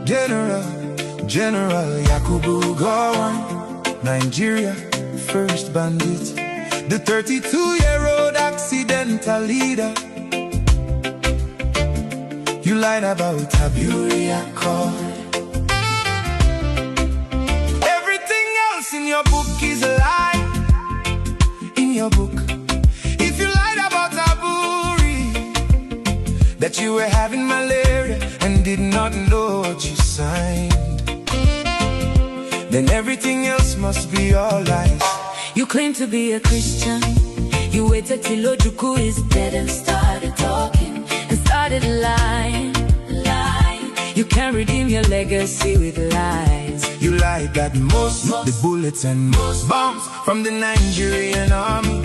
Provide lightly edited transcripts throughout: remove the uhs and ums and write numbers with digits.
General Yakubu Gowon, Nigeria, first bandit. The 32-year-old accidental leader. You lied about Aburi Accord. Everything else in your book is a lie. In your book, if you lied about Aburi, that you were having malaria and did not know what you signed, then everything else must be all lies. You claim to be a Christian. You waited till Ojukwu is dead and started talking and started lying. You can't redeem your legacy with lies. You lied that most the bullets and most bombs from the Nigerian army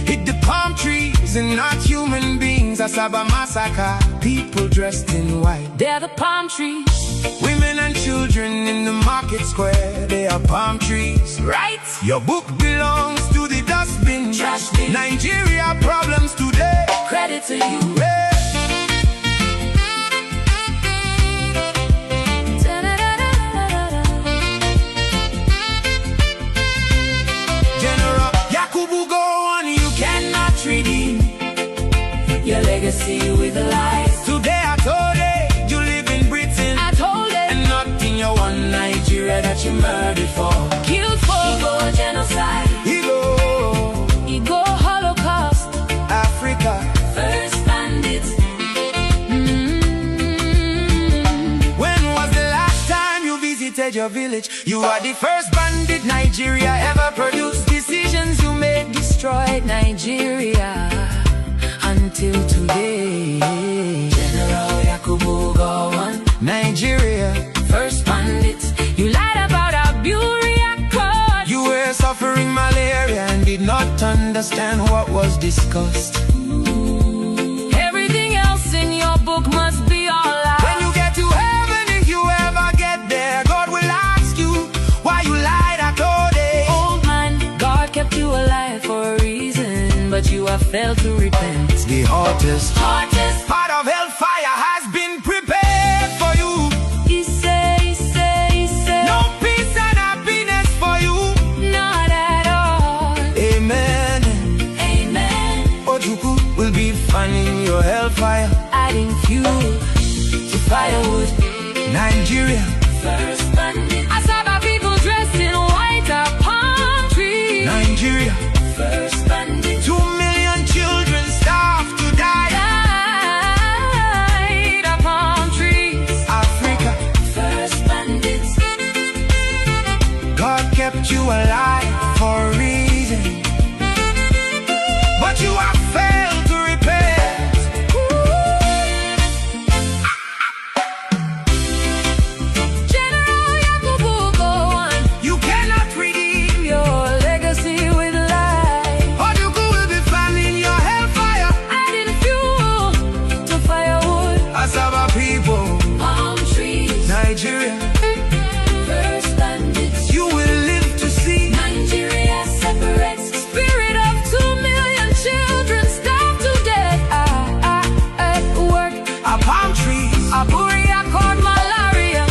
hit the palm trees and not human beings. Asaba massacre, people dressed in white. They're the palm trees. Women and children in the market square, they are palm trees, right? Your book belongs to the dustbin. Trash bin. Nigeria problems today. Credit to you. Hey. General Yakubu Gowon, you cannot redeem your legacy with lies. Today I told it, you live in Britain. I told it. And not in your one Nigeria that you murdered for. Killed for. Igbo genocide. Igbo Holocaust. Africa. First bandits. When was the last time you visited your village? You are the first bandit Nigeria ever produced. Decisions you made destroyed Nigeria until today. General Yakubu Gowon, Nigeria, first bandits. You lied about Aburi Accord. You were suffering malaria and did not understand what was discussed. Everything else in your book must be all lies. When you get to heaven, if you ever get there, God will ask you why you lied about it. Old man, God kept you alive for a reason, but you have failed to repent. The hottest part of hellfire has been prepared for you. He say, no peace and happiness for you. Not at all. Amen. Ojukwu will be fanning your hellfire, adding fuel to firewood. Nigeria, first bandit. Asaba people dressed in white are palm trees. Nigeria, first bandit. 2 million children starved to die. Died are palm trees. Africa, first bandits. God kept you alive for a reason, but you have failed to repent. General Yakubu Gowon, You cannot redeem your legacy with lies. Ojukwu will be fanning your hellfire, adding fuel to firewood. Asaba people, Palm trees. Nigeria, First bandits. you will live to see Nigeria separates. Spirit of 2 million children starved to death. At work. our palm trees. Aburi Accord malaria.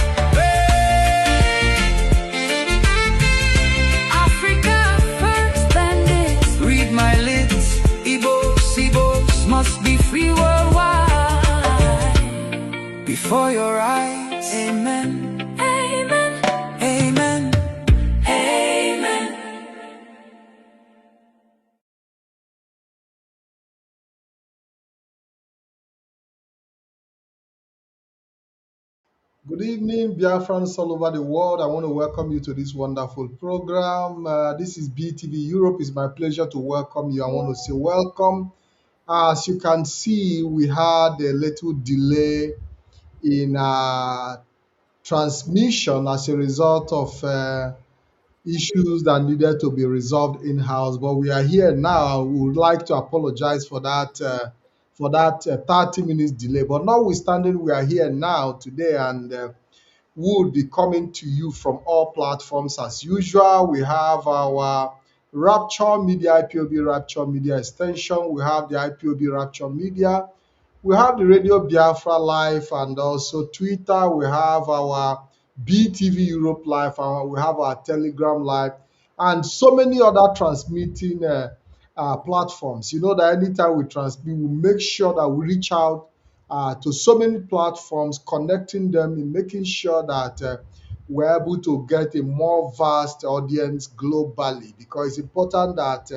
Africa first bandits. Read my lips, Ibos must be free worldwide before your eyes. Amen. Amen. Amen. Amen. Good evening, Biafrans all over the world. I want to welcome you to this wonderful program. This is BTV Europe. It's my pleasure to welcome you. I want to say welcome. As you can see, we had a little delay in transmission as a result of issues that needed to be resolved in-house. But we are here now. We would like to apologize for that 30 minutes delay. But notwithstanding, we are here now today, and we'll be coming to you from all platforms as usual. We have our Rapture Media, IPOB Rapture Media extension. We have the IPOB Rapture Media We have the Radio Biafra Live and also Twitter. We have our BTV Europe Live. We have our Telegram Live and so many other transmitting platforms. You know that anytime we transmit, we make sure that we reach out to so many platforms, connecting them and making sure that we're able to get a more vast audience globally, because it's important that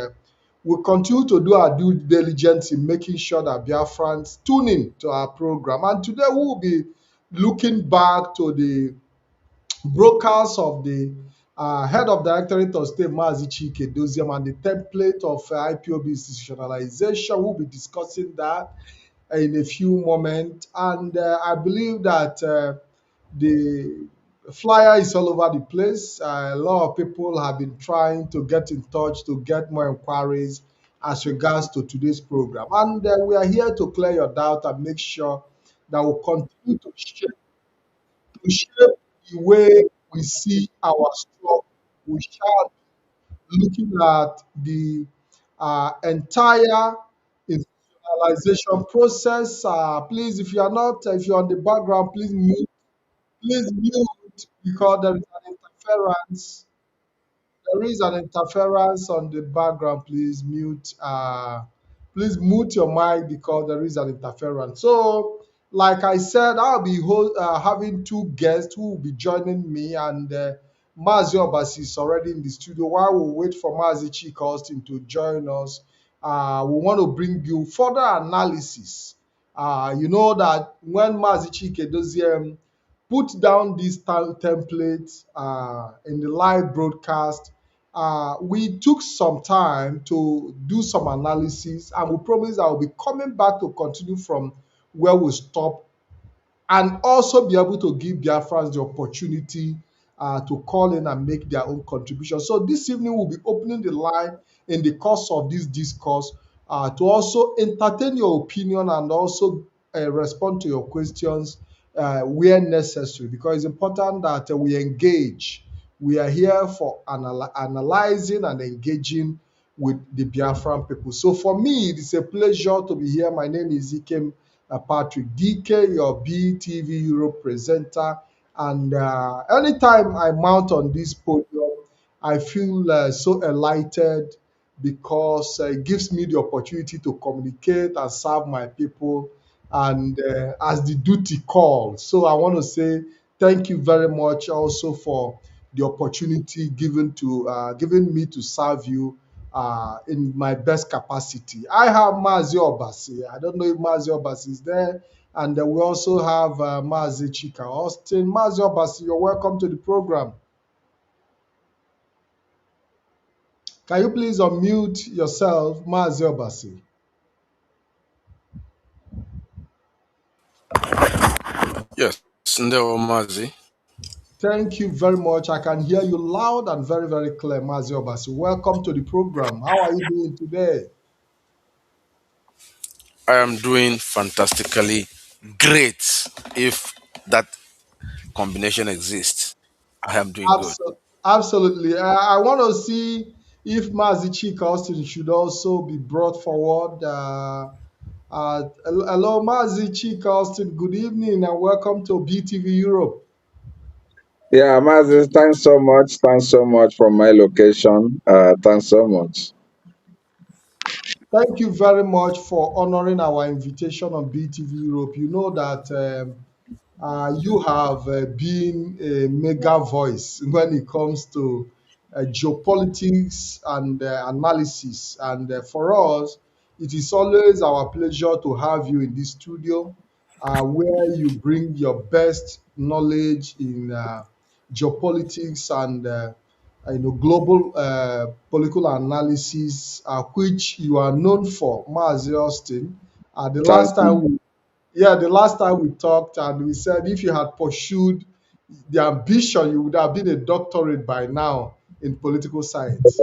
we continue to do our due diligence in making sure that Biafrans tune in to our program. And today we will be looking back to the broadcast of the head of Directorate of State, Mazi Chike Doziem, and the template of IPOB institutionalization. We'll be discussing that in a few moments. And I believe that the flyer is all over the place. A lot of people have been trying to get in touch to get more inquiries as regards to today's program. And we are here to clear your doubt and make sure that we'll continue to shape the way we see our struggle. We shall be looking at the entire institutionalization process. Please, if you are not, if you're on the background, please mute because there is an interference. There is an interference on the background. Please mute your mic because there is an interference. So, like I said, I'll be having two guests who will be joining me, and Mazi Obasi is already in the studio. While we wait for Mazi Chika Austin to join us, we want to bring you further analysis. You know that when Mazi Chike Doziem put down this template in the live broadcast, we took some time to do some analysis, and we promise I will be coming back to continue from where we stopped and also be able to give Biafrans the opportunity to call in and make their own contribution. So this evening we'll be opening the line in the course of this discourse to also entertain your opinion and also respond to your questions where necessary, because it's important that we engage. We are here for analyzing and engaging with the Biafran people. So for me, it is a pleasure to be here. My name is Ikem Patrick DK, your BTV Europe presenter. And anytime I mount on this podium, I feel so elated because it gives me the opportunity to communicate and serve my people and as the duty calls. So I want to say thank you very much also for the opportunity given me to serve you in my best capacity. I have Mazi Obasi. I don't know if Mazi Obasi is there. And we also have Mazi Chika Austin. Mazi Obasi, you're welcome to the program. Can you please unmute yourself, Mazi Obasi? Yes, Ndewo Mazi. Thank you very much. I can hear you loud and very, very clear, Mazi Obasi. Welcome to the program. How are you doing today? I am doing fantastically great. If that combination exists, I am doing good. Absolutely. I want to see if Mazi Chika Austin should also be brought forward. Hello, Mazi Chika Austin. Good evening and welcome to BTV Europe. Yeah, Mazis, thanks so much. Thanks so much for my location. Thanks so much. Thank you very much for honoring our invitation on BTV Europe. You know that you have been a mega voice when it comes to geopolitics and analysis. And for us, it is always our pleasure to have you in this studio where you bring your best knowledge in geopolitics and global political analysis, which you are known for, Mazi Austin. The Thank last time you. we yeah, the last time we talked, and we said if you had pursued the ambition, you would have been a doctorate by now in political science.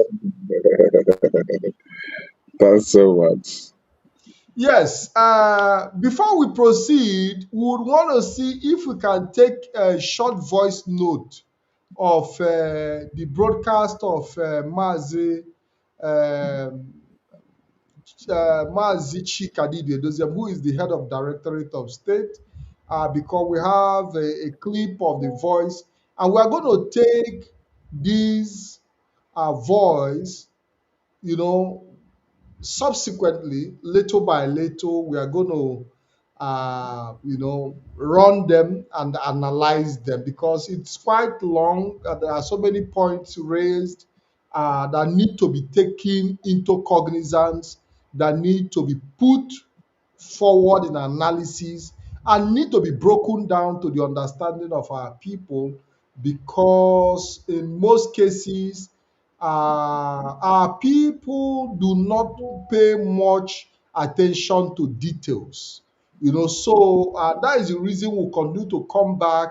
Thanks so much. Yes, before we proceed, we would want to see if we can take a short voice note of the broadcast of Mazi um Mazi Chikadidi Edoziem, who is the head of Directorate of State, because we have a clip of the voice, and we are going to take this voice, you know, subsequently, little by little, we are going to, run them and analyze them because it's quite long. There are so many points raised that need to be taken into cognizance, that need to be put forward in analysis and need to be broken down to the understanding of our people because in most cases our people do not pay much attention to details, so that is the reason we'll continue to come back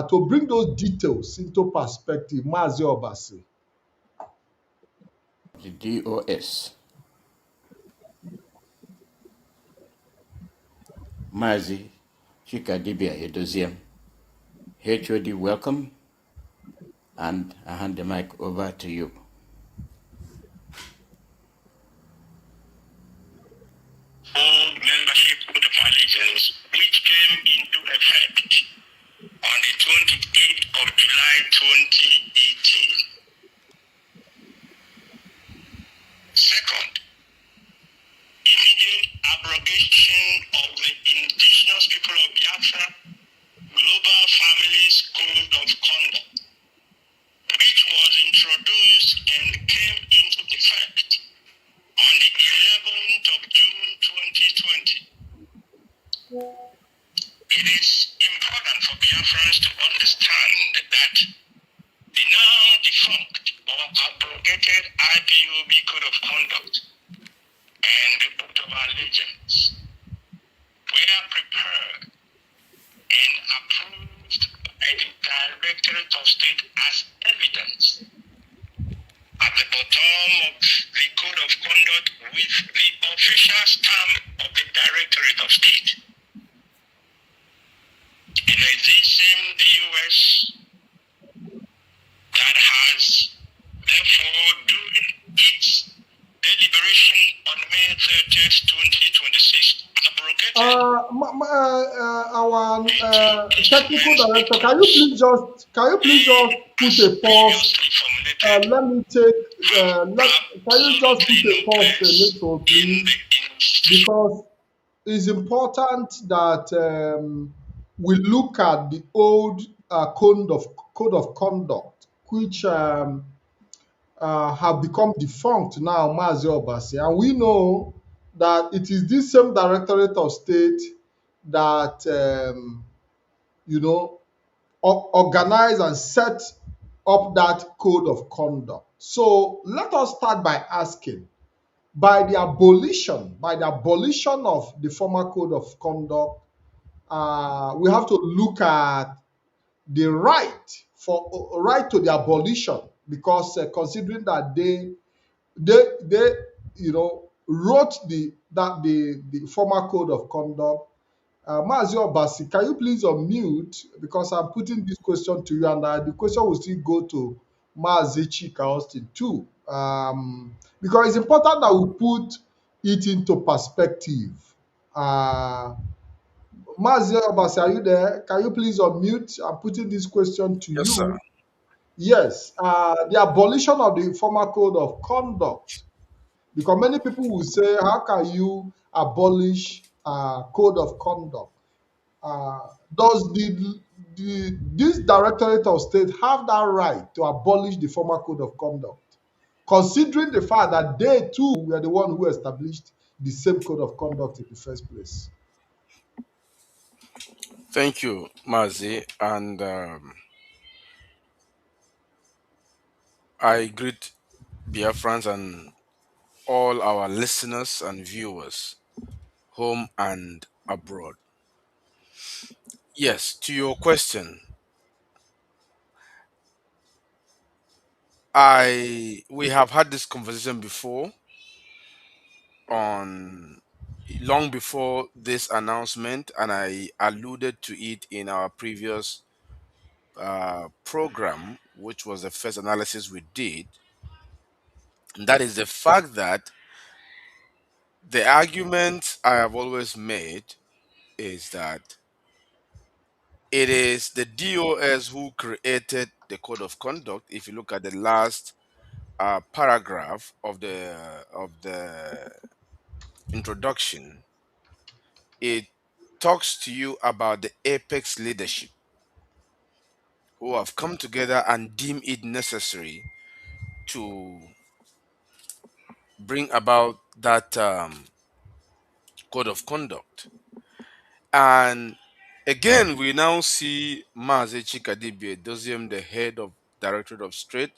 to bring those details into perspective. Mazi Obasi. The DOS. Mazi Chikadibia Edoziem. HOD, welcome, and I hand the mic over to you. Full membership code of allegiance, which came into effect on the 28th of July 2018. Second, immediate abrogation of the indigenous people of Biafra Global Families Code of Conduct, which was introduced and came into effect on the 11th of June 2020. It is important for Biafrans to understand that the now defunct or abrogated IPOB Code of Conduct and the Oath of Allegiance were prepared and approved by the Directorate of State as evidence at the bottom of the Code of Conduct with the official stamp of the Directorate of State. It is the same DOS that has therefore during its deliberation on May 30th, 2026 abrogated Our technical director, can you please just put a pause? previously formulated Let me take. Can you just put a pause a little, in please? the institution. Because it's important that we look at the old code of conduct, which have become defunct now, Mazi Obasi, and we know that it is this same Directorate of State that you know organize and set up that code of conduct. So let us start by asking, by the abolition of the former code of conduct, we have to look at the right to the abolition because considering that they wrote the former code of conduct. Mazi Obasi, can you please unmute because I'm putting this question to you, and the question will still go to Mazi Chika Austin too, because it's important that we put it into perspective. Uh, Mazi Obasi, are you there? Can you please unmute? I'm putting this question to Yes, sir. you. Yes, the abolition of the former code of conduct, because many people will say, how can you abolish code of conduct? Uh, does this Directorate of State have that right to abolish the former code of conduct, considering the fact that they too were the one who established the same code of conduct in the first place? Thank you, Mazi. And I greet Biafrans and all our listeners and viewers, home and abroad. Yes, to your question, we have had this conversation before on long before this announcement, and I alluded to it in our previous program, which was the first analysis we did. And that is the fact that The argument I have always made is that it is the DOS who created the code of conduct. If you look at the last paragraph of the introduction, it talks to you about the apex leadership who have come together and deem it necessary to bring about that code of conduct. And again, we now see Mazi Chikadibie Doziem, the head of Directorate of State,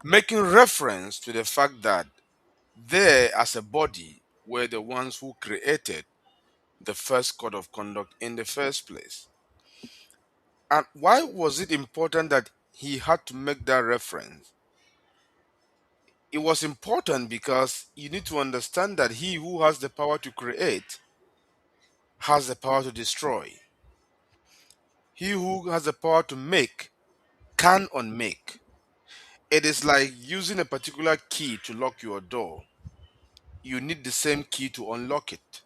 making reference to the fact that they, as a body, were the ones who created the first code of conduct in the first place. And why was it important that he had to make that reference? It was important because you need to understand that he who has the power to create has the power to destroy. He who has the power to make can unmake. It is like using a particular key to lock your door. You need the same key to unlock it.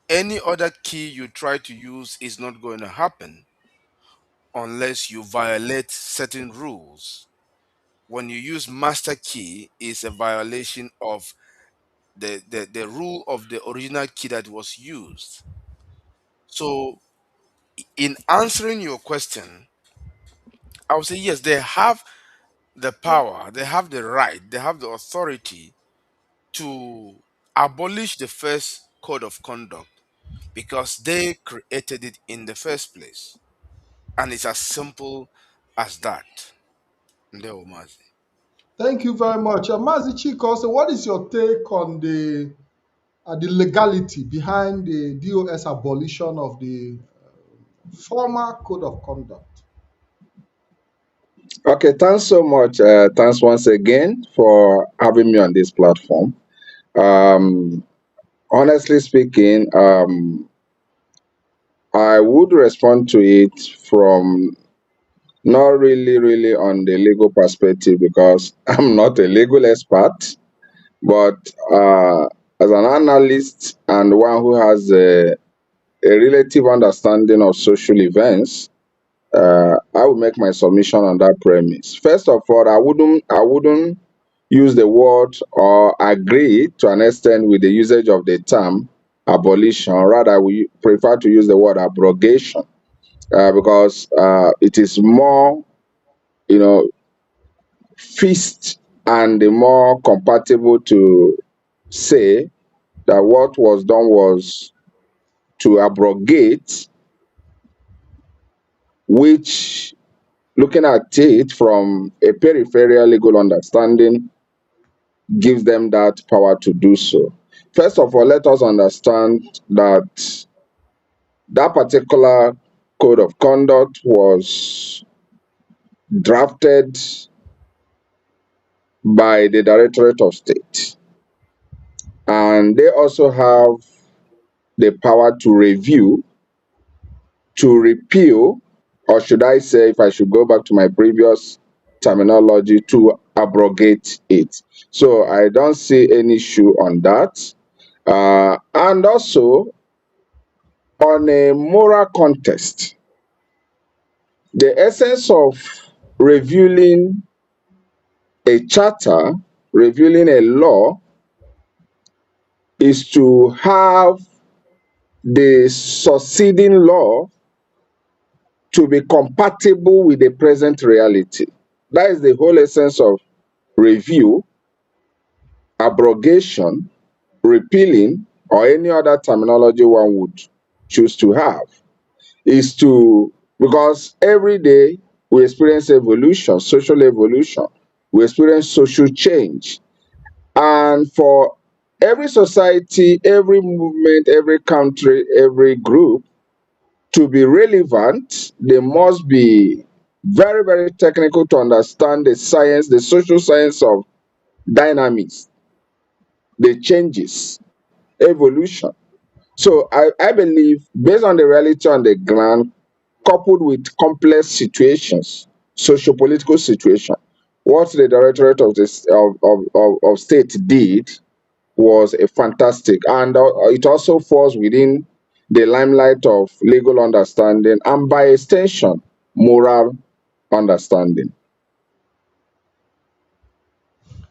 Any other key you try to use is not going to happen unless you violate certain rules. When you use master key, is a violation of the rule of the original key that was used. So in answering your question, I would say yes, they have the power, they have the right, they have the authority to abolish the first code of conduct because they created it in the first place. And it's as simple as that. Ndio Mazi. Thank you very much. Mazi Chiko, so what is your take on the legality behind the DOS abolition of the former code of conduct? Okay, thanks so much. Thanks once again for having me on this platform. Um, Honestly speaking, I would respond to it from not really on the legal perspective because I'm not a legal expert, but as an analyst and one who has a relative understanding of social events, I will make my submission on that premise. First of all, I wouldn't use the word or agree to an extent with the usage of the term abolition. Rather, we prefer to use the word abrogation because it is more, you know, fixed and more compatible to say that what was done was to abrogate, which, looking at it from a peripheral legal understanding, gives them that power to do so. First of all, let us understand that that particular code of conduct was drafted by the Directorate of State, and they also have the power to review, to repeal, or should I say, if I should go back to my previous terminology, to abrogate it. So I don't see any issue on that. And also, on a moral context, the essence of reviewing a charter, reviewing a law, is to have the succeeding law to be compatible with the present reality. That is the whole essence of review, abrogation, repealing, or any other terminology one would choose to have. Is to, because every day we experience evolution, social evolution, we experience social change. And for every society, every movement, every country, every group to be relevant, they must be very technical to understand the science, the social science of dynamics, the changes, evolution. So I believe, based on the reality on the ground, coupled with complex situations, socio-political situation, what the Directorate of State did was a fantastic, and it also falls within the limelight of legal understanding and by extension moral understanding.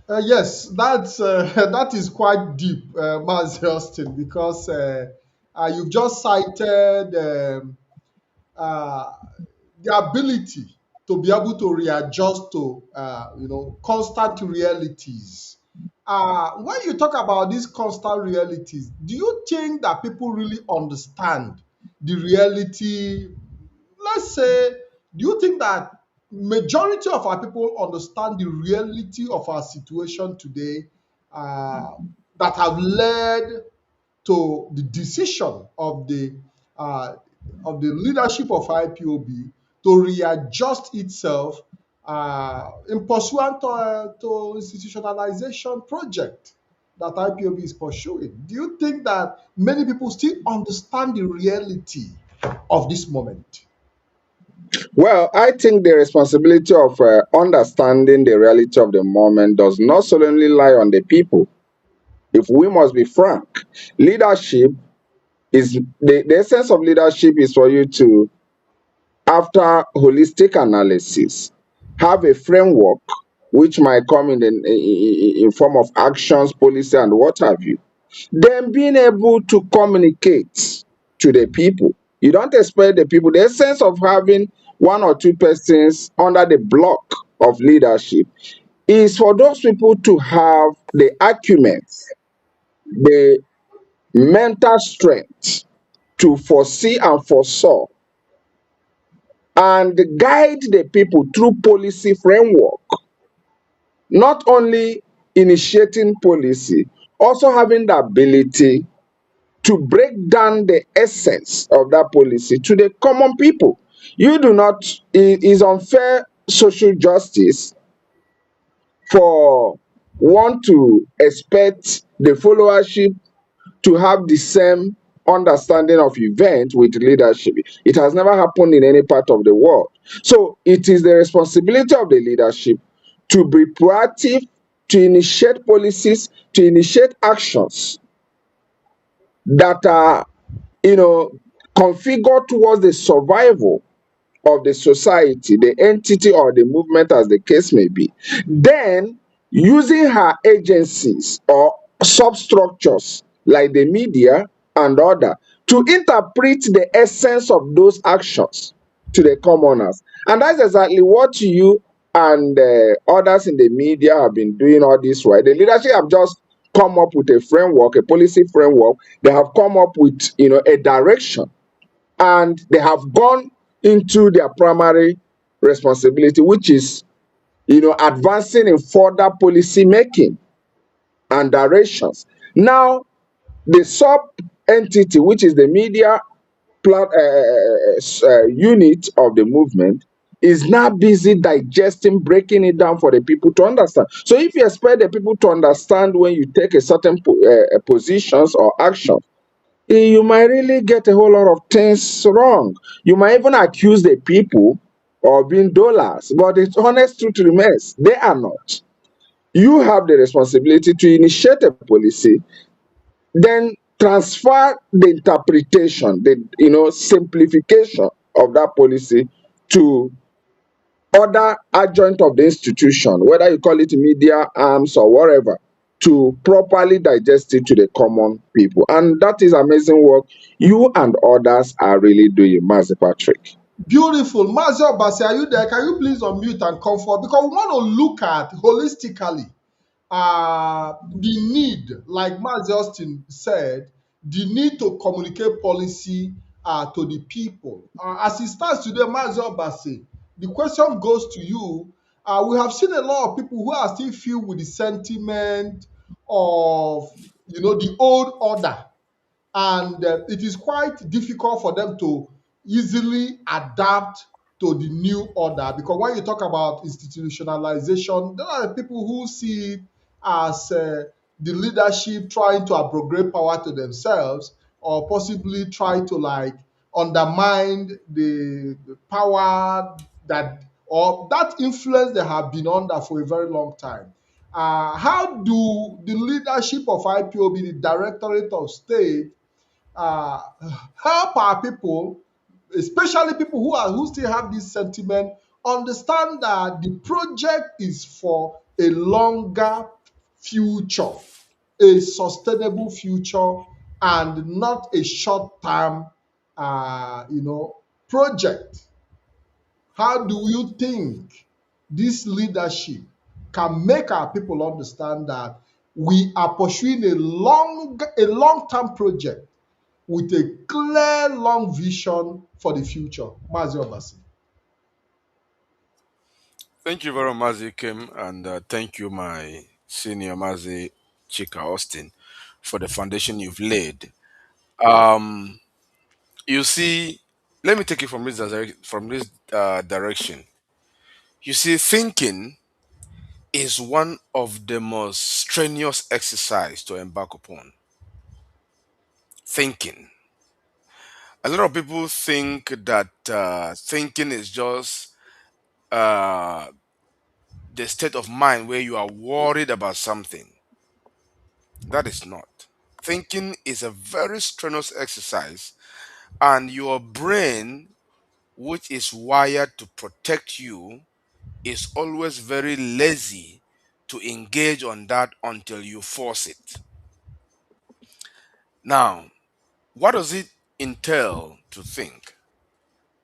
Yes, that's that is quite deep, Mazi Austin, because you've just cited uh, the ability to be able to readjust to constant realities. When you talk about these constant realities, do you think that people really understand the reality? Let's say, do you think that majority of our people understand the reality of our situation today, uh, that have led to the decision uh, of the leadership of IPOB to readjust itself in pursuant to institutionalization project that IPOB is pursuing? Do you think that many people still understand the reality of this moment? Well, I think the responsibility of understanding the reality of the moment does not solely lie on the people. If we must be frank, leadership is the essence of leadership is for you to, after holistic analysis, have a framework which might come in form of actions, policy, and what have you. Then being able to communicate to the people. You don't expect the people, the essence of having one or two persons under the block of leadership is for those people to have the acumen, the mental strength to foresee and foresaw and guide the people through policy framework, not only initiating policy, also having the ability to break down the essence of that policy to the common people. You do not, it is unfair social justice for one to expect the followership to have the same understanding of event with leadership. It has never happened in any part of the world. So it is the responsibility of the leadership to be proactive, to initiate policies, to initiate actions that are, you know, configured towards the survival of the society, the entity or the movement, as the case may be. Then, using her agencies or substructures like the media and other to interpret the essence of those actions to the commoners. And that's exactly what you and others in the media have been doing all this while. The leadership have just come up with a framework, a policy framework. They have come up with, a direction, and they have gone into their primary responsibility, which is, advancing in further policy making and directions. Now, the sub entity, which is the media unit of the movement, is now busy digesting, breaking it down for the people to understand. So, if you expect the people to understand when you take a certain positions or actions, you might really get a whole lot of things wrong. You might even accuse the people of being dollars, but the honest truth remains they are not. You have the responsibility to initiate a policy, then transfer the interpretation, the simplification of that policy to other adjoint of the institution, whether you call it media arms or whatever, to properly digest it to the common people. And that is amazing work you and others are really doing, Master Patrick. Beautiful. Mazio Basi, are you there? Can you please unmute and come forward? Because we want to look at holistically the need, like Mazi Austin said, the need to communicate policy to the people. As it stands today, Mazi Obasi, the question goes to you. We have seen a lot of people who are still filled with the sentiment of, the old order, and it is quite difficult for them to easily adapt to the new order, because when you talk about institutionalization, there are people who see it as the leadership trying to abrogate power to themselves, or possibly try to like undermine the power that, or that influence they have been under for a very long time. How do the leadership of IPOB, the Directorate of State, uh, help our people, especially people who still have this sentiment, understand that the project is for a longer future, a sustainable future, and not a short-term, project. How do you think this leadership can make our people understand that we are pursuing a long-term project with a clear long vision for the future? Mazi Obasi. Thank you very much, Kim, and thank you, my senior Mazi Chika Austin, for the foundation you've laid. Um, you see, let me take it from this direction. You see, thinking is one of the most strenuous exercise to embark upon. Thinking. A lot of people think that thinking is just uh, the state of mind where you are worried about something. That is not. Thinking is a very strenuous exercise, and your brain, which is wired to protect you, is always very lazy to engage on that until you force it. Now, what does it entail to think?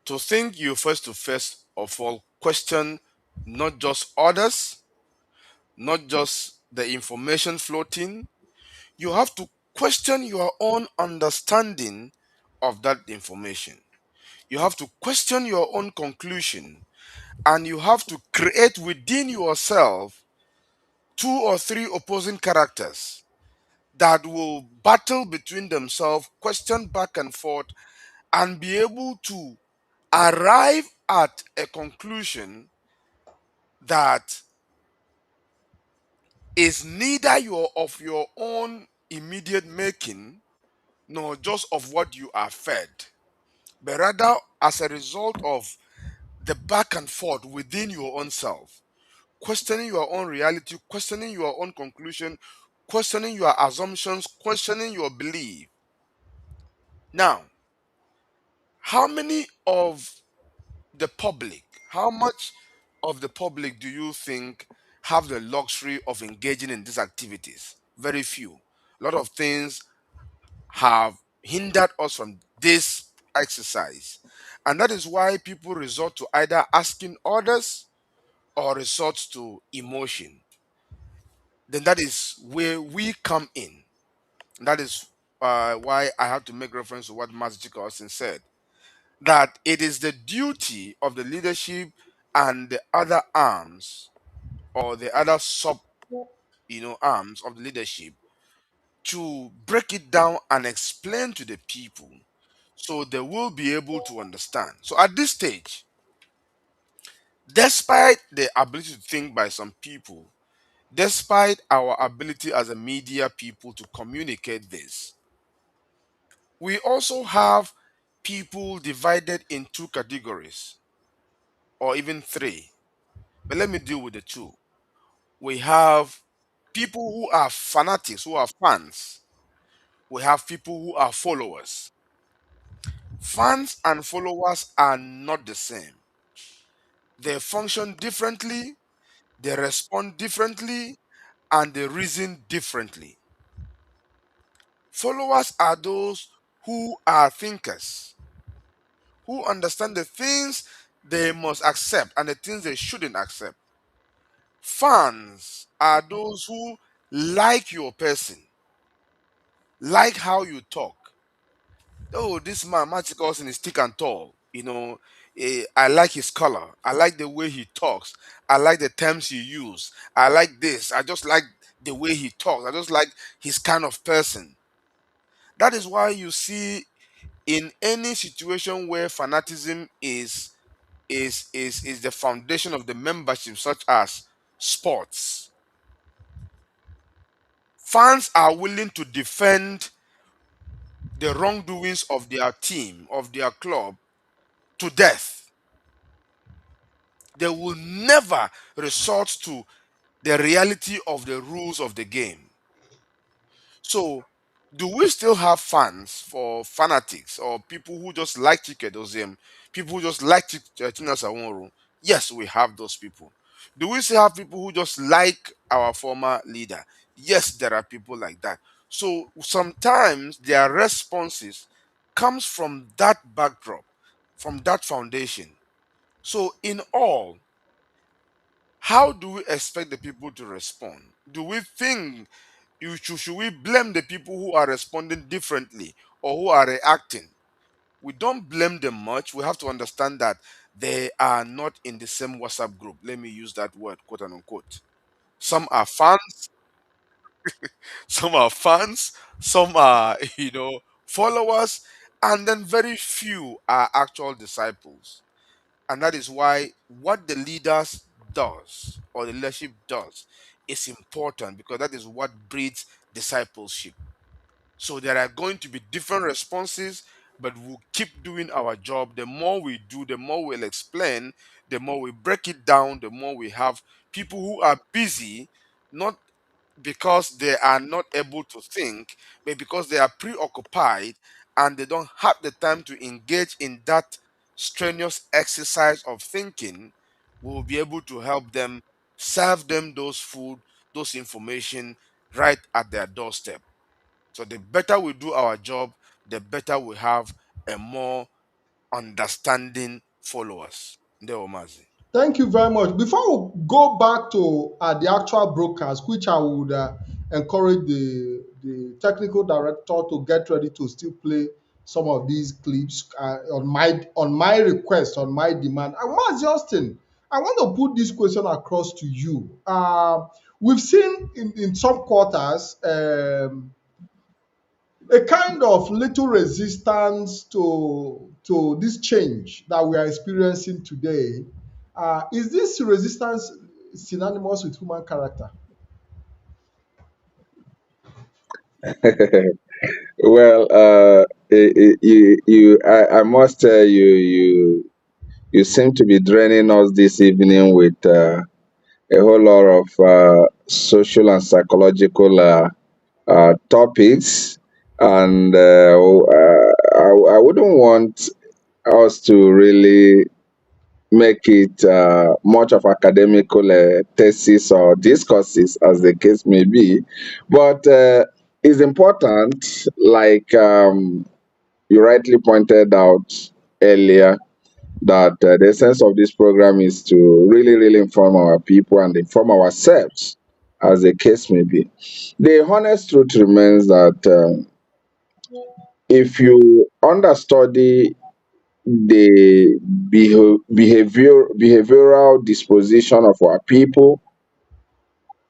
To think, you first of all question not just others, not just the information floating. You have to question your own understanding of that information. You have to question your own conclusion, and you have to create within yourself two or three opposing characters that will battle between themselves, question back and forth, and be able to arrive at a conclusion that is neither of your own immediate making nor just of what you are fed, but rather as a result of the back and forth within your own self, questioning your own reality, questioning your own conclusion, questioning your assumptions, questioning your belief. Now, how many of the public, how much of the public do you think have the luxury of engaging in these activities? Very few. A lot of things have hindered us from this exercise. And that is why people resort to either asking others or resort to emotion. Then that is where we come in. That is why I have to make reference to what Master Austin said, that it is the duty of the leadership and the other arms, or the other sub arms of the leadership, to break it down and explain to the people so they will be able to understand. So at this stage, despite the ability to think by some people, despite our ability as a media people to communicate this, we also have people divided in two categories, or even three. But let me deal with the two. We have people who are fanatics, who are fans. We have people who are followers. Fans and followers are not the same. They function differently, they respond differently, and they reason differently. Followers are those who are thinkers, who understand the things they must accept and the things they shouldn't accept. Fans are those who like your person, like how you talk. Oh, this man, Magic Olsen, is thick and tall. I like his color. I like the way he talks. I like the terms he use. I like this. I just like the way he talks. I just like his kind of person. That is why you see in any situation where fanaticism is the foundation of the membership, such as sports, fans are willing to defend the wrongdoings of their team, of their club, to death. They will never resort to the reality of the rules of the game. So, do we still have fans for fanatics or people who just like Chikedozium, people who just like Tina Sawonru? Yes, we have those people. Do we still have people who just like our former leader? Yes, there are people like that. So sometimes their responses comes from that backdrop, from that foundation. So in all, how do we expect the people to respond? Do we think should we blame the people who are responding differently or who are reacting? We don't blame them much. We have to understand that they are not in the same WhatsApp group. Let me use that word, quote and unquote. Some are fans, some are fans, some are, followers, and then very few are actual disciples. And that is why what the leaders does or the leadership does is important, because that is what breeds discipleship. So there are going to be different responses, but we'll keep doing our job. The more we do, the more we'll explain, the more we break it down, the more we have people who are busy, not because they are not able to think, but because they are preoccupied and they don't have the time to engage in that strenuous exercise of thinking. We will be able to help them, serve them those food, those information right at their doorstep. So the better we do our job, the better we have a more understanding followers. Ndewo Mazi. Thank you very much. Before we go back to the actual broadcast, which I would encourage the technical director to get ready to still play some of these clips on my request, on my demand. And Mas Justin, I want to put this question across to you. We've seen in some quarters a kind of little resistance to this change that we are experiencing today. Is this resistance synonymous with human character? Well, I must tell you, you seem to be draining us this evening with a whole lot of social and psychological topics, and I wouldn't want us to really make it much of academical thesis or discourses, as the case may be, but it's important, like you rightly pointed out earlier, that the essence of this program is to really, really inform our people and inform ourselves, as the case may be. The honest truth remains that if you understudy the behavioral disposition of our people,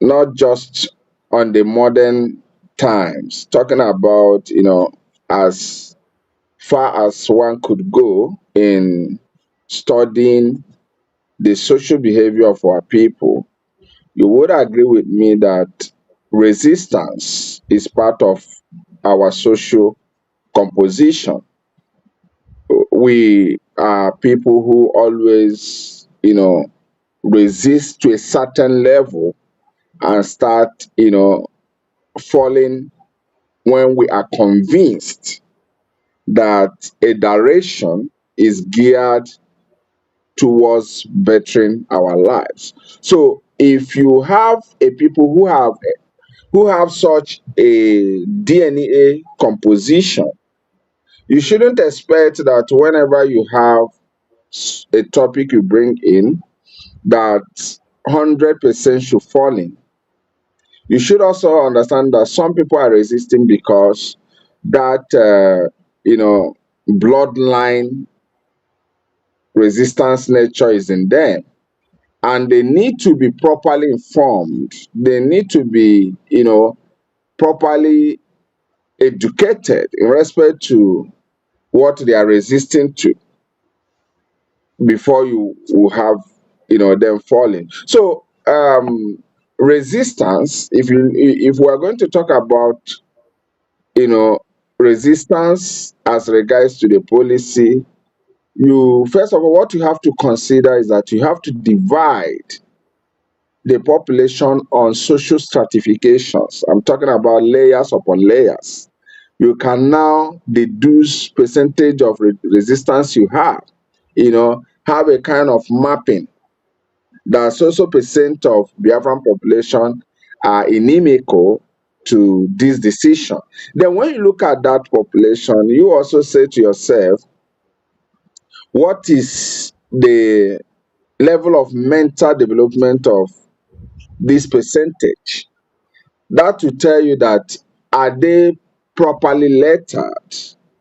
not just on the modern times, talking about, as far as one could go in studying the social behavior of our people, you would agree with me that resistance is part of our social composition. We are people who always, resist to a certain level and start, falling when we are convinced that a direction is geared towards bettering our lives. So if you have a people who have such a DNA composition, you shouldn't expect that whenever you have a topic you bring in, that 100% should fall in. You should also understand that some people are resisting because that bloodline resistance nature is in them, and they need to be properly informed. They need to be properly educated in respect to what they are resisting to, before you will have them falling. So resistance, if we are going to talk about you know resistance as regards to the policy, you first of all, what you have to consider is that you have to divide the population on social stratifications. I'm talking about layers upon layers. You can now deduce percentage of resistance you have a kind of mapping that so so percent of Biafran population are inimical to this decision. Then when you look at that population, you also say to yourself, what is the level of mental development of this percentage? That will tell you that, are they properly lettered?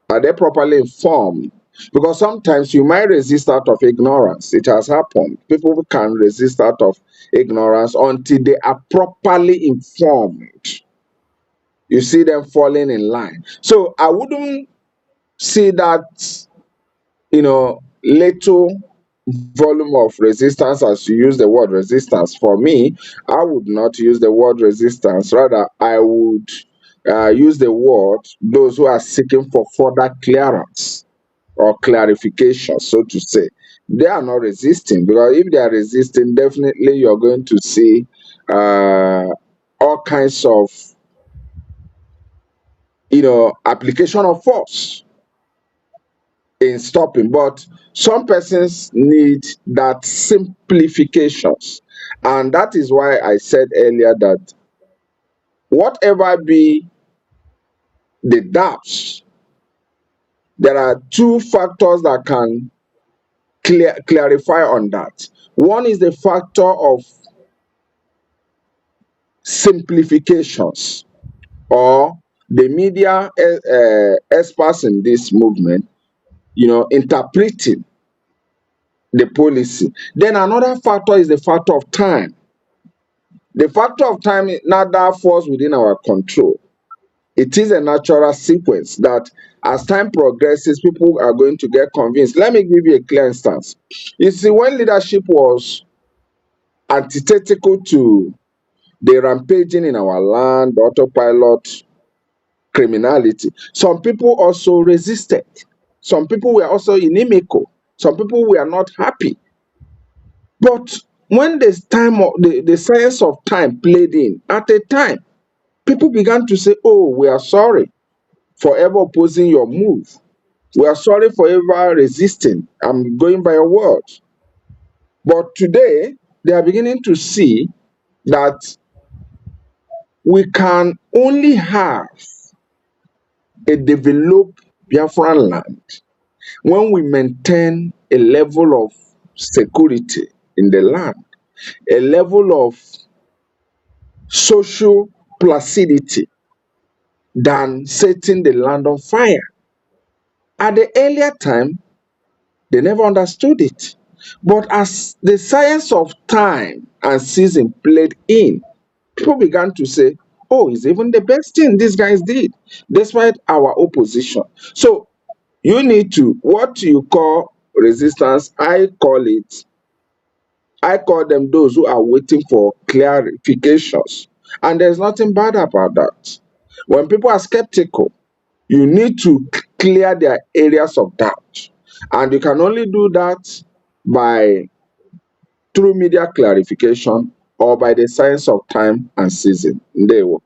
Are they properly informed? Because sometimes you might resist out of ignorance. It has happened. People can resist out of ignorance until they are properly informed. You see them falling in line. So I wouldn't see that, little volume of resistance as you use the word resistance. For me, I would not use the word resistance. Rather, I would use the word those who are seeking for further clearance or clarification, so to say. They are not resisting, because if they are resisting, definitely you're going to see all kinds of application of force in stopping. But some persons need that simplifications, and that is why I said earlier that whatever be the doubts, there are two factors that can clarify on that. One is the factor of simplifications, or the media experts in this movement interpreting the policy. Then another factor is the factor of time. The factor of time neither falls within our control. It is a natural sequence that as time progresses, people are going to get convinced. Let me give you a clear instance. You see, when leadership was antithetical to the rampaging in our land, the autopilot criminality, some people also resisted. Some people were also inimical. Some people were not happy. But when the science of time played in, at a time, people began to say, oh, we are sorry for ever opposing your move. We are sorry for ever resisting. I'm going by your word. But today, they are beginning to see that we can only have a developed Biafran land when we maintain a level of security in the land, a level of social placidity, than setting the land on fire. At the earlier time, they never understood it. But as the science of time and season played in, people began to say, oh, it's even the best thing these guys did, despite our opposition. So you need to, what you call resistance, I call them those who are waiting for clarifications. And there's nothing bad about that. When people are skeptical, you need to clear their areas of doubt. And you can only do that by through media clarification or by the science of time and season. Ndewo.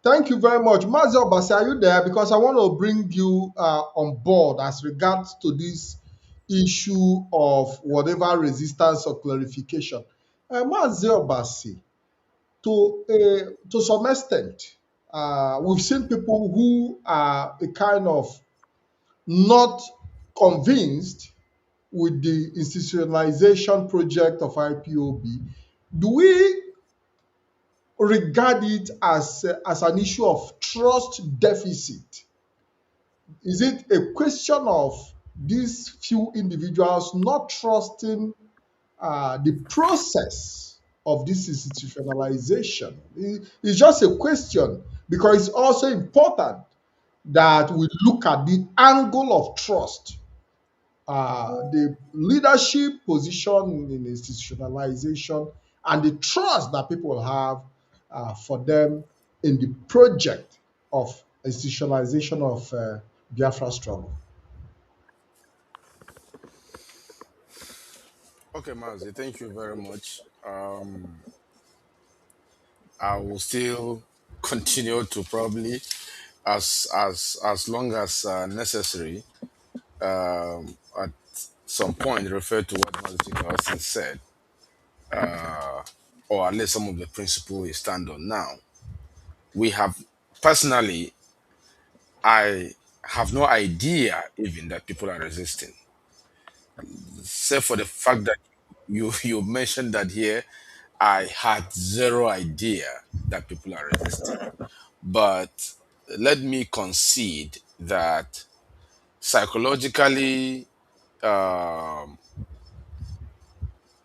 Thank you very much. Mazio Basi, are you there? Because I want to bring you on board as regards to this issue of whatever resistance or clarification. Mazio Basi, to some extent, we've seen people who are a kind of not convinced with the institutionalization project of IPOB. Do we regard it as an issue of trust deficit? Is it a question of these few individuals not trusting the process of this institutionalization? It's just a question, because it's also important that we look at the angle of trust, the leadership position in institutionalization, and the trust that people have for them in the project of institutionalization of Biafra struggle. Okay, Mazi, thank you very much. I will still continue to probably as long as necessary at some point refer to what Master Carlson said, or at least some of the principle we stand on now. We have personally, I have no idea even that people are resisting, except for the fact that you mentioned that here. I had zero idea that people are resisting. But let me concede that psychologically, um,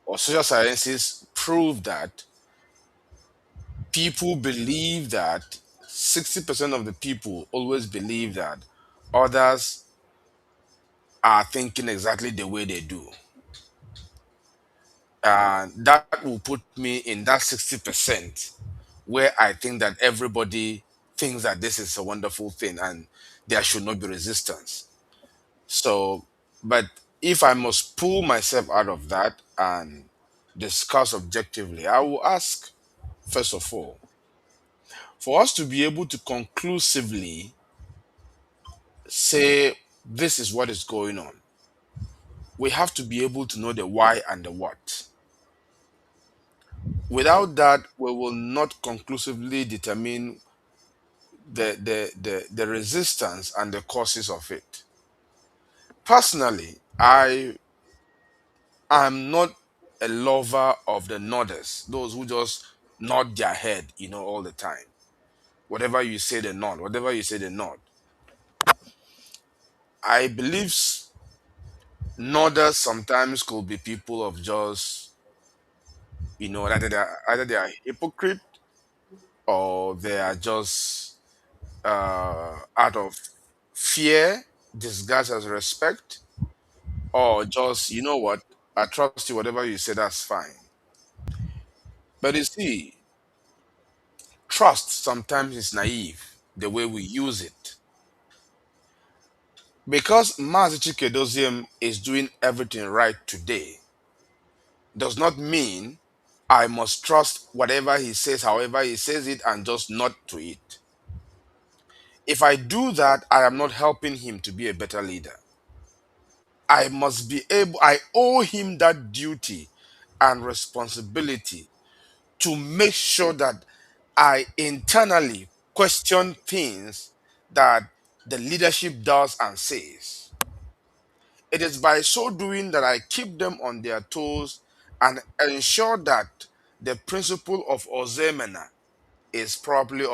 or social sciences prove that people believe that 60% of the people always believe that others are thinking exactly the way they do. And that will put me in that 60% where I think that everybody thinks that this is a wonderful thing and there should not be resistance. So, but if I must pull myself out of that and discuss objectively, I will ask, first of all, for us to be able to conclusively say this is what is going on, we have to be able to know the why and the what. Without that, we will not conclusively determine the resistance and the causes of it. Personally, I am not a lover of the nodders, those who just nod their head, all the time. Whatever you say, they nod. Whatever you say, they nod. I believe nodders sometimes could be people of just, either they are hypocrite or they are just out of fear disguised as respect, or just, you know what, I trust you, whatever you say, that's fine. But you see, trust sometimes is naive the way we use it. Because Mazi Chikedozium is doing everything right today, does not mean I must trust whatever he says, however he says it, and just nod to it. If I do that, I am not helping him to be a better leader. I owe him that duty and responsibility to make sure that I internally question things that the leadership does and says. It is by so doing that I keep them on their toes and ensure that the principle of Ozemena is properly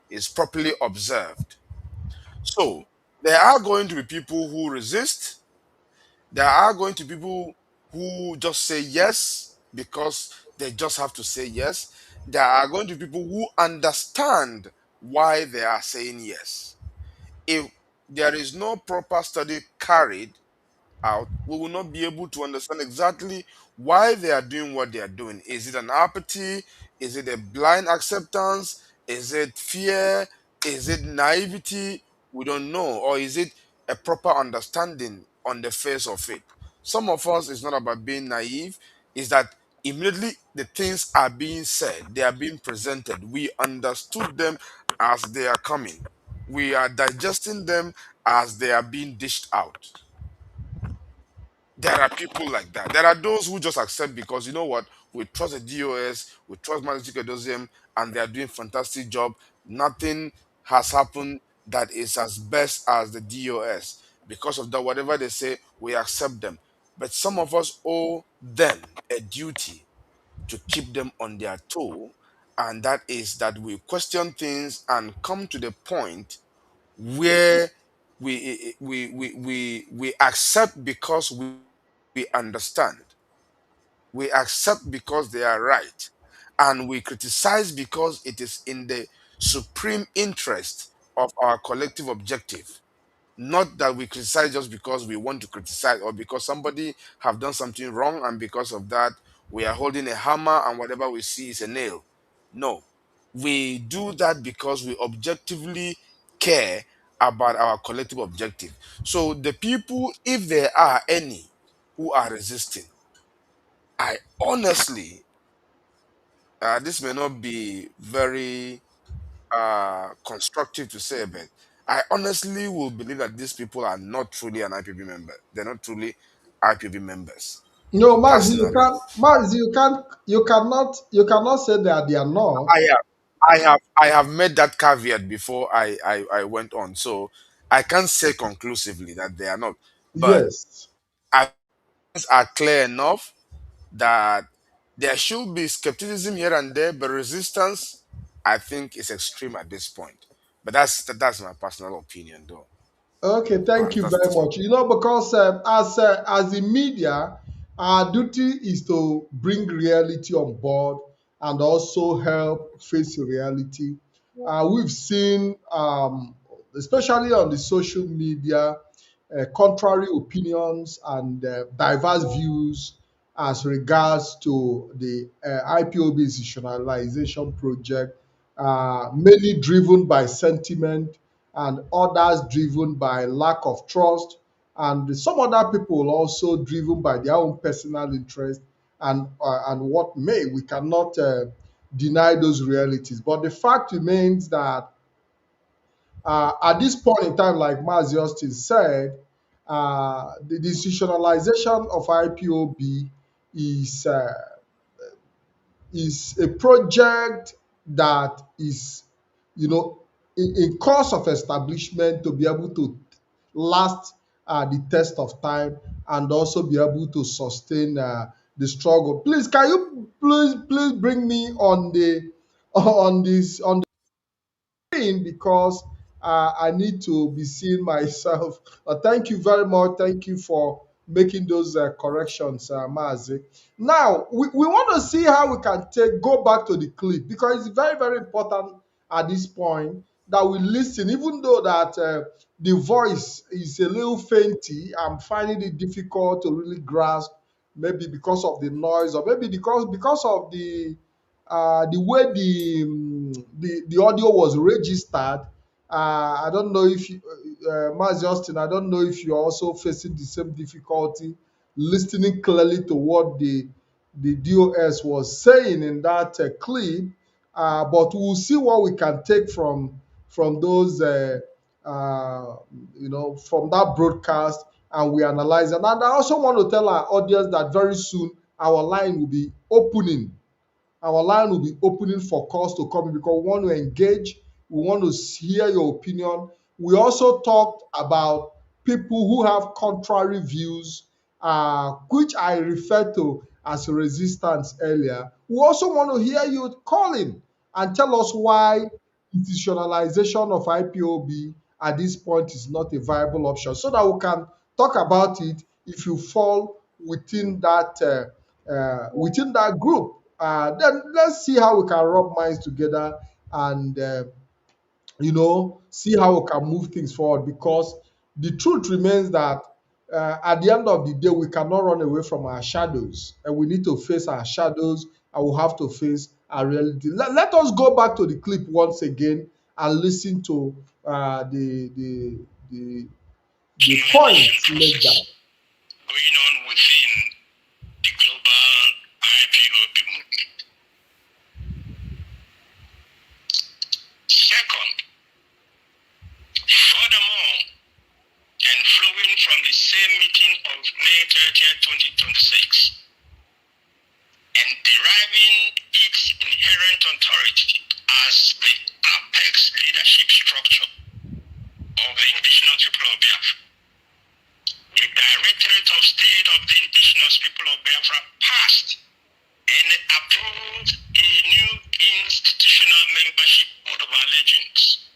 is properly observed. So there are going to be people who resist. There are going to be people who just say yes because they just have to say yes. There are going to be people who understand why they are saying yes. If there is no proper study carried out, we will not be able to understand exactly why they are doing what they are doing. Is it an apathy? Is it a blind acceptance? Is it fear? Is it naivety? We don't know. Or is it a proper understanding on the face of it? Some of us, it's not about being naive, is that immediately the things are being said, they are being presented. We understood them as they are coming. We are digesting them as they are being dished out. There are people like that. There are those who just accept because, you know what, we trust the DOS, we trust Magic Dosium, and they are doing fantastic job. Nothing has happened that is as best as the DOS. Because of that, whatever they say, we accept them. But some of us owe them a duty to keep them on their toe, and that is that we question things and come to the point where we accept because we understand, we accept because they are right, and we criticize because it is in the supreme interest of our collective objective. Not that we criticize just because we want to criticize or because somebody have done something wrong, and because of that we are holding a hammer and whatever we see is a nail. No, we do that because we objectively care about our collective objective. So the people, if there are any who are resisting, I honestly This may not be very constructive to say, but I honestly will believe that these people are not truly an IPB member. They're not truly IPB members. No, Mazi, you Personally, can't. Mazi, you cannot say that they are not. I have, I have made that caveat before I went on, so I can't say conclusively that they are not. But Yes. I are clear enough that there should be skepticism here and there, but resistance, I think, is extreme at this point. But that's my personal opinion, though. Okay, thank you very That's my much. You know, because as the media, our duty is to bring reality on board and also help face reality. We've seen, especially on the social media, contrary opinions and diverse views as regards to the IPOB institutionalization project, many driven by sentiment and others driven by lack of trust, and some other people also driven by their own personal interest and what may. We cannot deny those realities. But the fact remains that at this point in time, like Maz Justin said, the institutionalization of IPOB is uh, is a project that is, you know, in course of establishment to be able to last the test of time and also be able to sustain the struggle. Please, can you please bring me on the on screen because I need to be seeing myself. Thank you very much. Thank you for making those corrections, Mazi. Now, we want to see how we can go back to the clip because it's very, very important at this point that we listen, even though that the voice is a little fainty. I'm finding it difficult to really grasp, maybe because of the noise or maybe because of the way the audio was registered. I don't know if you, Mas Justin, I don't know if you're also facing the same difficulty listening clearly to what the DOS was saying in that clip. But we'll see what we can take from those, from that broadcast, and we analyze it. And I also want to tell our audience that very soon our line will be opening. Our line will be opening for calls to come in because we want to engage. We want to hear your opinion. We also talked about people who have contrary views, which I referred to as resistance earlier. We also want to hear you calling and tell us why institutionalization of IPOB at this point is not a viable option so that we can talk about it if you fall within that group. Then let's see how we can rub minds together and see how we can move things forward because the truth remains that at the end of the day we cannot run away from our shadows and we need to face our shadows and we'll have to face our reality. Let us go back to the clip once again and listen to the points made down. Going on within the global IPOB movement. Second, furthermore, and flowing from the same meeting of May 30th, 2026, and deriving its inherent authority as the apex leadership structure of the indigenous people of Biafra, the Directorate of State of the Indigenous People of Biafra passed and approved a new institutional membership code of allegiance.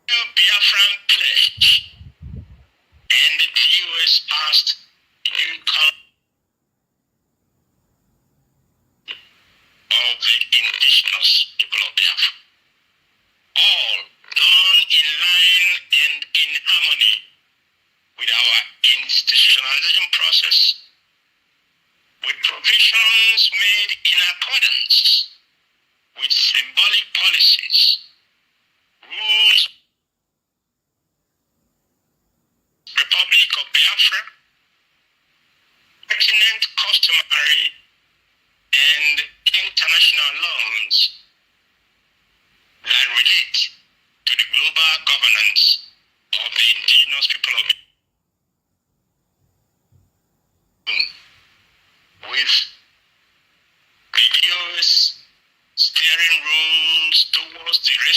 New Biafran pledge, and the US passed the new of the indigenous people of Biafra. All done in line and in harmony with our institutionalization process, with provisions made in accordance with symbolic policies, rules, Republic of Biafra, pertinent customary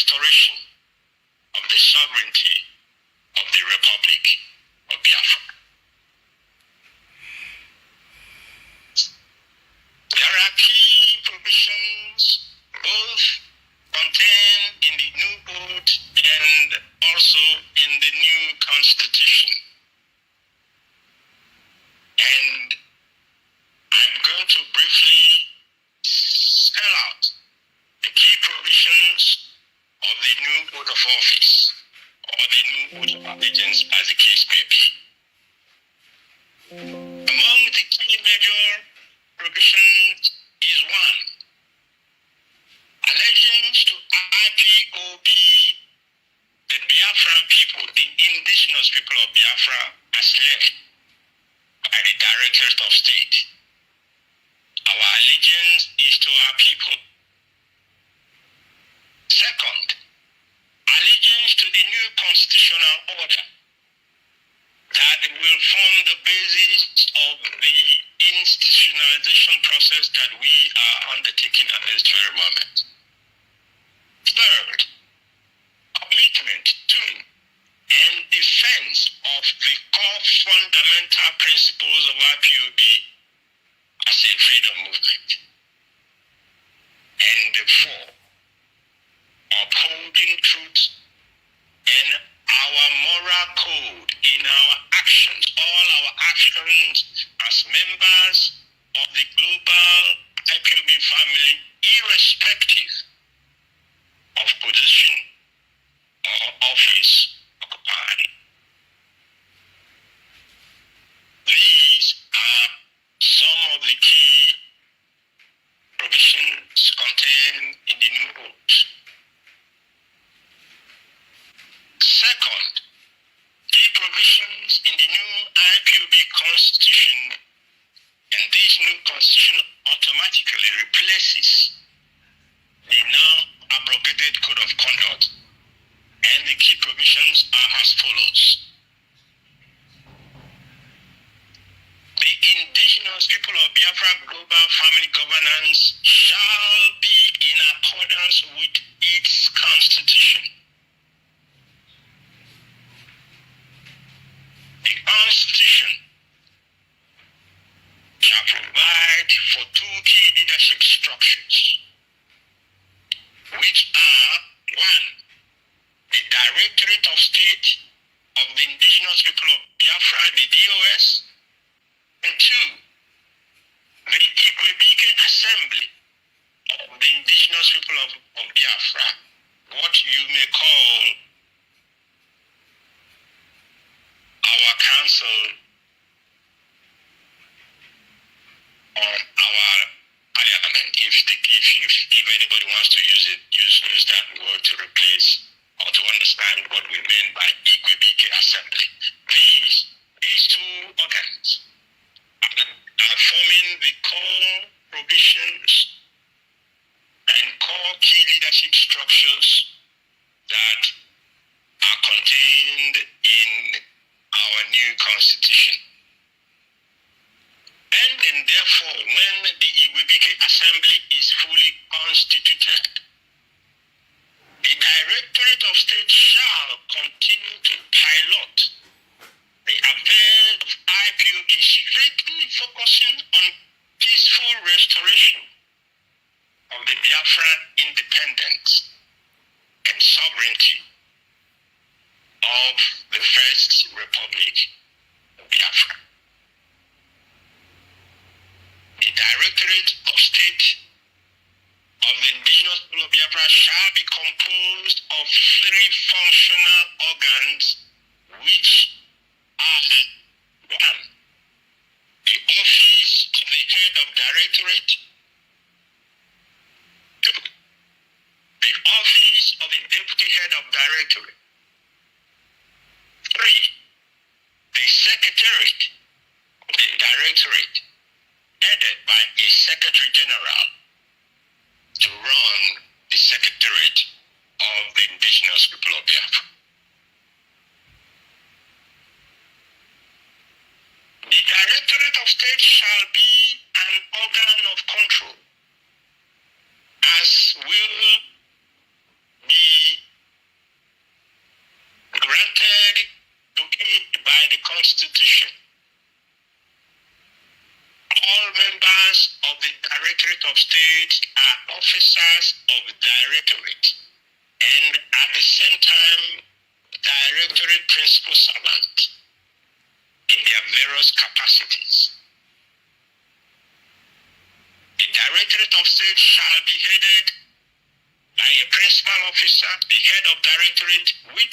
restoration of the sovereignty of the Republic of Biafra. There are key provisions both contained in the new code and also in the new constitution. And I'm going to briefly spell out the key provisions of the new code of office or the new code of allegiance as the case may be. Among the key major provisions is one, allegiance to IPOB, the Biafran people, the indigenous people of Biafra, as led by the Directorate of State. Our allegiance is to our people. Second, allegiance to the new constitutional order that will form the basis of the institutionalization process that we are undertaking at this very moment. Third, commitment to and defense of the core fundamental principles of IPOB as a freedom movement. And four, upholding truth and our moral code in our actions, all our actions as members of the global IPOB family, irrespective of position or office occupied. These are some of the key provisions contained in the new code. Second, key provisions in the new IPOB constitution, and this new constitution automatically replaces the now abrogated code of conduct, and the key provisions are as follows. The indigenous people of Biafra global family governance shall be in accordance with its constitution. The constitution shall provide for two key leadership structures, which are one, the Directorate of State of the Indigenous People of Biafra, the DOS, and two, the Ipob Assembly of the Indigenous People of Biafra, what you may call our council or our parliament, if anybody wants to use it, use that word to replace or to understand what we mean by Ipob Assembly. These two organs are forming the core provisions and core key leadership structures that are contained in our new constitution. And then therefore, when the Ipob Assembly is fully constituted, the Directorate of State shall continue to pilot the affairs of IPOB, strictly focusing on peaceful restoration of the Biafran independence and sovereignty of the First Republic of Biafra. The Directorate of State of the Indigenous People of Biafra shall be composed of three functional organs, which are one, the office of the head of directorate, two, the office of the deputy head of directorate, three, the secretariat of the directorate, headed by a secretary general to run the secretariat of the Indigenous People of Biafra. The Directorate of State shall be an organ of control, as will be Constitution, all members of the Directorate of State are officers of the Directorate and at the same time Directorate principal servants in their various capacities. The Directorate of State shall be headed by a principal officer, the head of Directorate, with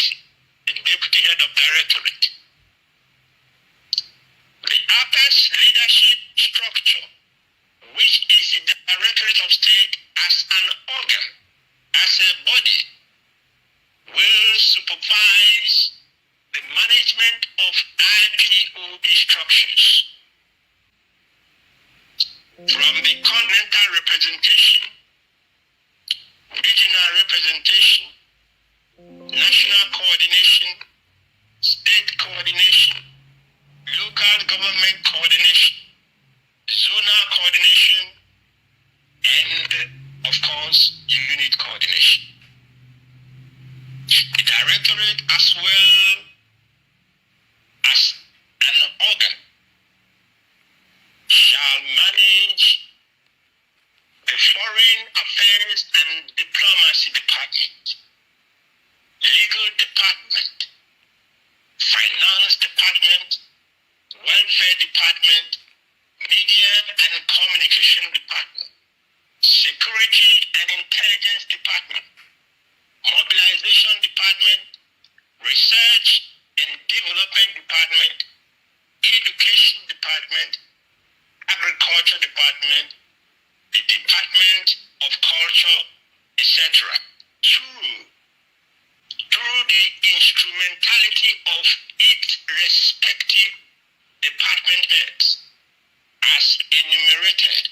the deputy head of Directorate. The APES leadership structure, which is the Directorate of State as an organ, as a body, will supervise the management of IPOB structures. From the continental representation, regional representation, national coordination, state coordination, local government coordination, zonal coordination, and of course, unit coordination. The Directorate, as well as an organ, shall manage the Foreign Affairs and Diplomacy Department, Legal Department, Finance Department, Welfare Department, Media and Communication Department, Security and Intelligence Department, Mobilization Department, Research and Development Department, Education Department, Agriculture Department, the Department of Culture, etc. Through the instrumentality of its respective department heads as enumerated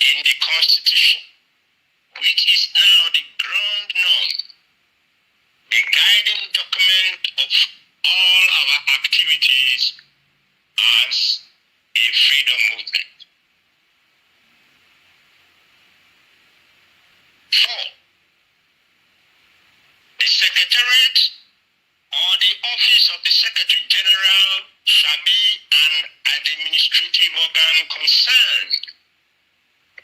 in the Constitution, which is now the ground norm, the guiding document of all our activities as a freedom movement. 4. The Secretariat or the Office of the Secretary General shall be an administrative organ concerned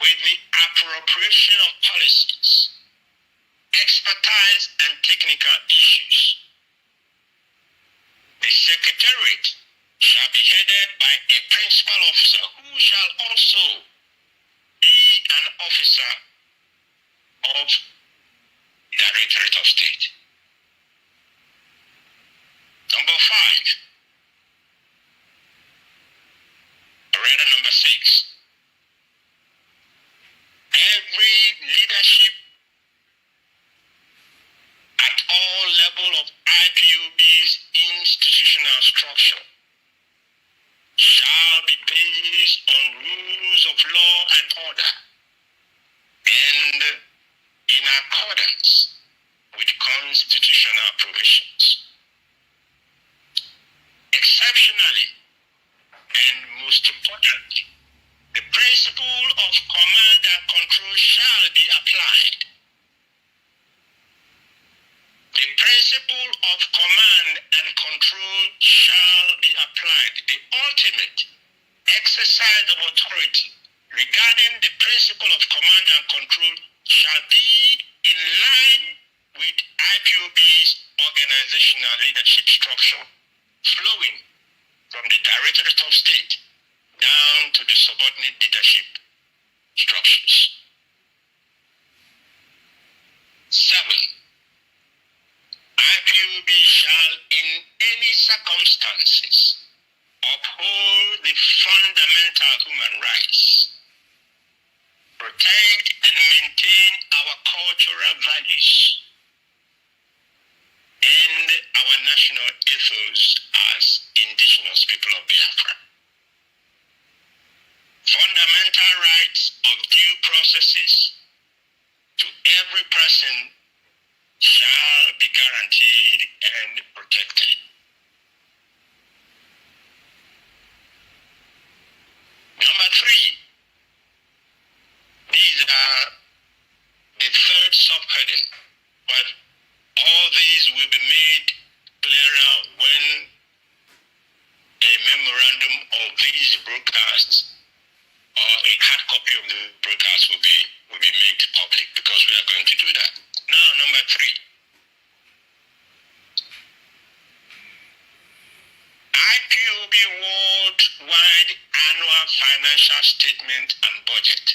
with the appropriation of policies, expertise, and technical issues. The Secretariat shall be headed by a principal officer who shall also be an officer of the Directorate of State. Number 5, or rather number 6, every leadership at all levels of IPOB's institutional structure shall be based on rules of law and order and in accordance with constitutional provisions. Exceptionally, and most importantly, the principle of command and control shall be applied. The principle of command and control shall be applied. The ultimate exercise of authority regarding the principle of command and control shall be in line with IPOB's organizational leadership structure, flowing from the Directorate of State down to the subordinate leadership structures. 7. IPOB shall in any circumstances uphold the fundamental human rights, protect and maintain our cultural values, and our national ethos as indigenous people of Biafra. Fundamental rights of due processes to every person shall be guaranteed and protected. Number 3, these are the third subheading, but all these will be made clearer when broadcast or a hard copy of the broadcast will be made public because we are going to do that. Now, number 3. IPOB worldwide annual financial statement and budget,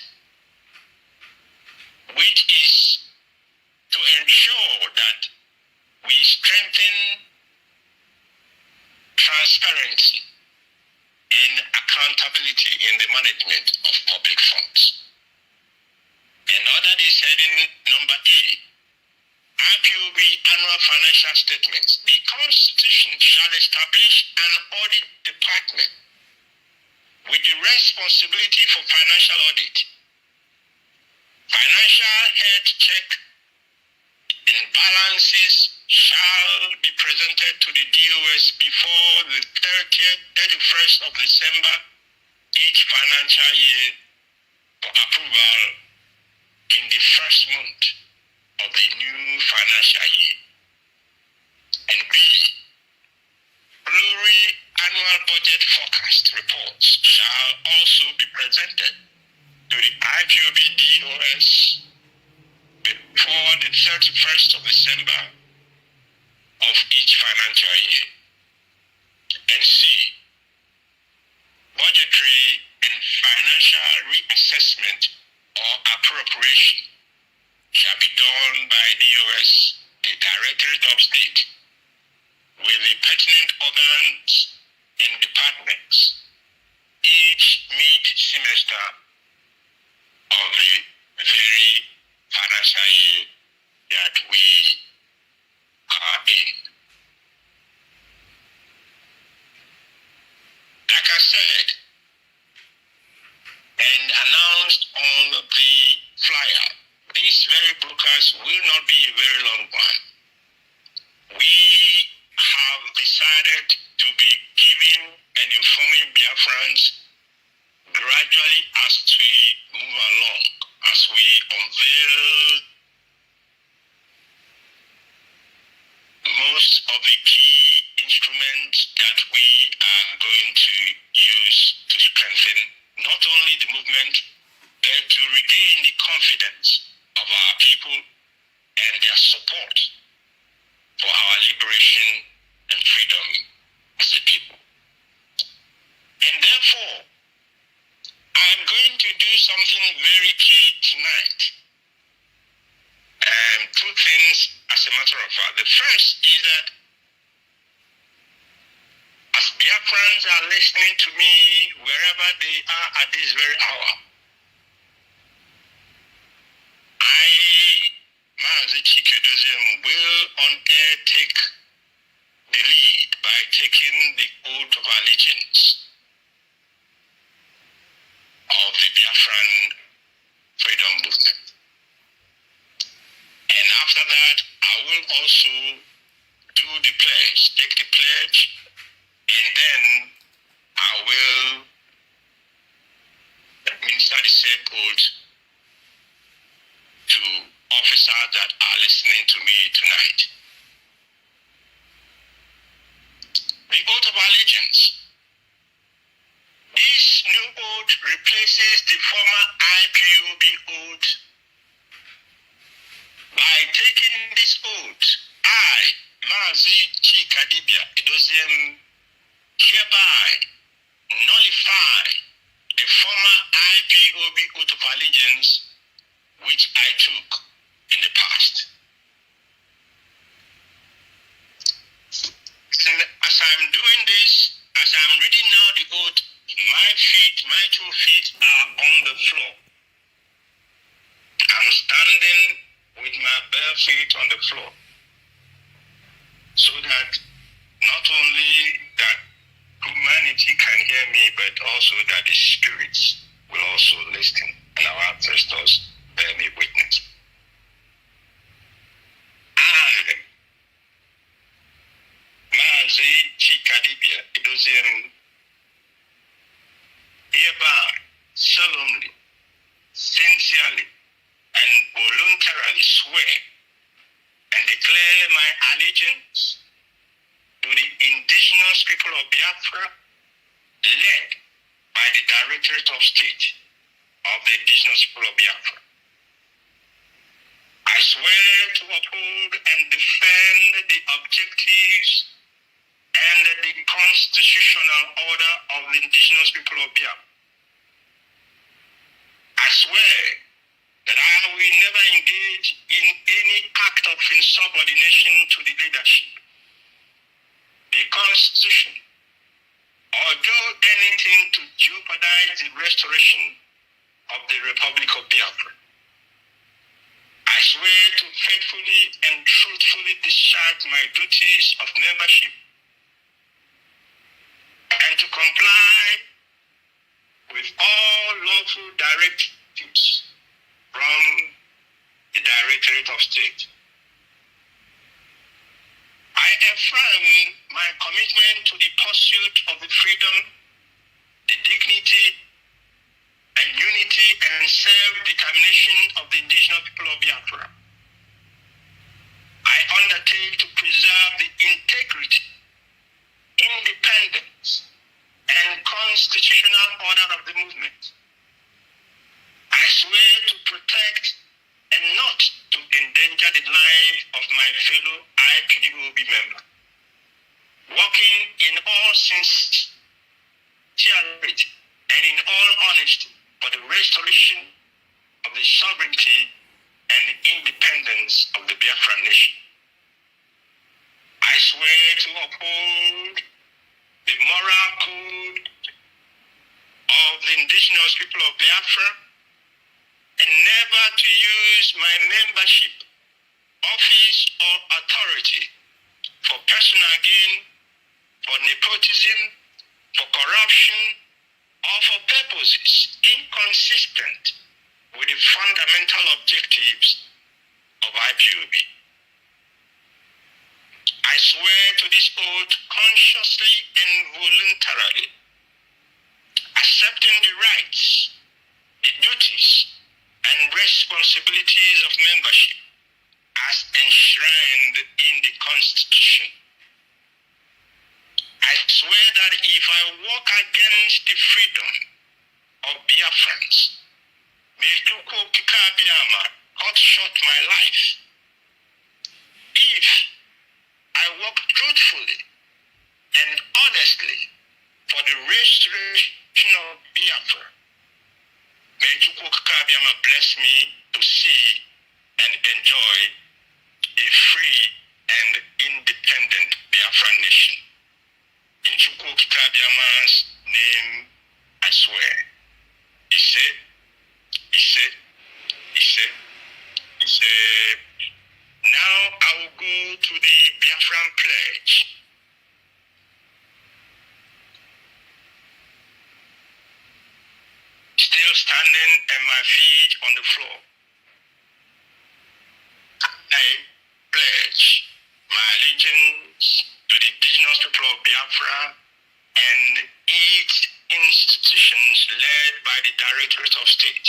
which is to ensure that we strengthen transparency and accountability in the management of public funds. And under this heading, number 8, IPOB annual financial statements. The Constitution shall establish an audit department with the responsibility for financial audit, financial health check, and balances shall be presented to the DOS before the 31st of December each financial year for approval in the first month of the new financial year. And B, pluri-annual budget forecast reports shall also be presented to the IPOB DOS before the 31st of December of each financial year. And C, budgetary and financial reassessment or appropriation shall be done by DOS, the Directorate of State, with the pertinent organs and departments each mid-semester of the very financial year that we are in. Like I said, and announced on the flyer, this very broadcast will not be a very long one. We have decided to be giving and informing Biafrans gradually as we move along, as we unveil most of the key instruments that we are going to use to strengthen not only the movement, but to regain the confidence of our people and their support for our liberation and freedom as a people. And therefore, I'm going to do something very key tonight. Two things as a matter of fact. The first is that as Biafrans are listening to me wherever they are at this very hour, I, Mazi Chikedozium, will on air take the lead by taking the oath of allegiance of the Biafran freedom movement. And after that, I will also do the pledge, take the pledge, and then I will administer the same oath to officers that are listening to me tonight. The oath of allegiance. This new oath replaces the former IPOB oath. By taking this oath, I, Mazi Chikadibia Edoziem, hereby nullify the former IPOB oath of allegiance which I took in the past. And as I'm doing this, as I'm reading now the oath, my 2 feet are on the floor. I'm standing with my bare feet on the floor, so that not only that humanity can hear me, but also that the spirits will also listen, and our ancestors bear me witness. I, Mazi Chikadibia Edoziem, hereby solemnly, sincerely, and voluntarily swear and declare my allegiance to the indigenous people of Biafra, led by the Directorate of State of the Indigenous People of Biafra. I swear to uphold and defend the objectives and the constitutional order of the Indigenous People of Biafra. I swear that I will never engage in any act of insubordination to the leadership, the Constitution, or do anything to jeopardize the restoration of the Republic of Biafra. I swear to faithfully and truthfully discharge my duties of membership and to comply with all lawful directives from the Directorate of State. I affirm my commitment to the pursuit of the freedom, the dignity, and unity and self-determination of the indigenous people of Biafra. I undertake to preserve the integrity, independence, and constitutional order of the movement. I swear to protect and not to endanger the life of my fellow IPOB member, working in all sincerity and in all honesty for the restoration of the sovereignty and independence of the Biafran nation. I swear to uphold the moral code of the indigenous people of Biafra and never to use my membership, office, or authority for personal gain, for nepotism, for corruption, or for purposes inconsistent with the fundamental objectives of IPOB. I swear to this oath consciously and voluntarily, accepting the rights, the duties, and responsibilities of membership as enshrined in the Constitution. I swear that if I walk against the freedom of Biafrans, may Chukwu Kikabiyama cut short my life. If I work truthfully and honestly for the restoration of Biafra, may Chukwu Kikabiyama bless me to see and enjoy a free and independent Biafran nation. In Chukwu Kikabiyama's name, I swear. He said, he said, he said, he said, now I will go to the Biafran pledge. Still standing and my feet on the floor. I pledge my allegiance to the indigenous people of Biafra and its institutions led by the Directorate of State,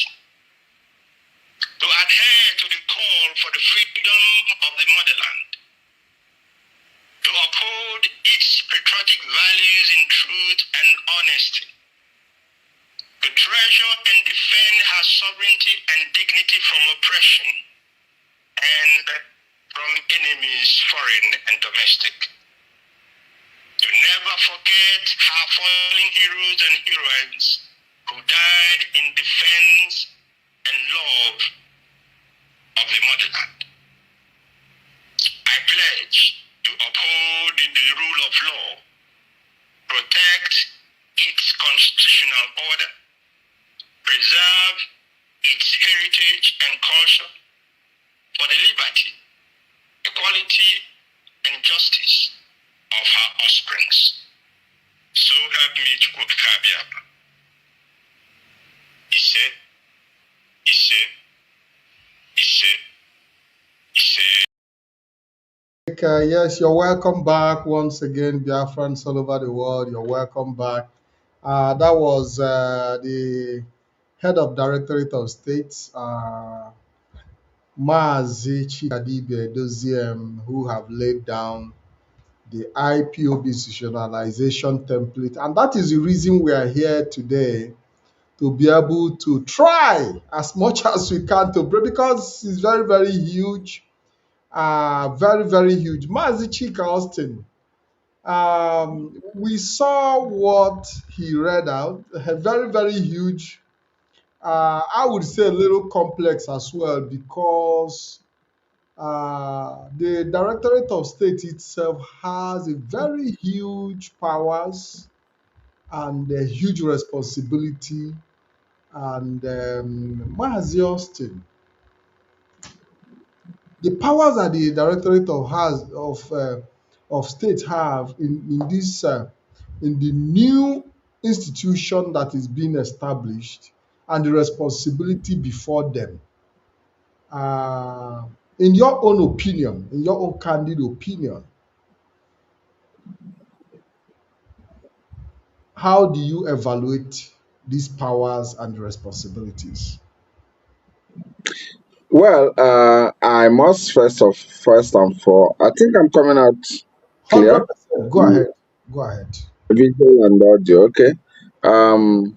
to adhere to the call for the freedom of the motherland, to uphold its patriotic values in truth and honesty, to treasure and defend her sovereignty and dignity from oppression and from enemies, foreign and domestic, to never forget her fallen heroes and heroines who died in defense and love of the motherland. I pledge to uphold the rule of law, protect its constitutional order, preserve its heritage and culture for the liberty, equality, and justice of her offsprings. So help me to quote Kabiab. He said, he said, he said, he said. Yes, you're welcome back once again, Biafrans all over the world. You're welcome back. That was the head of Directorate of State, Maazi Chikadibe Doziem, who have laid down the IPOB institutionalization template. And that is the reason we are here today, to be able to try as much as we can to break, because it's very, very huge, very, very huge. Mazi Chika Austin, we saw what he read out, very, very huge. I would say a little complex as well, because the Directorate of State itself has a very huge powers and a huge responsibility. And Mazi Austin, the powers that the Directorate of State have in this in the new institution that is being established, and the responsibility before them. Uh, in your own opinion, in your own candid opinion, how do you evaluate these powers and responsibilities? Well, I must first and for I think I'm coming out clear, 100%. Go ahead. Go ahead. visual and audio. Okay. Um,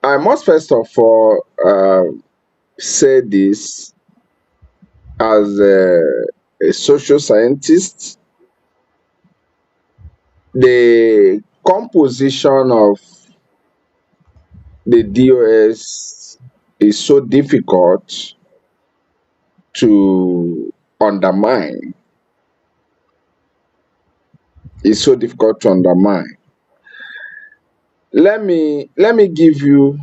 I must first of all say this as a social scientist. The composition of the DOS is so difficult to undermine. It's so difficult to undermine. Let me give you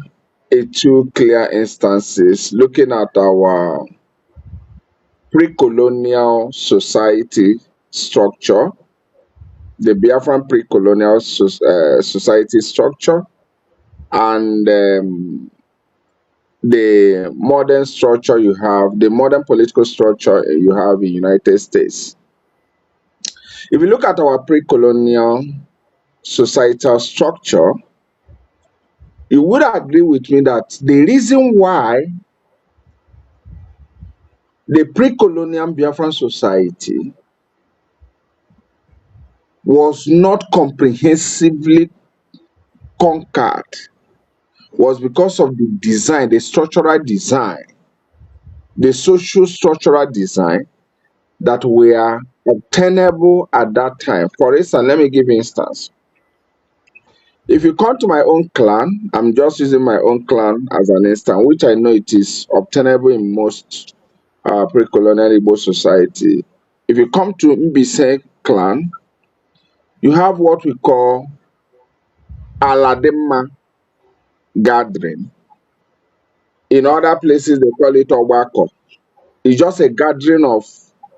a two clear instances looking at our pre-colonial society structure, the Biafran pre-colonial society structure, and the modern structure you have, the modern political structure you have in United States. If you look at our pre-colonial societal structure, you would agree with me that the reason why the pre-colonial Biafran society was not comprehensively conquered was because of the design, the structural design, the social structural design that were obtainable at that time. For instance, let me give you instance. If you come to my own clan, I'm just using my own clan as an instance, which I know it is obtainable in most pre-colonial Igbo society. If you come to Mbise clan, you have what we call Aladema gathering. In other places, they call it Obako. It's just a gathering of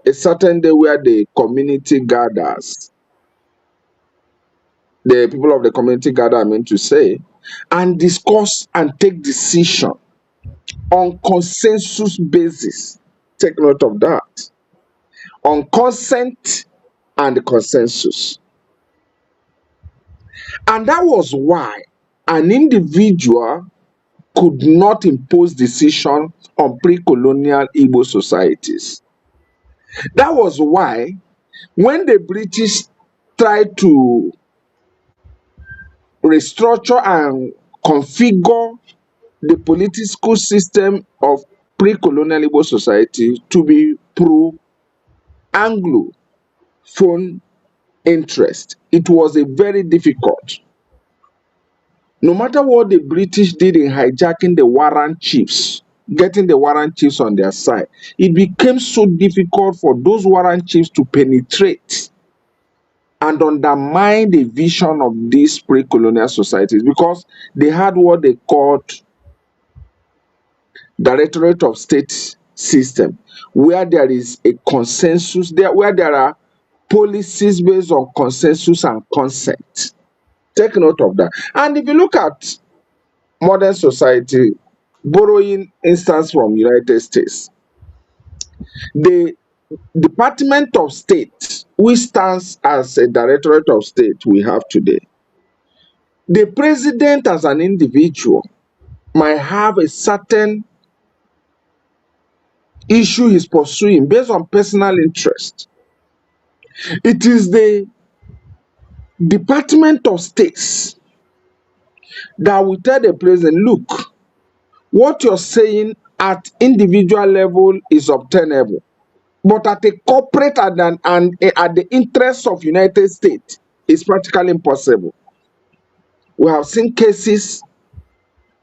a certain day where the community gathers, the people of the community gather, I mean to say, and discuss and take decision on consensus basis. Take note of that. On consent and consensus. And that was why an individual could not impose decision on pre-colonial Igbo societies. That was why when the British tried to restructure and configure the political system of pre-colonial Igbo society to be pro-Anglophone interest, it was a very difficult. No matter what the British did in hijacking the warrant chiefs, getting the warrant chiefs on their side, it became so difficult for those warrant chiefs to penetrate and undermine the vision of these pre-colonial societies, because they had what they called Directorate of State system, where there is a consensus, where there are policies based on consensus and consent. Take note of that. And if you look at modern society, borrowing instance from United States, the Department of State, which stands as a Directorate of State we have today, the president as an individual might have a certain issue he's pursuing based on personal interest. It is the Department of States that will tell the president, look, what you're saying at individual level is obtainable, but at a corporate and at the interest of United States is practically impossible. We have seen cases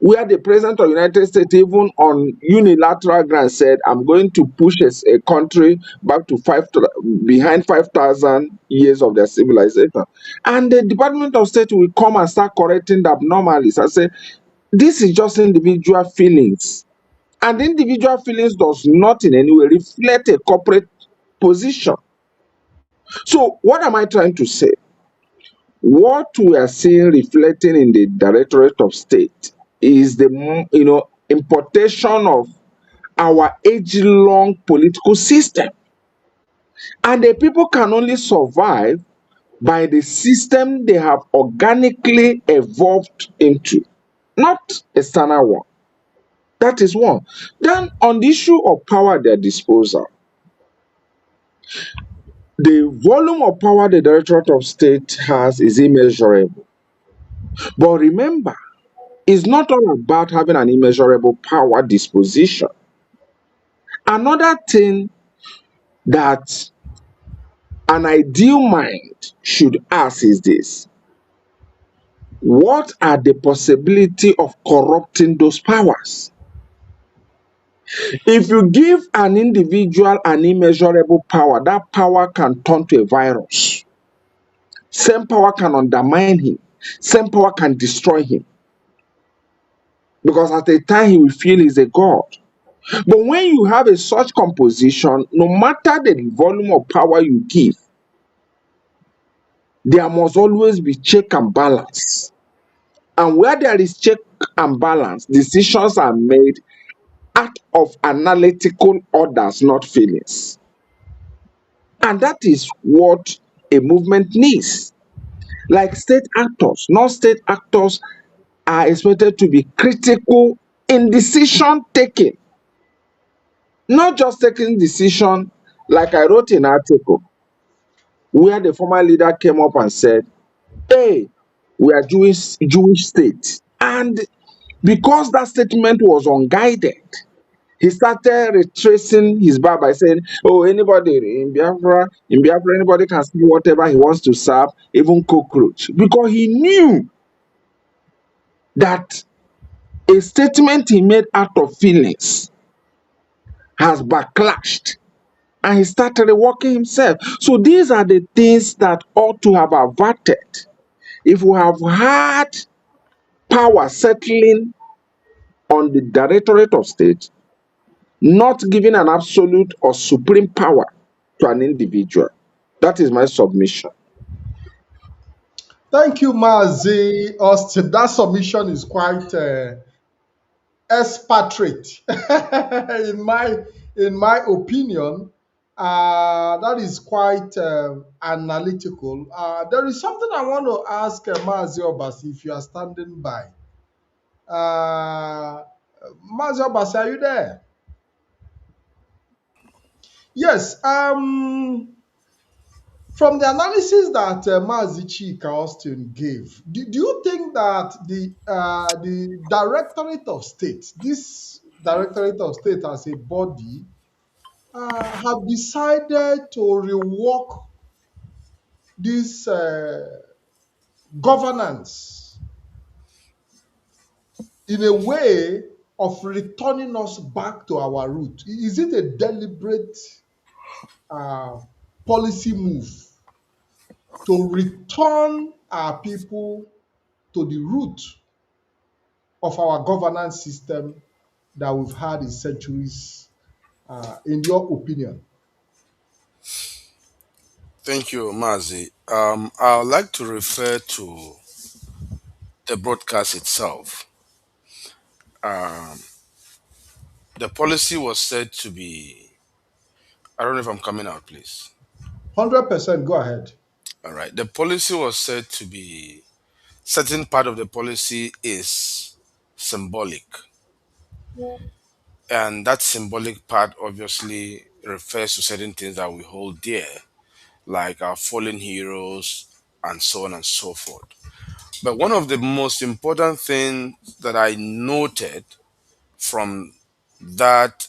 where the president of the United States, even on unilateral grounds, said, "I'm going to push a country back to behind 5,000 years of their civilization," and the Department of State will come and start correcting the abnormalities and say, "This is just individual feelings," and individual feelings does not in any way reflect a corporate position. So, what am I trying to say? What we are seeing reflecting in the Directorate of State is the importation of our age-long political system, and the people can only survive by the system they have organically evolved into, not external one. That is one. Then, on the issue of power at their disposal, the volume of power the Directorate of State has is immeasurable. But remember, it's not all about having an immeasurable power disposition. Another thing that an ideal mind should ask is this: what are the possibility of corrupting those powers? If you give an individual an immeasurable power, that power can turn to a virus. Same power can undermine him. Same power can destroy him. Because at a time he will feel he's a god. But when you have a such composition, no matter the volume of power you give, there must always be check and balance. And where there is check and balance, decisions are made out of analytical orders, not feelings. And that is what a movement needs. Like state actors, non-state actors are expected to be critical in decision taking, not just taking decision. Like I wrote in an article where the former leader came up and said, "Hey, we are Jewish state," and because that statement was unguided, he started retracing his bar by saying, "Oh, anybody in Biafra, anybody can see whatever he wants to serve, even cockroach," because he knew that a statement he made out of feelings has backlashed, and he started reworking himself. So these are the things that ought to have averted if we have had power settling on the Directorate of State, not giving an absolute or supreme power to an individual. That is my submission. Thank you, Mazi Austin. That submission is quite expatriate, in my opinion. That is quite analytical. There is something I want to ask Mazi Obasi, if you are standing by. Uh, Mazi Obasi, are you there? Yes. From the analysis that Mazi Chika Austin gave, do you think that the Directorate of State, this Directorate of State as a body, have decided to rework this governance in a way of returning us back to our root? Is it a deliberate uh, policy move to return our people to the root of our governance system that we've had in centuries, in your opinion? Thank you, Mazi. I would like to refer to the broadcast itself. Um, the policy was said to be, I don't know if I'm coming out, please. 100%, go ahead. All right. The policy was said to be, certain part of the policy is symbolic. And that symbolic part obviously refers to certain things that we hold dear, like our fallen heroes, and so on and so forth. But one of the most important things that I noted from that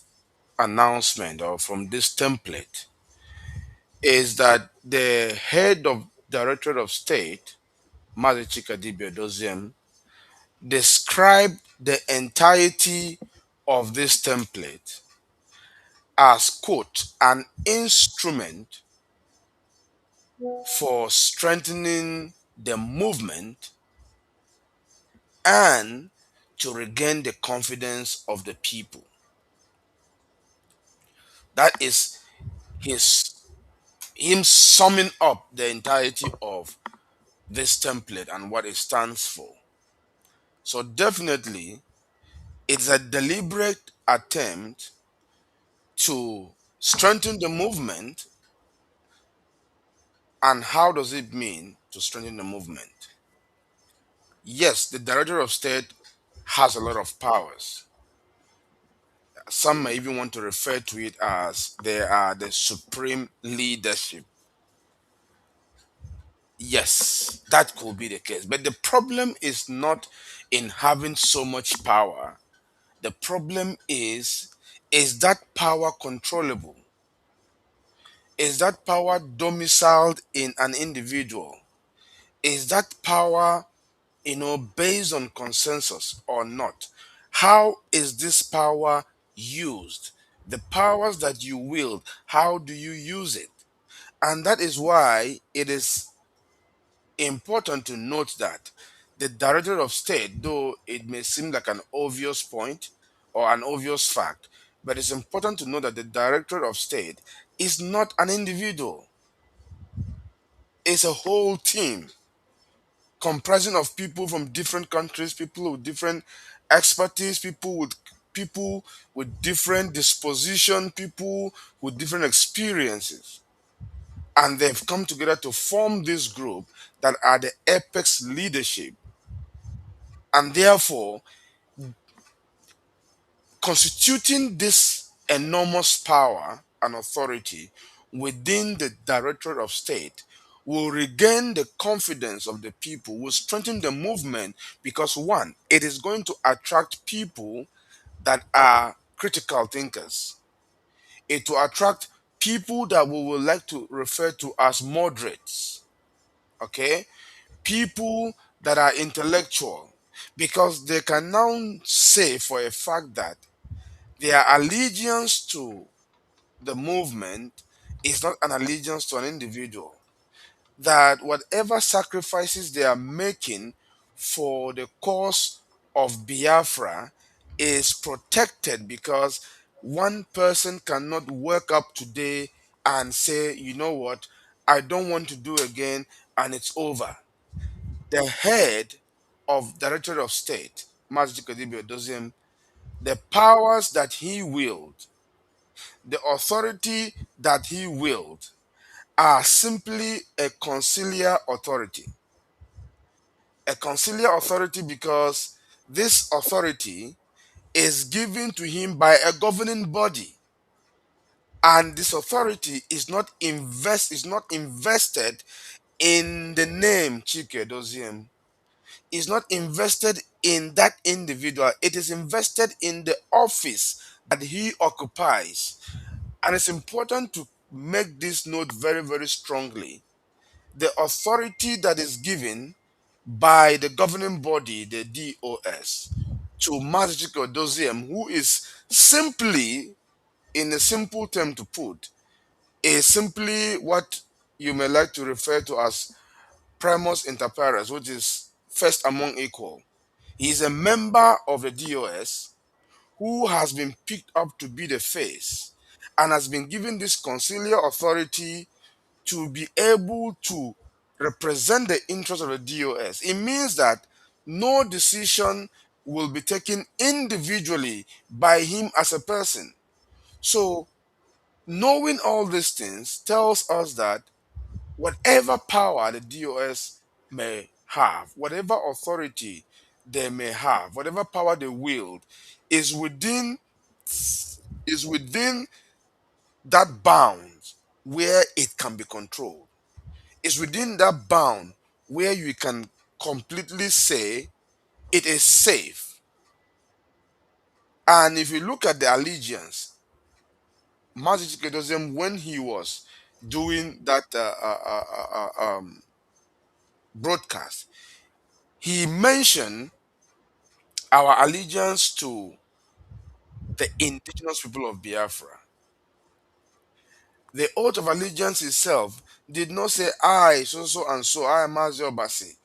announcement or from this template is that the head of Directorate of State, Mazi Chikadibia Doziem, described the entirety of this template as, quote, an instrument for strengthening the movement and to regain the confidence of the people. That is his him summing up the entirety of this template and what it stands for. So definitely it's a deliberate attempt to strengthen the movement. And how does it mean to strengthen the movement? Yes, the Director of State has a lot of powers. Some may even want to refer to it as they are the supreme leadership. Yes, that could be the case. But the problem is not in having so much power. The problem is that power controllable? Is that power domiciled in an individual? Is that power, based on consensus or not? How is this power used? The powers that you wield, how do you use it? And that is why it is important to note that the Director of State, though it may seem like an obvious point or an obvious fact, but it's important to know that the Director of State is not an individual, it's a whole team comprising of people from different countries, people with different expertise, people with different disposition, people with different experiences. And they've come together to form this group that are the apex leadership, and therefore constituting this enormous power and authority within the Directorate of State will regain the confidence of the people, will strengthen the movement because, one, it is going to attract people that are critical thinkers. It will attract people that we would like to refer to as moderates, okay? People that are intellectual, because they can now say for a fact that their allegiance to the movement is not an allegiance to an individual. That whatever sacrifices they are making for the cause of Biafra is protected because one person cannot wake up today and say, you know what, I don't want to do again, and it's over. The head of Directorate of State, Mazi Kadibio Doziem, the powers that he willed, the authority that he willed, are simply a conciliar authority. A conciliar authority because this authority is given to him by a governing body. And this authority is not invested in the name Chike Doziem. Is not invested in that individual. It is invested in the office that he occupies. And it's important to make this note very, very strongly. The authority that is given by the governing body, the DOS, to Masachiko Doziem, who is simply, in a simple term to put, is simply what you may like to refer to as primus inter pares, which is first among equal. He is a member of the DOS who has been picked up to be the face and has been given this conciliar authority to be able to represent the interests of the DOS. It means that no decision will be taken individually by him as a person. So, knowing all these things tells us that whatever power the DOS may have, whatever authority they may have, whatever power they wield, is within is within that bound where it can be controlled. It's within that bound where you can completely say it is safe. And if you look at the allegiance, Mazi when he was doing that broadcast, he mentioned our allegiance to the indigenous people of Biafra. The oath of allegiance itself did not say, I, so, so, and so, I am Mazi Obasi,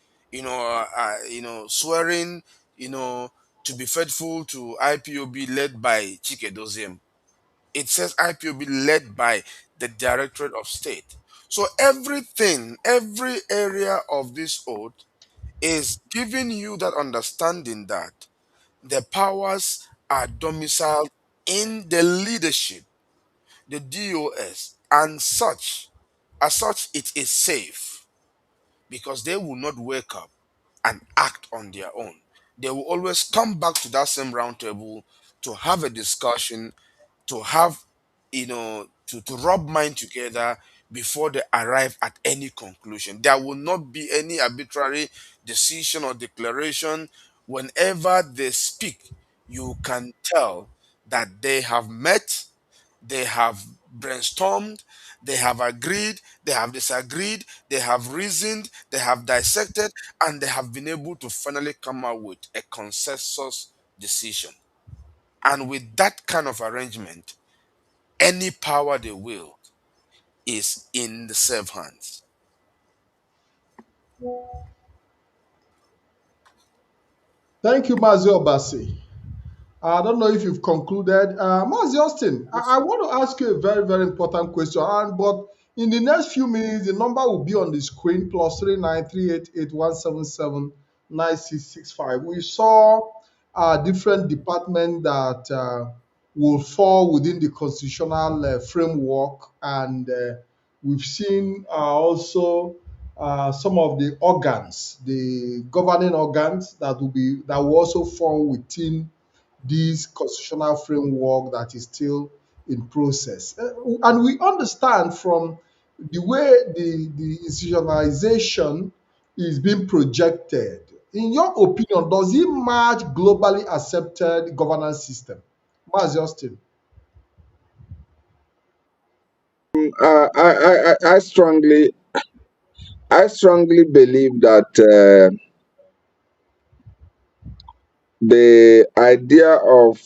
swearing, you know, to be faithful to IPOB led by Chike. It says IPOB led by the Directorate of State. So everything, every area of this oath is giving you that understanding that the powers are domiciled in the leadership, the DOS, and such. As such, it is safe because they will not wake up and act on their own. They will always come back to that same round table to have a discussion, to have, to rub mind together before they arrive at any conclusion. There will not be any arbitrary decision or declaration. Whenever they speak, you can tell that they have met, they have brainstormed, they have agreed, they have disagreed, they have reasoned, they have dissected, and they have been able to finally come out with a consensus decision. And with that kind of arrangement, any power they wield is in the safe hands. Thank you, Mazi Obasi. I don't know if you've concluded. Mazi Austin, I want to ask you a very, very important question. But in the next few minutes, the number will be on the screen +39388 177 9665. We saw different departments that will fall within the constitutional framework, and we've seen also some of the organs, the governing organs that will also fall within this constitutional framework that is still in process. And we understand from the way the institutionalization is being projected. In your opinion, does it match globally accepted governance system? Mazi Justin. I strongly believe that the idea of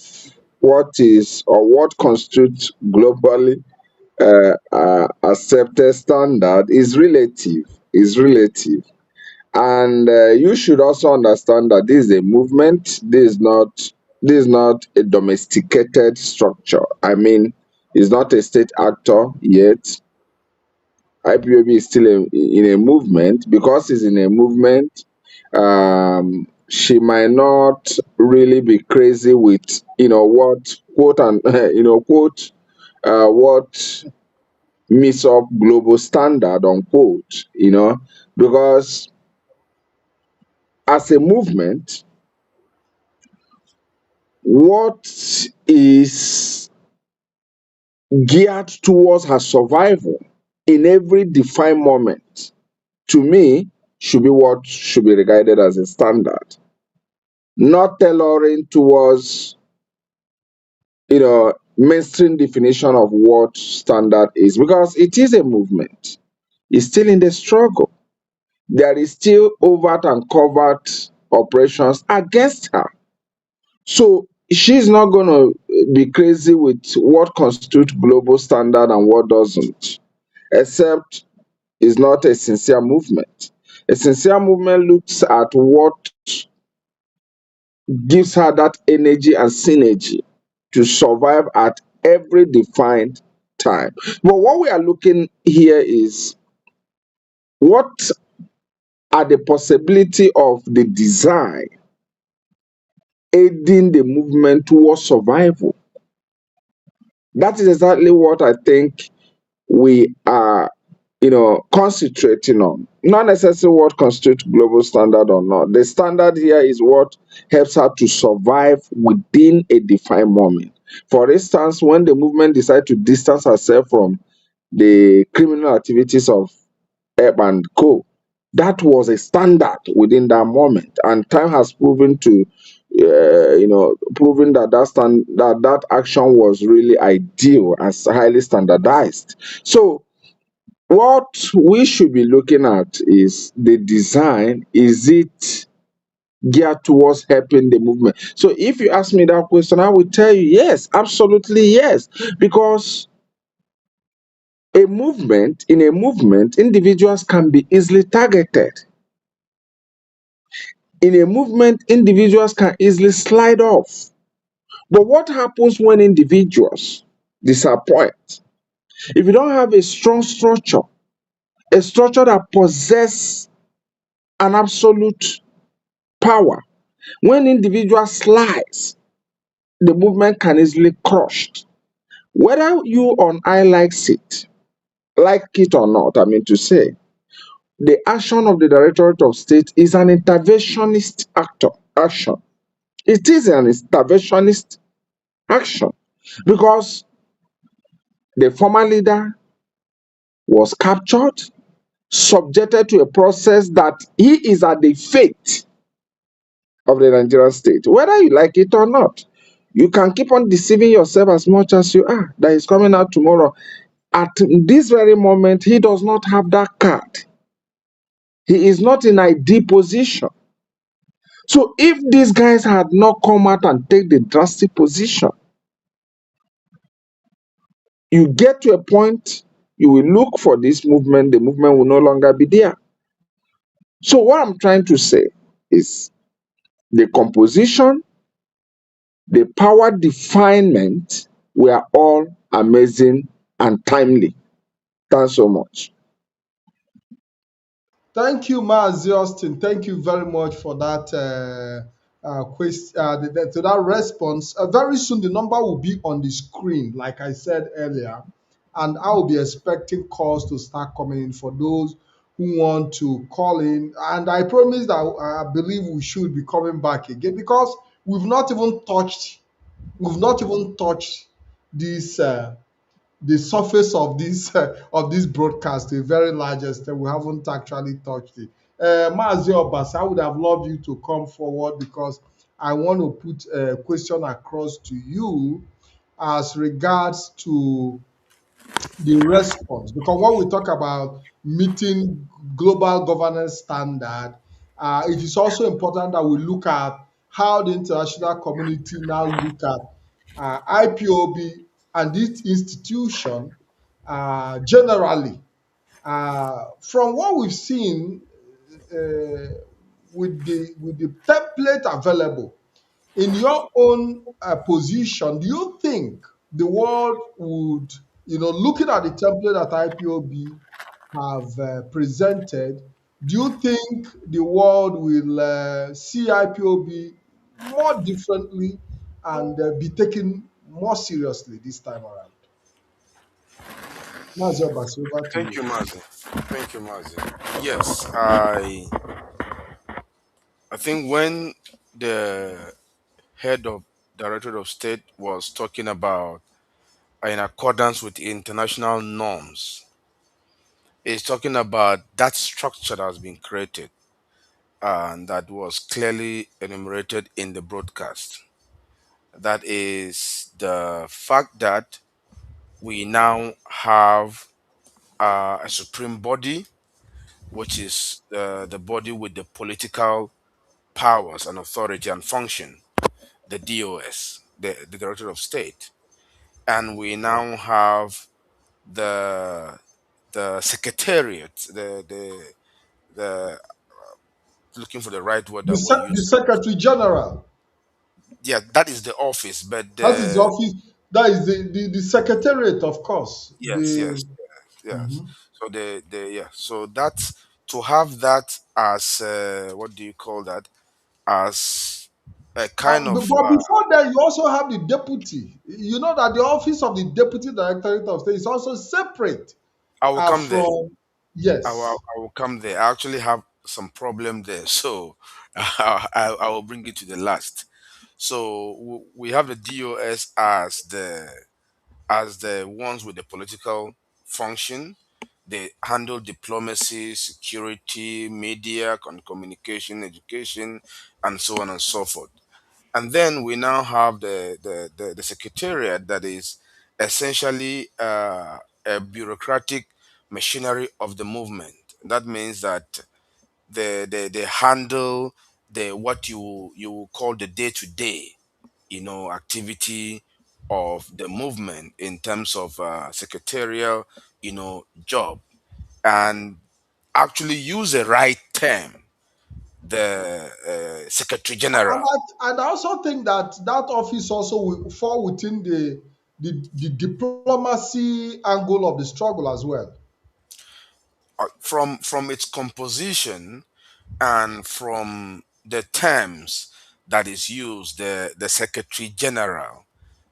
what is or what constitutes globally accepted standard is relative. And you should also understand that this is a movement. This is not a domesticated structure. I mean, it's not a state actor yet. IPOB is still in a movement. Because it's in a movement, she might not really be crazy with what quote and quote what meets up global standard unquote, because as a movement, what is geared towards her survival in every defined moment, to me, should be what should be regarded as a standard, not tailoring towards mainstream definition of what standard is, because it is a movement. It's still in the struggle. There is still overt and covert operations against her. So she's not going to be crazy with what constitutes global standard and what doesn't, except it's not a sincere movement. A sincere movement looks at what gives her that energy and synergy to survive at every defined time. But what we are looking here is what are the possibility of the design aiding the movement towards survival. That is exactly what I think we are concentrating on. Not necessarily what constitutes global standard or not. The standard here is what helps her to survive within a defined moment. For instance, when the movement decides to distance herself from the criminal activities of Ebb and Co. That was a standard within that moment, and time has proven to, proven that that action was really ideal and highly standardized. So what we should be looking at is the design. Is it geared towards helping the movement? So if you ask me that question, I will tell you yes, absolutely yes, because in a movement, individuals can be easily targeted. In a movement, individuals can easily slide off. But what happens when individuals disappoint? If you don't have a strong structure, a structure that possesses an absolute power, when individuals slides, the movement can easily crushed. Whether you or I like it or not, I mean to say, the action of the Directorate of State is an interventionist action. It is an interventionist action because the former leader was captured, subjected to a process that he is at the fate of the Nigerian state, whether you like it or not. You can keep on deceiving yourself as much as you are that is coming out tomorrow. At this very moment, he does not have that card. He is not in ideal position. So if these guys had not come out and take the drastic position, you get to a point, you will look for this movement, the movement will no longer be there. So what I'm trying to say is the composition, the power definement were all amazing and timely. Thanks so much. Thank you, Mazi Austin. Thank you very much for that question, to that response. Very soon, the number will be on the screen, like I said earlier, and I will be expecting calls to start coming in for those who want to call in. And I promise that I believe we should be coming back again because we've not even touched this. The surface of this broadcast to a very large extent. We haven't actually touched it. Mazi Obas, I would have loved you to come forward because I want to put a question across to you as regards to the response. Because when we talk about meeting global governance standard, it is also important that we look at how the international community now look at IPOB and this institution generally. From what we've seen uh, with the template available, in your own position, do you think the world would, looking at the template that IPOB have presented, do you think the world will see IPOB more differently and be taken more seriously this time around? Mazio Basi, over to Thank you. you, Mazi. Thank you, Mazi. Yes, I think when the head of Directorate of State was talking about in accordance with international norms, is talking about that structure that has been created and that was clearly enumerated in the broadcast. That is the fact that we now have a supreme body, which is the body with the political powers and authority and function, the DOS, the Director of State, and we now have the secretariat, the looking for the right word that we're The using. Secretary General, Yeah, that is the office, but that is the office, that is the Secretariat, of course. yes, yes, yes. Mhm. So so that's to have that as what do you call that? As a kind of But before that, you also have the deputy. You know that the office of the Deputy Directorate of State is also separate I will come there. from, yes. I will come there. I actually have some problem there, so I will bring it to the last. So we have the DOS as the ones with the political function. They handle diplomacy, security, media, communication, education, and so on and so forth. And then we now have the secretariat that is essentially a bureaucratic machinery of the movement. That means that they handle the what you will call the day-to-day, activity of the movement in terms of secretarial, job, and actually use the right term, the secretary general. And I also think that that office also will fall within the diplomacy angle of the struggle as well. From its composition and from the terms that is used, the secretary general,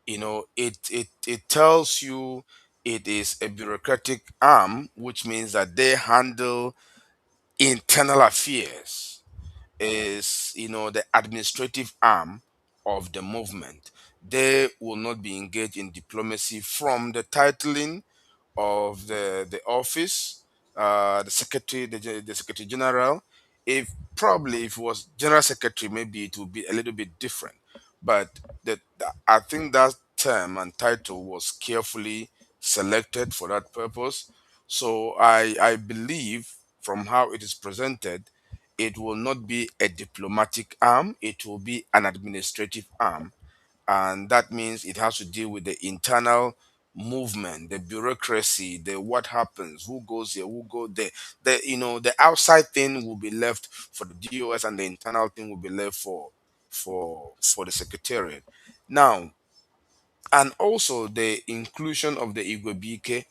it tells you it is a bureaucratic arm, which means that they handle internal affairs, is the administrative arm of the movement. They will not be engaged in diplomacy from the titling of the office, the secretary, the secretary general. If probably if it was general secretary, maybe it would be a little bit different. But I think that term and title was carefully selected for that purpose. So I believe from how it is presented, it will not be a diplomatic arm. It will be an administrative arm, and that means it has to deal with the internal movement, the bureaucracy, the what happens, who goes here, who go there. The outside thing will be left for the DOS, and the internal thing will be left for the secretariat. Now, and also the inclusion of the Igwebike,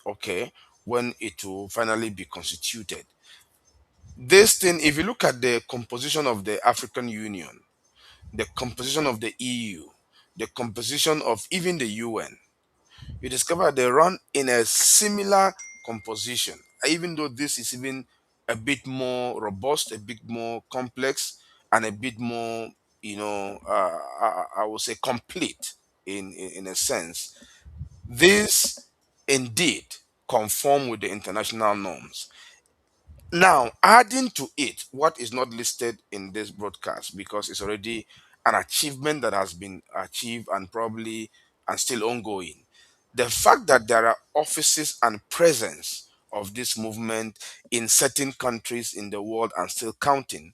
okay, when it will finally be constituted. This thing, if you look at the composition of the African Union, the composition of the EU, the composition of even the UN, you discover they run in a similar composition, even though this is even a bit more robust, a bit more complex, and a bit more, I would say, complete in a sense. This indeed conform with the international norms. Now, adding to it what is not listed in this broadcast because it's already an achievement that has been achieved and probably and still ongoing. The fact that there are offices and presence of this movement in certain countries in the world and still counting,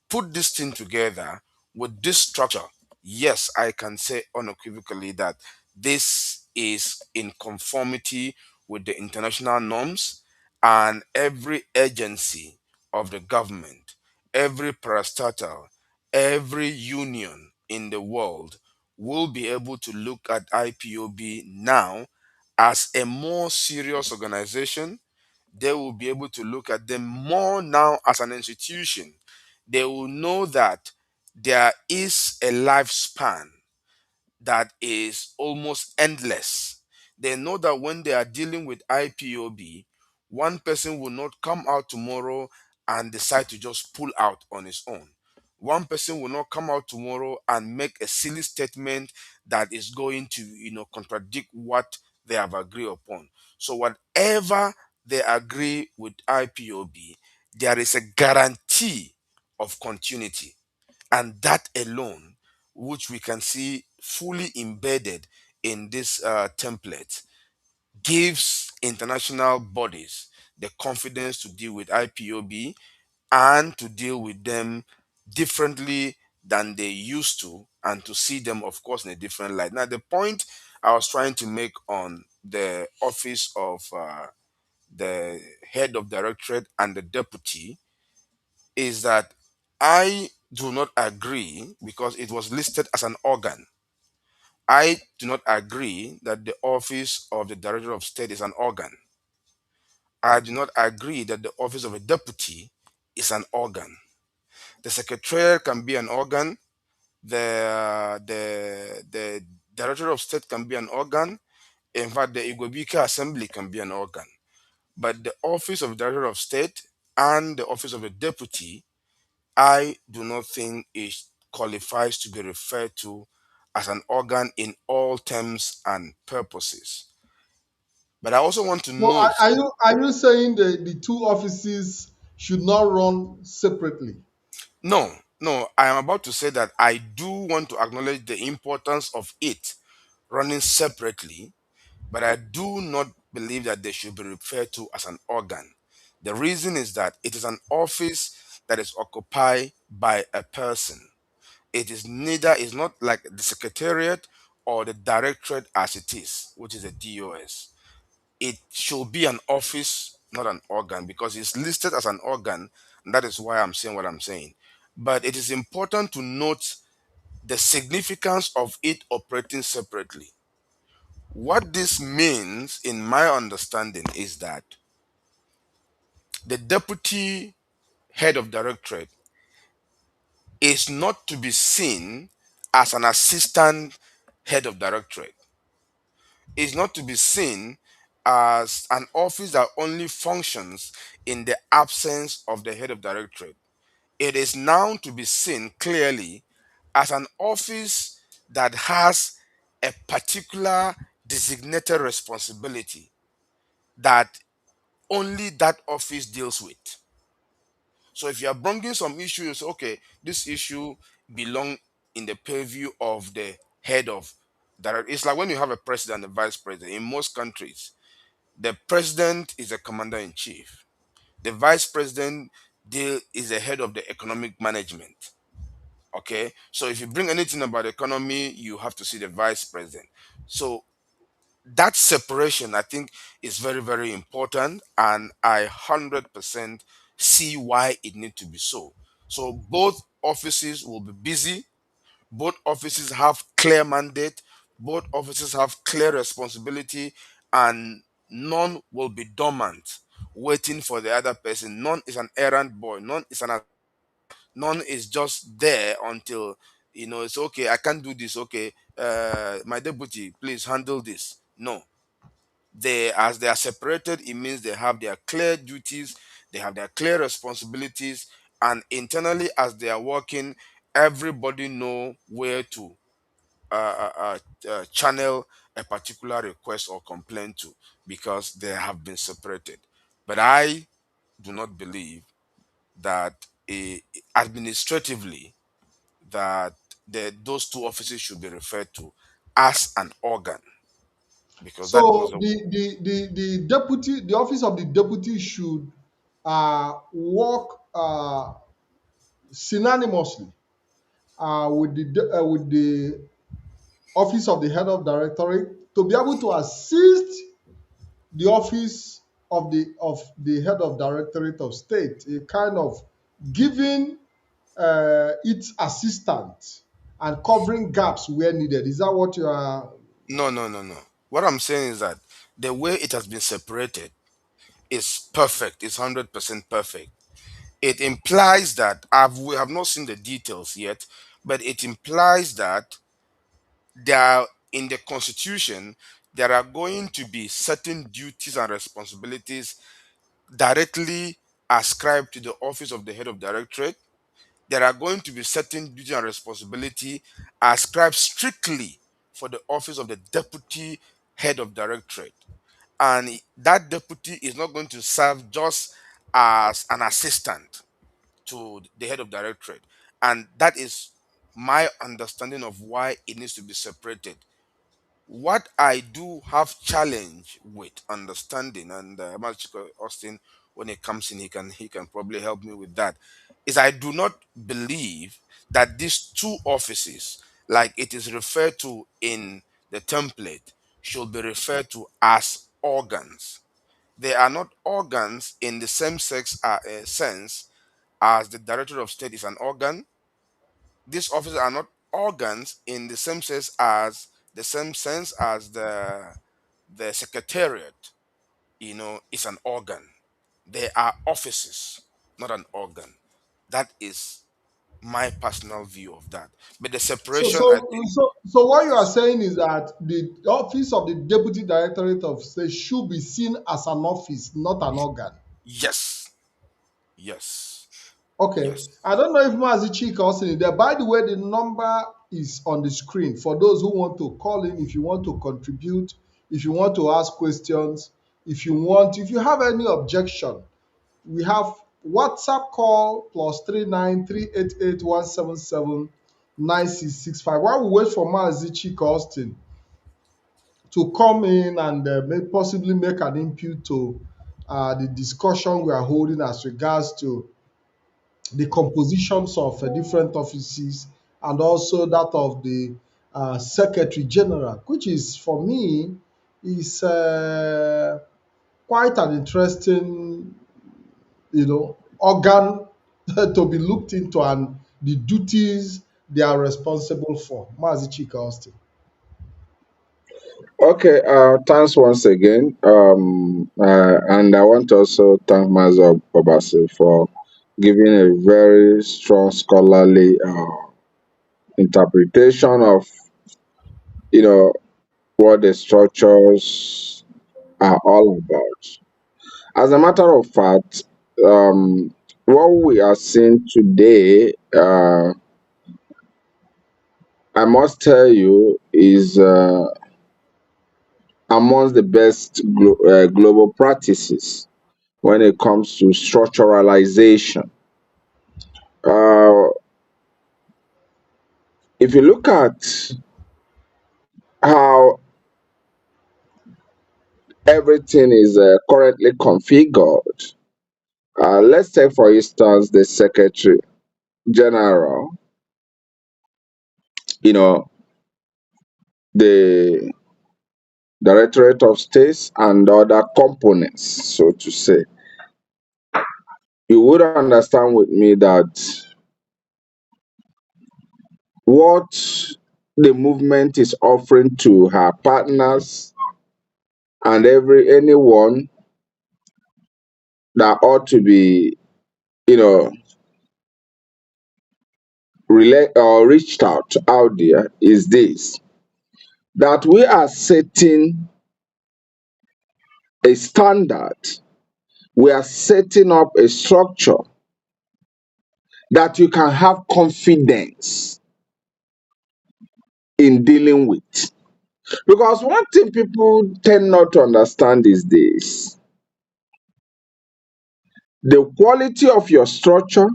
put this thing together with this structure, yes, I can say unequivocally that this is in conformity with the international norms, and every agency of the government, every parastatal, every union in the world will be able to look at IPOB now as a more serious organization. They will be able to look at them more now as an institution. They will know that there is a lifespan that is almost endless. They know that when they are dealing with IPOB, one person will not come out tomorrow and decide to just pull out on his own. One person will not come out tomorrow and make a silly statement that is going to, contradict what they have agreed upon. So whatever they agree with IPOB, there is a guarantee of continuity, and that alone, which we can see fully embedded in this template, gives international bodies the confidence to deal with IPOB and to deal with them differently than they used to, and to see them, of course, in a different light. Now, the point I was trying to make on the office of the head of directorate and the deputy is that I do not agree because it was listed as an organ. I do not agree that the office of the Director of State is an organ. I do not agree that the office of a deputy is an organ. The secretariat can be an organ. The Director of State can be an organ. In fact, the Igobika Assembly can be an organ. But the office of Director of State and the office of a deputy, I do not think it qualifies to be referred to as an organ in all terms and purposes. But I also want to So note are you saying the two offices should not run separately? no, no, I am about to say that I do want to acknowledge the importance of it running separately, but I do not believe that they should be referred to as an organ. The reason is that it is an office that is occupied by a person. It is neither, is not like the secretariat or the directorate as it is, which is a DOS. It should be an office, not an organ, because it's listed as an organ, and that is why I'm saying what I'm saying. But it is important to note the significance of it operating separately. What this means, in my understanding, is that the deputy head of directorate is not to be seen as an assistant head of directorate. Is not to be seen as an office that only functions in the absence of the head of directorate. It is now to be seen clearly as an office that has a particular designated responsibility that only that office deals with. So if you are bringing some issues, okay, this issue belong in the purview of the head of direct. It's like when you have a president and a vice president. In most countries, the president is a commander in chief. The vice president is the head of the economic management. Okay, so if you bring anything about economy, you have to see the vice president. So that separation, I think, is very, very important, and I 100% see why it need to be so. So both offices will be busy, both offices have clear mandate, both offices have clear responsibility, and none will be dormant waiting for the other person. None is an errand boy, none is just there until it's okay, I can't do this, okay, my deputy, please handle this. No, they, as they are separated, it means they have their clear duties, they have their clear responsibilities, and internally as they are working, everybody know where to channel a particular request or complaint to, because they have been separated. But I do not believe that administratively that those two offices should be referred to as an organ, because that was So a the deputy, the office of the deputy should work synonymously with the office of the head of directorate to be able to assist the office of the head of directorate of state, a kind of giving its assistant and covering gaps where needed. Is that what you are? no, no, no, no. What I'm saying is that the way it has been separated is perfect. It's 100% perfect. It implies that we have not seen the details yet, but it implies that there are, in the constitution, there are going to be certain duties and responsibilities directly ascribed to the office of the head of directorate. There are going to be certain duties and responsibility ascribed strictly for the office of the deputy head of directorate. And that deputy is not going to serve just as an assistant to the head of directorate. And that is my understanding of why it needs to be separated. What I do have challenge with understanding, and Machiko Austin, when he comes in, he can probably help me with that, is I do not believe that these two offices, like it is referred to in the template, should be referred to as organs. They are not organs in the same sense as the Director of State is an organ. These offices are not organs in the same sense as the secretariat. Is an organ. They are offices, not an organ. That is my personal view of that. But the So, separation, I so, think, so what you are saying is that the office of the Deputy Directorate of State should be seen as an office, not an organ. yes, yes, Okay. yes. I don't know if Mazi Chika also is there. By the way, the number is on the screen for those who want to call in. If you want to contribute, if you want to ask questions, if you have any objection, we have WhatsApp call +39 388 177 9665. While we wait for Mazi Chika Austin to come in and possibly make an input to the discussion we are holding as regards to the compositions of different offices and also that of the Secretary General, which is for me is quite an interesting, organ to be looked into and the duties they are responsible for. Mazi Chika Austin. Okay, thanks once again. And I want to also thank Maza Obasi for giving a very strong scholarly interpretation of, you know, what the structures are all about. As a matter of fact, what we are seeing today, I must tell you, is amongst the best global practices when it comes to structuralization. Uh, if you look at how everything is currently configured, let's take for instance the Secretary General, you know, the Directorate of States and other components, so to say. You would understand with me that what the movement is offering to her partners and anyone that ought to be, you know, reached out there is this: that we are setting a standard, we are setting up a structure that you can have confidence in dealing with. Because one thing people tend not to understand is this: the quality of your structure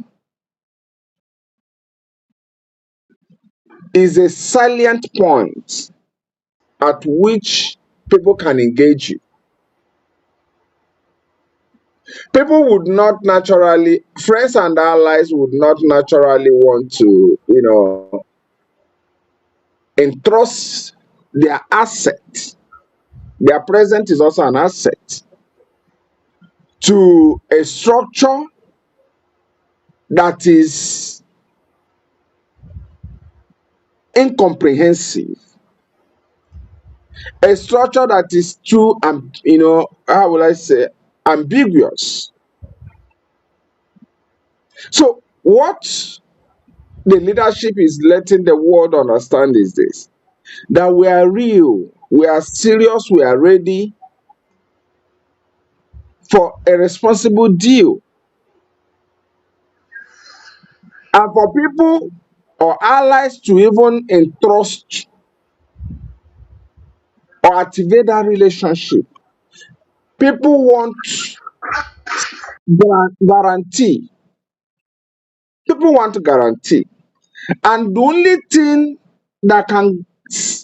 is a salient point at which people can engage you. People would not naturally, friends and allies would not naturally want to, entrust their asset. Their present is also an asset to a structure that is incomprehensive, a structure that is too, how will I say, ambiguous. So, what the leadership is letting the world understand is this: that we are real, we are serious, we are ready for a responsible deal. And for people or allies to even entrust or activate that relationship, people want guarantee. People want guarantee. And the only thing that can,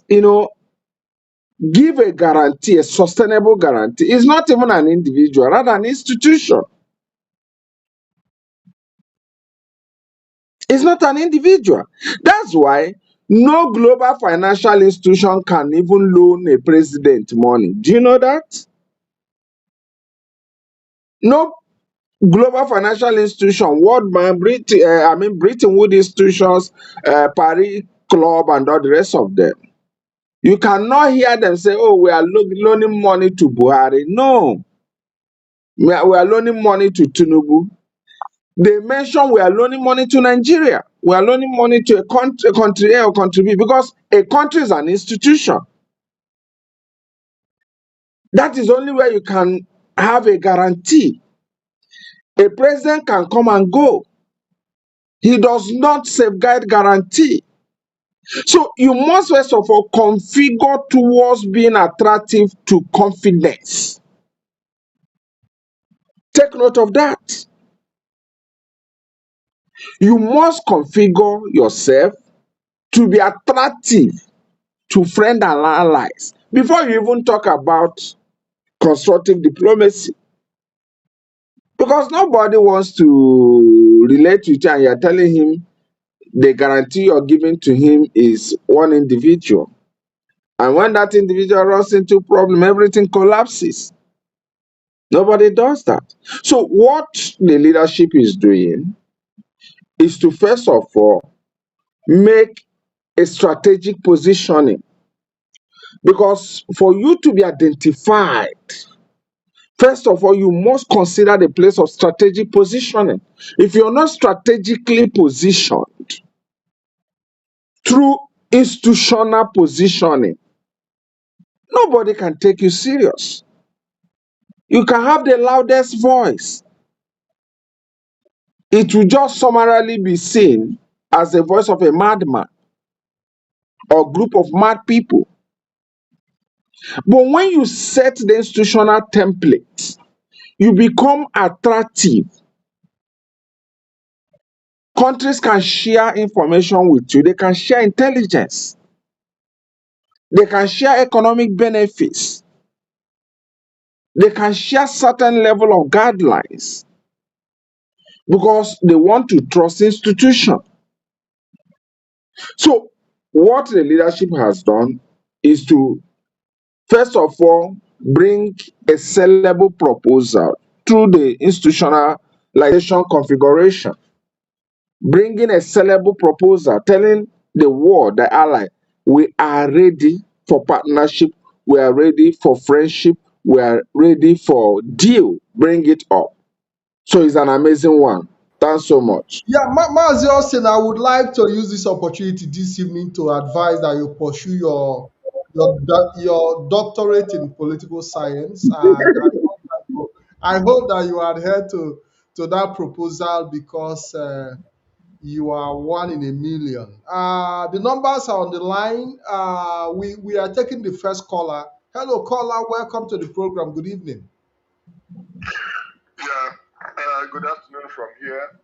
you know, give a guarantee, a sustainable guarantee, is not even an individual, rather an institution. It's not an individual. That's why no global financial institution can even loan a president money. Do you know that? No global financial institution, World Bank, Bretton Woods institutions, Paris Club, and all the rest of them. You cannot hear them say, "Oh, we are loaning money to Buhari." No, we are loaning money to Tinubu. They mention we are loaning money to Nigeria. We are loaning money to a country A or country B, because a country is an institution. That is only where you can have a guarantee. A president can come and go. He does not safeguard guarantee. So you must first of all configure towards being attractive to confidence. Take note of that. You must configure yourself to be attractive to friends and allies before you even talk about constructive diplomacy. Because nobody wants to relate with you and you're telling him the guarantee you're giving to him is one individual. And when that individual runs into problem, everything collapses. Nobody does that. So what the leadership is doing is to first of all make a strategic positioning. Because for you to be identified, first of all, you must consider the place of strategic positioning. If you're not strategically positioned through institutional positioning, nobody can take you serious. You can have the loudest voice. It will just summarily be seen as the voice of a madman or group of mad people. But when you set the institutional template, you become attractive. Countries can share information with you, they can share intelligence, they can share economic benefits, they can share certain level of guidelines because they want to trust institution. So what the leadership has done is to first of all bring a sellable proposal through the institutionalization configuration, bringing a sellable proposal, telling the world, the ally, we are ready for partnership, we are ready for friendship, we are ready for deal, bring it up. So it's an amazing one. Thanks so much. Yeah, Mazi Austin, I would like to use this opportunity this evening to advise that you pursue your doctorate in political science, and I hope that you adhere to that proposal because you are one in a million. The numbers are on the line. We are taking the first caller. Hello, caller. Welcome to the program. Good evening. Yeah, good afternoon from here,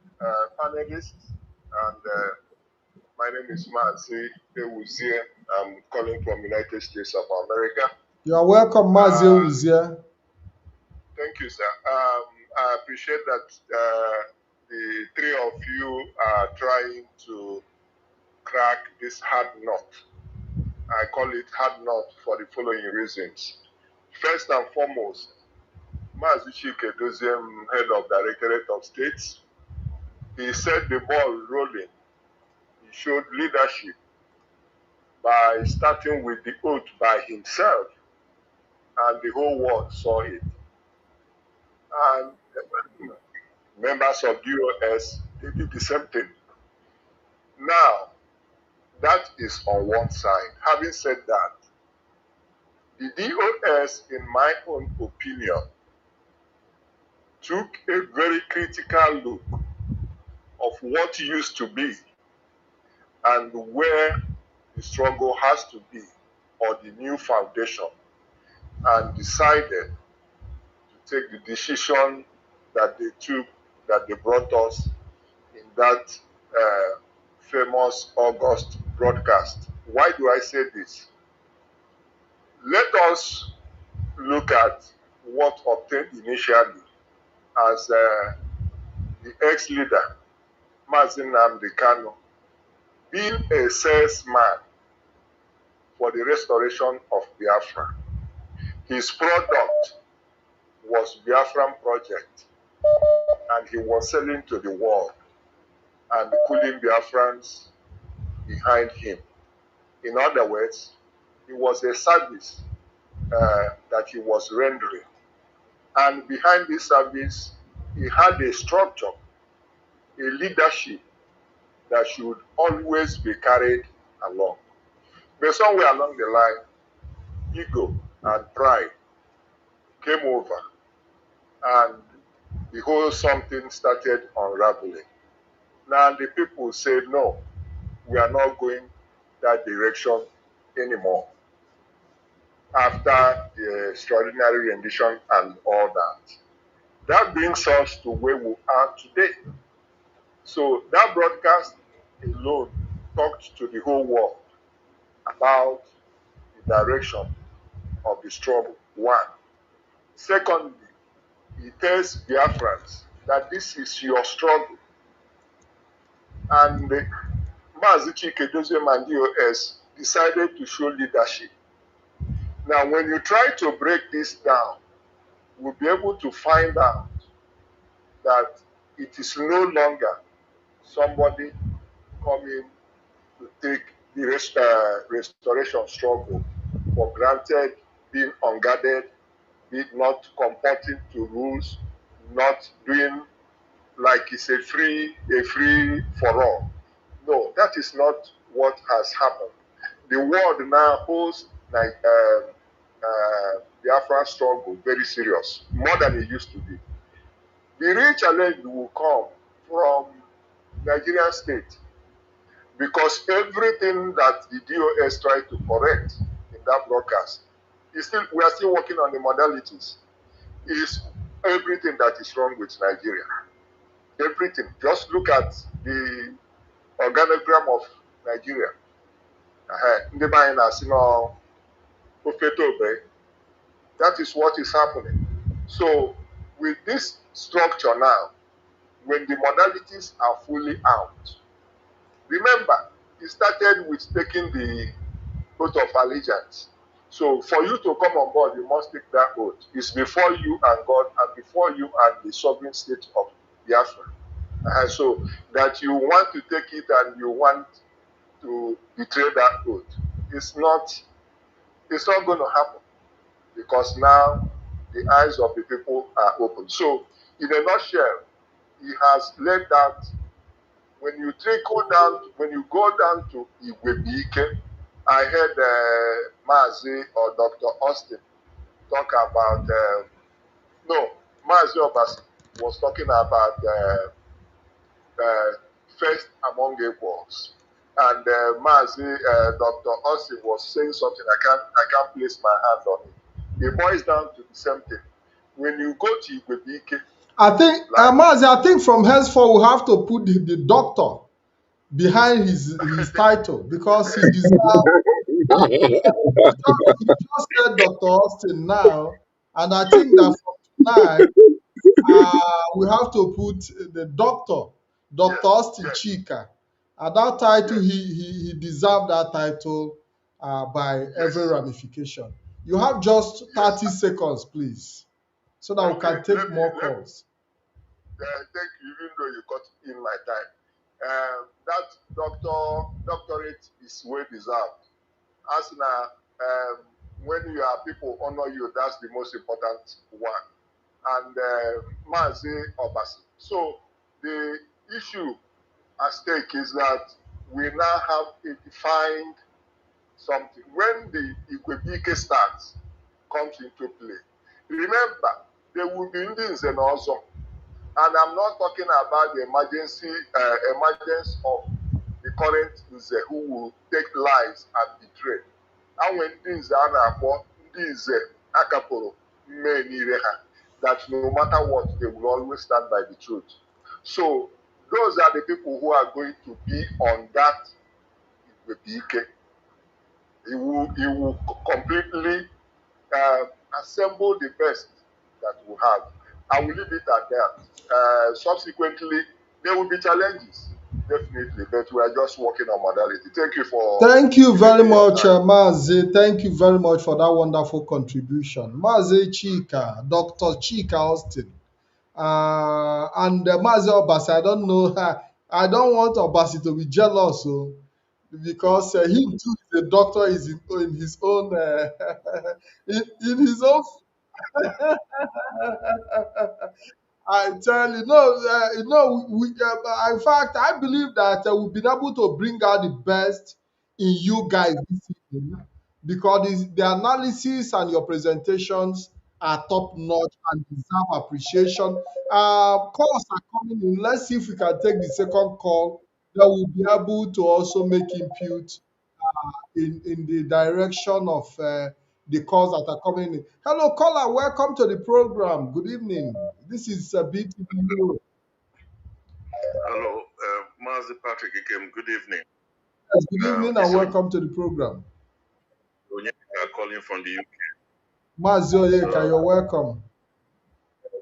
panelists. And my name is Mazi Ewuzie. I'm calling from United States of America. You are welcome, Mazi Uh, Uzie. thank you, sir. I appreciate that the three of you are trying to crack this hard nut. I call it hard nut for the following reasons. First and foremost, Mazi Chike Doziem, head of Directorate of States, he set the ball rolling. He showed leadership by starting with the oath by himself, and the whole world saw it. And members of DOS, they did the same thing. Now, that is on one side. Having said that, the DOS, in my own opinion, took a very critical look of what used to be and where the struggle has to be, or the new foundation, and decided to take the decision that they took, that they brought us in that famous August broadcast. Why do I say this? Let us look at what obtained initially as the ex-leader, Mazin Nnamdi Kanu, being a salesman for the restoration of Biafra. His product was Biafran Project, and he was selling to the world and pulling Biafrans behind him. In other words, it was a service that he was rendering. And behind this service, he had a structure, a leadership that should always be carried along. But somewhere along the line, ego and pride came over, and the whole something started unraveling. Now the people said, no, we are not going that direction anymore after the extraordinary rendition and all that. That brings us to where we are today. So that broadcast alone talked to the whole world about the direction of the struggle. One. Secondly, it tells Biafrans that this is your struggle. And Mazi Chike Doziem and DOS decided to show leadership. Now, when you try to break this down, we'll be able to find out that it is no longer somebody coming to take the restoration struggle for granted, being unguarded, be not comporting to rules, not doing like it's a free for all. No, that is not what has happened. The world now holds like Biafra struggle very serious, more than it used to be. The real challenge will come from Nigerian state because everything that the DOS tried to correct in that broadcast is still we are still working on the modalities. Is everything that is wrong with Nigeria. Everything. Just look at the organogram of Nigeria. Ndị be anyị na-asị n'ofete obe. That is what is happening. So with this structure now, when the modalities are fully out, remember, it started with taking the oath of allegiance. So for you to come on board, you must take that oath. It's before you and God and before you and the sovereign state of Biafra. So that you want to take it and you want to betray that oath. It's not going to happen because now the eyes of the people are open. So in a nutshell, he has led that when you go down to Igwebike, I heard Mazi or Dr. Austin talk about, no, Mazi Obasi was talking about first among equals. And Mazi, Dr. Austin was saying something, I can't place my hand on it. It boils down to the same thing. When you go to Igwebike, I think, Mazi, I think from henceforth we have to put the doctor behind his title because he deserves. You just said Dr. Austin now, and I think that from tonight we have to put the doctor, Dr. yes, Austin yes, Chika. And that title, yes, he deserved that title by every yes, ramification. You have just yes. 30 seconds, please, so that we Okay, can take more let me calls. thank you, even though you cut in my time. That doctorate is well deserved. As now, when you are people honor you, that's the most important one. And Mazi Obasi. So the issue at stake is that we now have a defined something. When the Ikwebike starts, comes into play, remember, there will be Indians and also. And I'm not talking about the emergence of the current Nze who will take lives and betray. And when things are now, these akaporo men that no matter what, they will always stand by the truth. So those are the people who are going to be on that Igwebike. He will completely uh, assemble the best that we have. I will leave it at that. Subsequently, there will be challenges, definitely, but we are just working on modality. Thank you for Thank you giving very me your much, time. Mazi. Thank you very much for that wonderful contribution. Mazi Chika, Dr. Chika Austin. And Mazi Obasi, I don't know, I don't want Obasi to be jealous, because he too is a doctor is in his own in his own. I tell you, no, in fact, I believe that we've been able to bring out the best in you guys this evening because the analysis and your presentations are top notch and deserve appreciation. Calls are coming in. Let's see if we can take the second call that will be able to also make input in the direction of the calls that are coming in. Hello, caller. Welcome to the program. Good evening. This is BTV. Hello, Mazi Patrick Ikem. Good evening. Yes, good evening and It's welcome to the program. Onyeka calling from the UK. Mazio Yeka, you're welcome.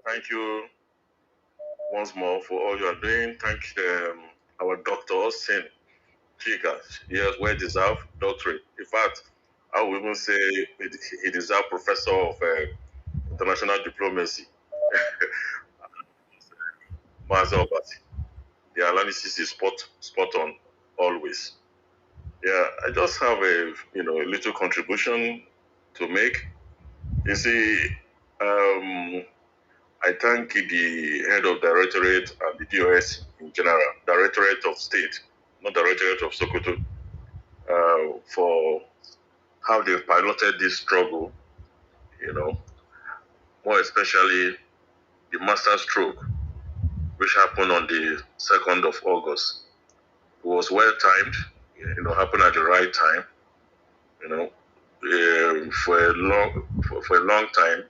Thank you once more for all you are doing. Thank our Dr. Austin Chiga. Yes, well deserved doctorate. In fact, I would even say he deserves Professor of International Diplomacy. Mazi Obasi. The analysis is spot on always. Yeah, I just have a little contribution to make. You see, I thank the head of directorate and the DOS in general, Directorate of State, not Directorate of Sokoto, for how they've piloted this struggle, more especially the master stroke, which happened on the 2nd of August. It was well timed, happened at the right time, for a long time,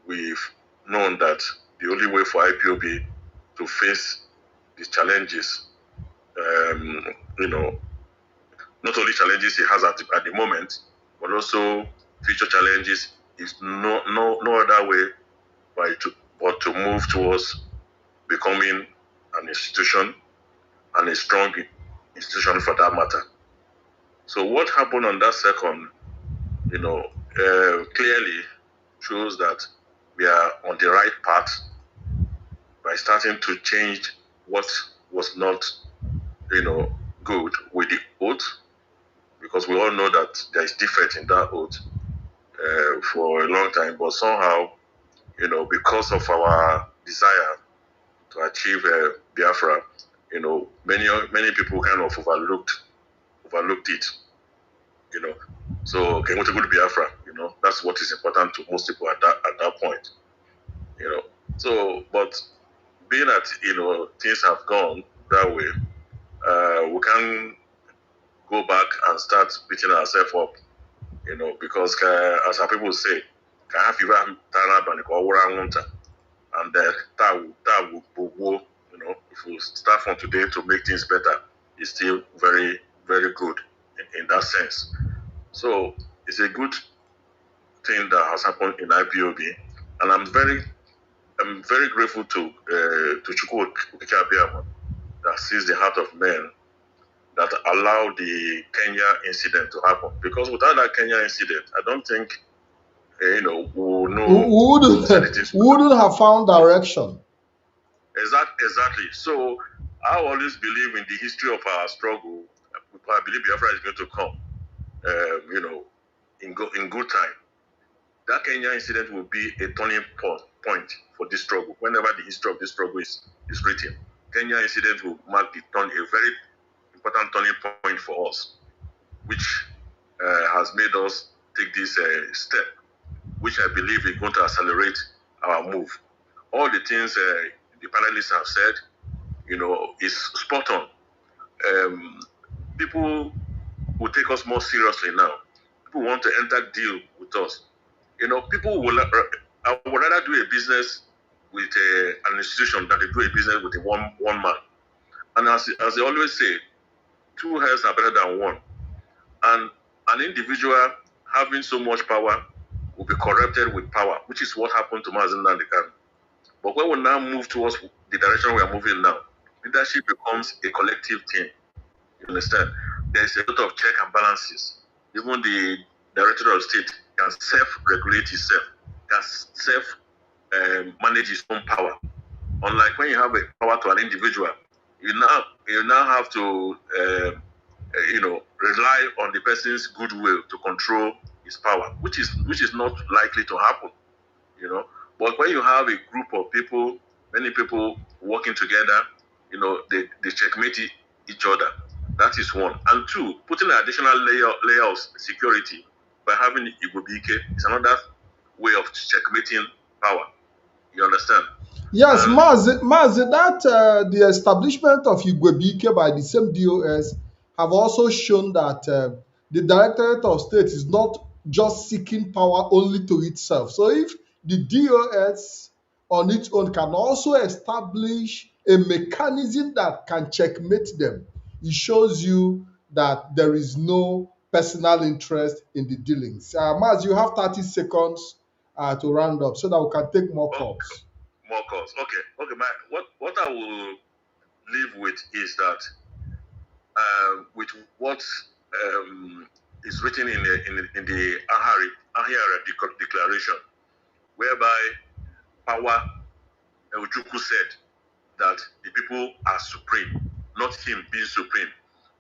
we've known that the only way for IPOB to face the challenges, not only challenges it has at the moment, but also future challenges, is no other way but to move towards becoming an institution, and a strong institution for that matter. So what happened on that second, clearly shows that we are on the right path by starting to change what was not, good with the oath, because we all know that there is defect in that oath for a long time, but somehow, because of our desire to achieve Biafra, many people kind of overlooked it, So, okay, what a good Biafra, that's what is important to most people at that point, So, but being that things have gone that way, we can go back and start beating ourselves up, because as our people say, and that will, if we start from today to make things better, it's still very, very good in that sense. So it's a good thing that has happened in IPOB, and I'm very grateful to Chukwu Okike Abiyama that sees the heart of men, that allowed the Kenya incident to happen. Because without that Kenya incident, I don't think we will know. Wouldn't have found direction. Exactly. So I always believe in the history of our struggle. I believe Biafra is going to come, in good time. That Kenya incident will be a turning point for this struggle. Whenever the history of this struggle is written, Kenya incident will mark a very important turning point for us, which has made us take this step, which I believe is going to accelerate our move. All the things the panelists have said, is spot on. People will take us more seriously now. People want to enter deal with us. People will. I would rather do a business with an institution than to do a business with one man. And as they always say, two heads are better than one. And an individual having so much power will be corrupted with power, which is what happened to Mazen Nandekan. But when we now move towards the direction we are moving now, leadership becomes a collective thing. You understand? There's a lot of check and balances. Even the Director of State can self-regulate himself, can self-manage his own power. Unlike when you have a power to an individual, you now have to rely on the person's goodwill to control his power, which is not likely to happen. But when you have a group of people, many people working together, they checkmate each other. That is one. And two, putting an additional layer of security by having Igobike is another way of checkmating power. You understand? Yes, Mazi, that the establishment of Igwebike by the same DOS have also shown that the Directorate of State is not just seeking power only to itself. So if the DOS on its own can also establish a mechanism that can checkmate them, it shows you that there is no personal interest in the dealings. Maz, you have 30 seconds to round up so that we can take more Oh, calls. more calls. Okay. Okay. What I will leave with is that with what is written in the Ahara Declaration, whereby power Ojukwu said that the people are supreme, not him being supreme.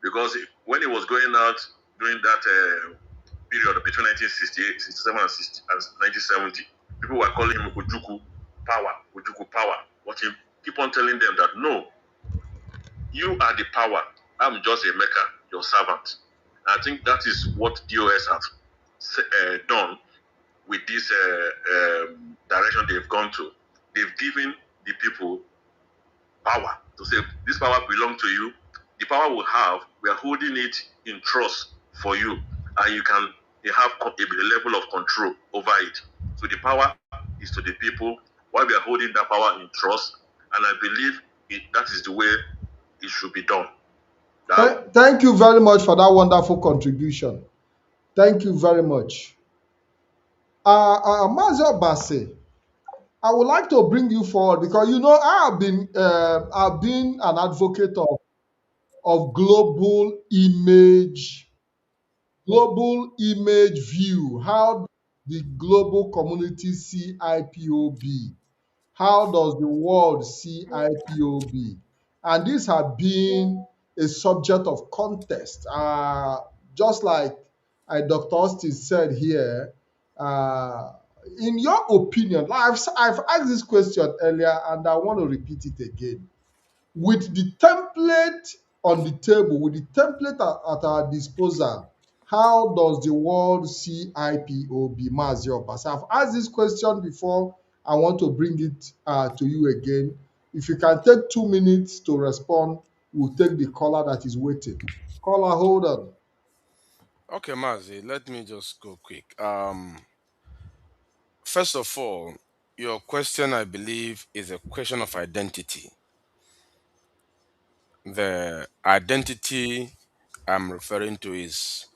Because when he was going out during that period between 1968, 67, and 1970, people were calling him Ojukwu power. But he keep on telling them that no, you are the power. I'm just a maker, your servant. I think that is what DOS have done with this direction they've gone to. They've given the people power to say this power belongs to you. The power we have, we are holding it in trust for you, and you have a level of control over it. So the power is to the people, while we are holding that power in trust, and I believe that is the way it should be done. Thank you very much for that wonderful contribution. Thank you very much. Mazi Base, I would like to bring you forward because you know I've been an advocate of global image view. How the global community see IPOB? How does the world see IPOB? And this has been a subject of contest. Just like Dr. Austin said here, uh, in your opinion, I've asked this question earlier and I want to repeat it again. With the template on the table, with the template at our disposal, how does the world see IPOB, Maziopas? I've asked this question before. I want to bring it to you again. If you can take 2 minutes to respond, we'll take the caller that is waiting. Caller, hold on. Okay, Mazi, let me just go quick. First of all, your question, I believe, is a question of identity. The identity I'm referring to is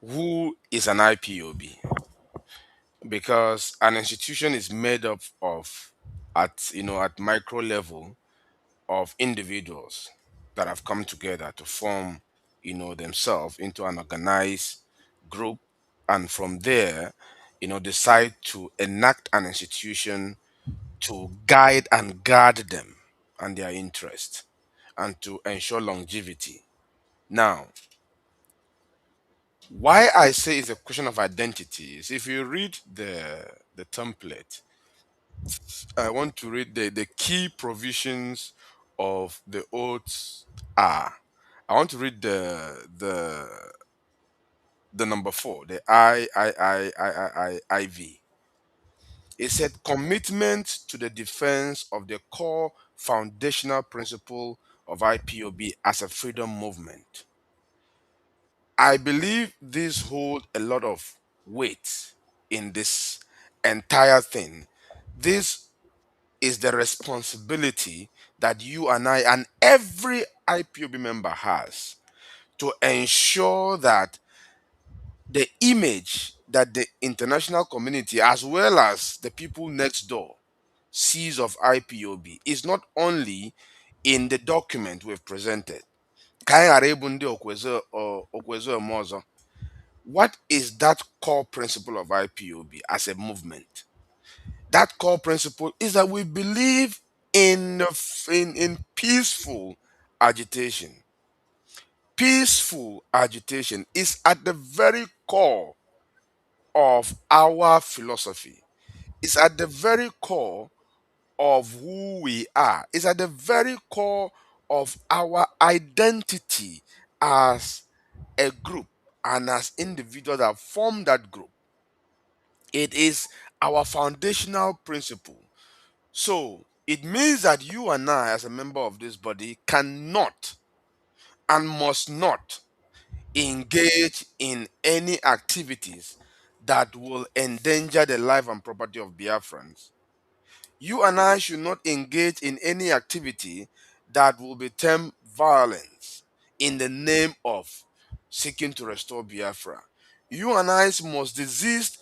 who is an IPOB? Because an institution is made up of, at micro level, of individuals that have come together to form, themselves into an organized group, and from there, decide to enact an institution to guide and guard them and their interest, and to ensure longevity. Now, why I say it's a question of identity is if you read the template, I want to read the key provisions of the oaths are. I want to read the number 4, the IV. It said commitment to the defense of the core foundational principle of IPOB as a freedom movement. I believe this hold a lot of weight in this entire thing. This is the responsibility that you and I and every IPOB member has to ensure that the image that the international community as well as the people next door sees of IPOB is not only in the document we've presented. Ka anyị ghara ịbụ ndị okwezo eme ọzọ. What is that core principle of IPOB as a movement? That core principle is that we believe in peaceful agitation. Peaceful agitation is at the very core of our philosophy. It's at the very core of who we are. It's at the very core of our identity as a group and as individuals that form that group. It is our foundational principle. So it means that you and I, as a member of this body, cannot and must not engage in any activities that will endanger the life and property of Biafrans. You and I should not engage in any activity that will be termed violence in the name of seeking to restore Biafra. You and I must desist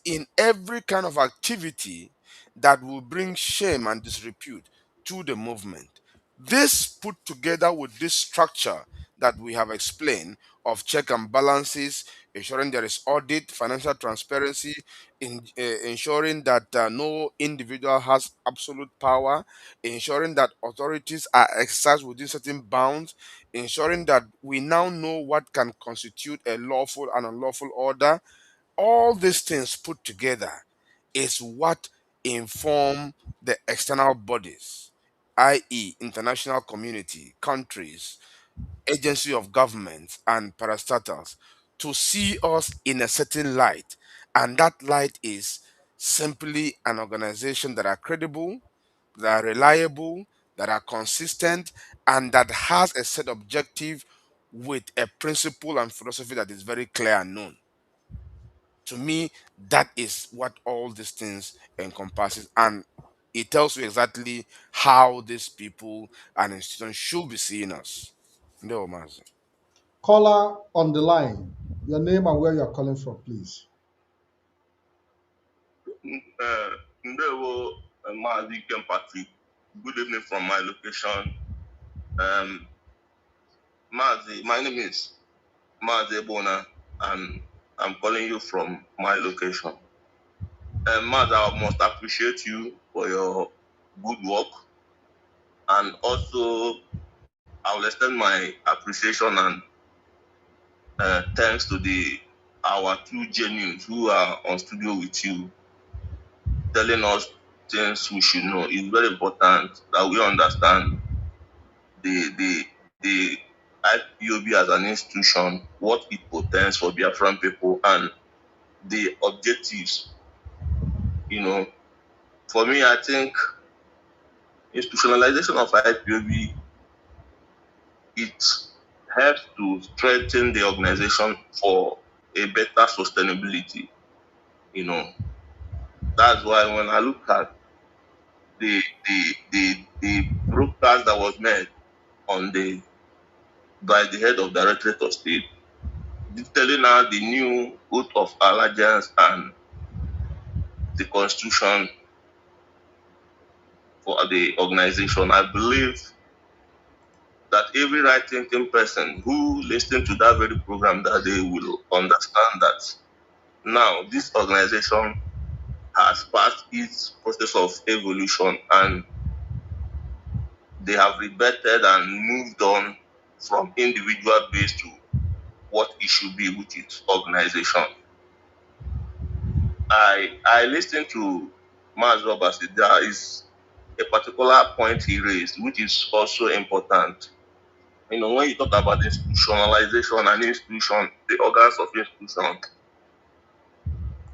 in every kind of activity that will bring shame and disrepute to the movement. This put together with this structure that we have explained of check and balances, ensuring there is audit, financial transparency, ensuring that no individual has absolute power, ensuring that authorities are exercised within certain bounds, ensuring that we now know what can constitute a lawful and unlawful order. All these things put together is what inform the external bodies, i.e., international community, countries, agency of government, and parastatals, to see us in a certain light. And that light is simply an organization that are credible, that are reliable, that are consistent, and that has a set objective with a principle and philosophy that is very clear and known. To me, that is what all these things encompasses, and it tells you exactly how these people and institutions should be seeing us. No, Mazi. Caller on the line, your name and where you're calling from, please. Ndewo, Mazi Kempati. Good evening from my location. Um, Mazi, my name is Mazi Bona, and I'm calling you from my location. Mazi, I must appreciate you for your good work, and also I will extend my appreciation and thanks to our two genuines who are on studio with you, telling us things we should know. It's very important that we understand the IPOB as an institution, what it portends for Biafran people, and the objectives. For me, I think institutionalization of IPOB, it helps to strengthen the organization for a better sustainability. You know, that's why when I look at the broadcast that was made on by the head of Directorate of State, telling her the new oath of allegiance and the constitution for the organization, I believe that every right thinking person who listens to that very program that they will understand that now this organization has passed its process of evolution and they have rebirthed and moved on from individual base to what it should be with its organization. I listened to Maz Robert. There is a particular point he raised, which is also important. When you talk about institutionalization and institution, the organs of institution,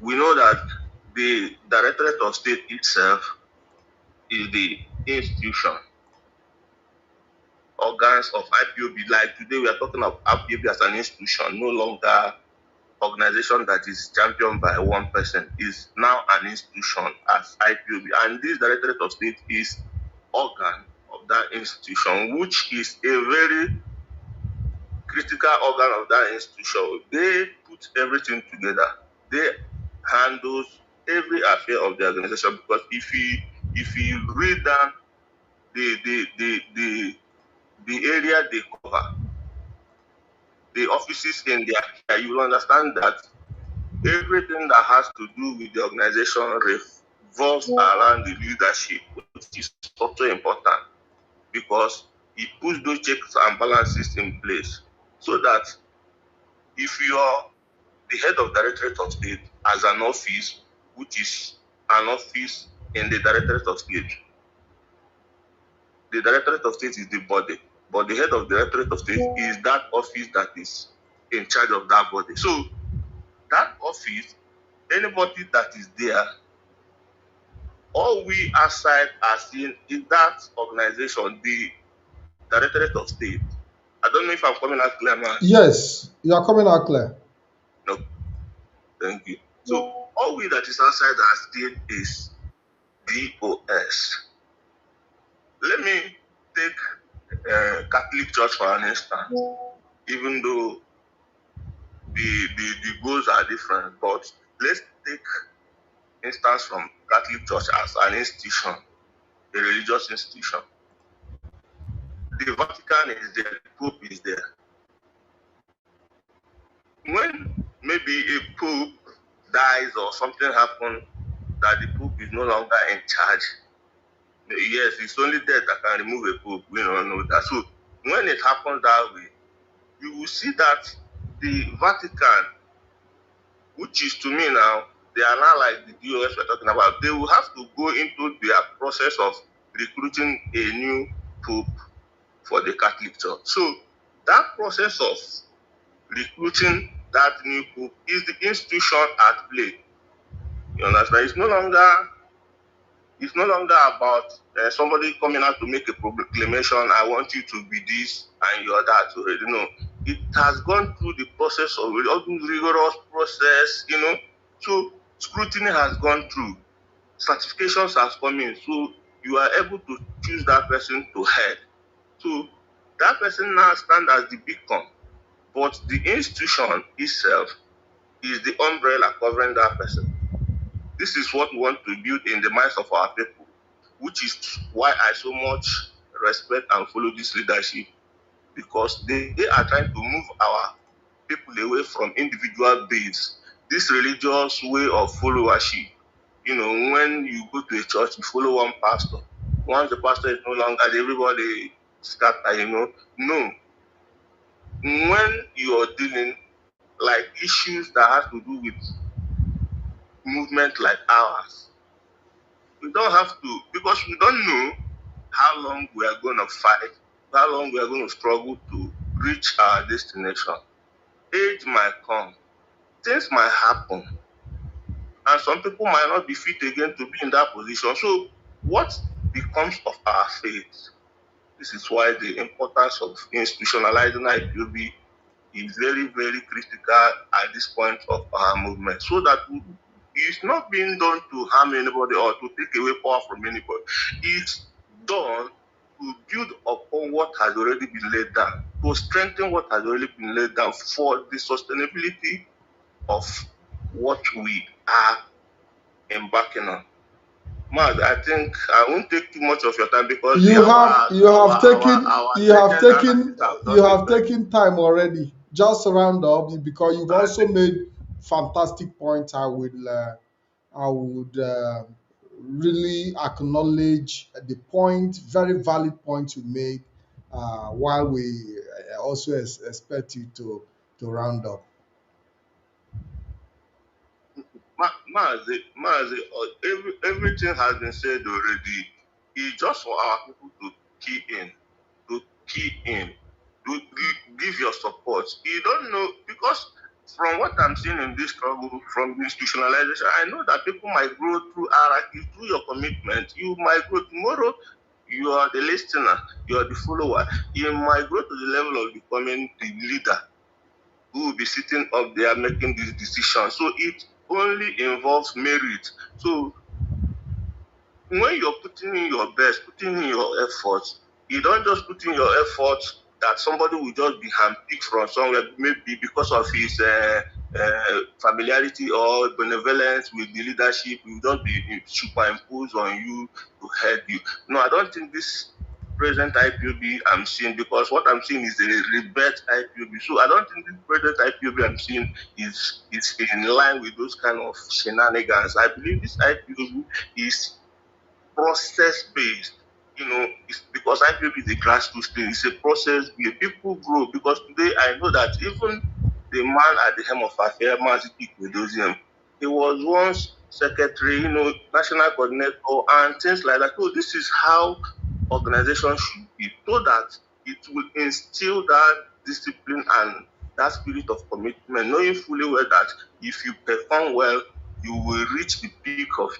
we know that the Directorate of State itself is the institution, organs of IPOB. Like today, we are talking of IPOB as an institution, no longer organization that is championed by one person, is now an institution as IPOB. And this Directorate of State is organ of that institution, which is a very critical organ of that institution. They put everything together. They handle every affair of the organization, because if you read down the area they cover, the offices in their care, you will understand that everything that has to do with the organization revolves around the leadership, which is also important because it puts those checks and balances in place so that if you are the head of Directorate of State as an office, which is an office in the Directorate of State, the Directorate of State is the body, but the head of the Directorate of State is that office that is in charge of that body. So that office, anybody that is there, all we outside are seeing is that organization, the Directorate of State. I don't know if I'm coming out clear, man. Yes, you are coming out clear. No, thank you. So all we that is outside our state is DOS. Let me take Catholic Church for an instance. Even though the goals are different, but let's take instance from Catholic Church as an institution, a religious institution. The Vatican is there, the Pope is there. When maybe a Pope dies or something happens that the Pope is no longer in charge, yes, it's only death that can remove a Pope. We don't know that. So when it happens that way, you will see that the Vatican, which is to me now, they are now like the DOS we're talking about. They will have to go into their process of recruiting a new Pope for the Catholic Church. So that process of recruiting that new Pope is the institution at play. You understand? It's no longer about somebody coming out to make a proclamation. I want you to be this and you're that. Already know. It has gone through the process of rigorous process. So scrutiny has gone through. Certifications has come in. So you are able to choose that person to head. So that person now stands as the beacon. But the institution itself is the umbrella covering that person. This is what we want to build in the minds of our people, which is why I so much respect and follow this leadership, because they are trying to move our people away from individual beliefs, this religious way of followership. When you go to a church, you follow one pastor. Once the pastor is no longer, everybody scatter, No. When you're dealing like issues that have to do with movement like ours, we don't have to, because we don't know how long we are going to fight, how long we are going to struggle to reach our destination. Age might come, things might happen, and some people might not be fit again to be in that position. So what becomes of our faith? This is why the importance of institutionalizing IPOB is very, very critical at this point of our movement, so that it's not being done to harm anybody or to take away power from anybody. It's done to build upon what has already been laid down, to strengthen what has already been laid down for the sustainability of what we are embarking on. Mad, I think I won't take too much of your time because the You hour, have you have taken our you have legend taken analysts have you done it have well. taken time already. Just round up because you've I also think made fantastic points. I would really acknowledge the point, very valid point you made. While we also expect you to round up. Everything has been said already. It's just for our people to key in, to key in, to give your support. You don't know, because from what I'm seeing in this struggle, from the institutionalization, I know that people might grow through hierarchy, through your commitment. You might grow tomorrow. You are the listener, you are the follower. You might grow to the level of becoming the leader who will be sitting up there making these decisions. So it only involves merit. So when you're putting in your best, putting in your efforts, you don't just put in your efforts that somebody will just be handpicked from somewhere, maybe because of his familiarity or benevolence with the leadership, will just be superimposed on you to head you. No, I don't think this present IPOB I'm seeing, because what I'm seeing is a rebirth IPOB. So I don't think this present IPOB I'm seeing is in line with those kind of shenanigans. I believe this IPOB is process-based. It's because IPOB is a grassroots thing. It's a process where people grow. Because today I know that even the man at the helm of affairs, Mazi, he was once secretary, national coordinator, and things like that. So this is how organizations should be, so that it will instill that discipline and that spirit of commitment, knowing fully well that if you perform well, you will reach the peak of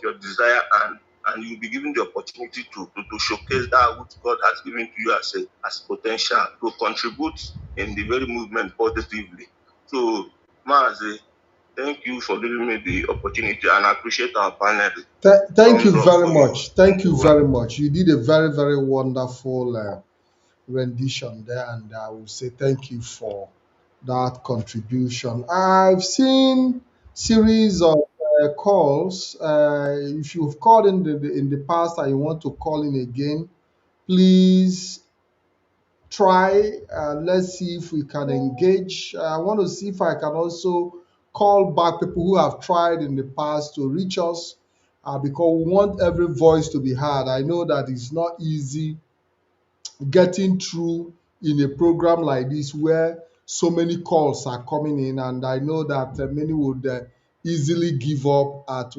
your desire, and and you'll be given the opportunity to showcase that which God has given to you as potential to contribute in the very movement positively. So, Mazi, thank you for giving me the opportunity, and I appreciate our panel. Thank you Thumbs up very for you. much. Thank you very much. You did a very, very wonderful rendition there, and I will say thank you for that contribution. I've seen series of calls. If you've called in the past and you want to call in again, please try. Let's see if we can engage. I want to see if I can also call back people who have tried in the past to reach us, because we want every voice to be heard. I know that it's not easy getting through in a program like this where so many calls are coming in, and I know that many would easily give up at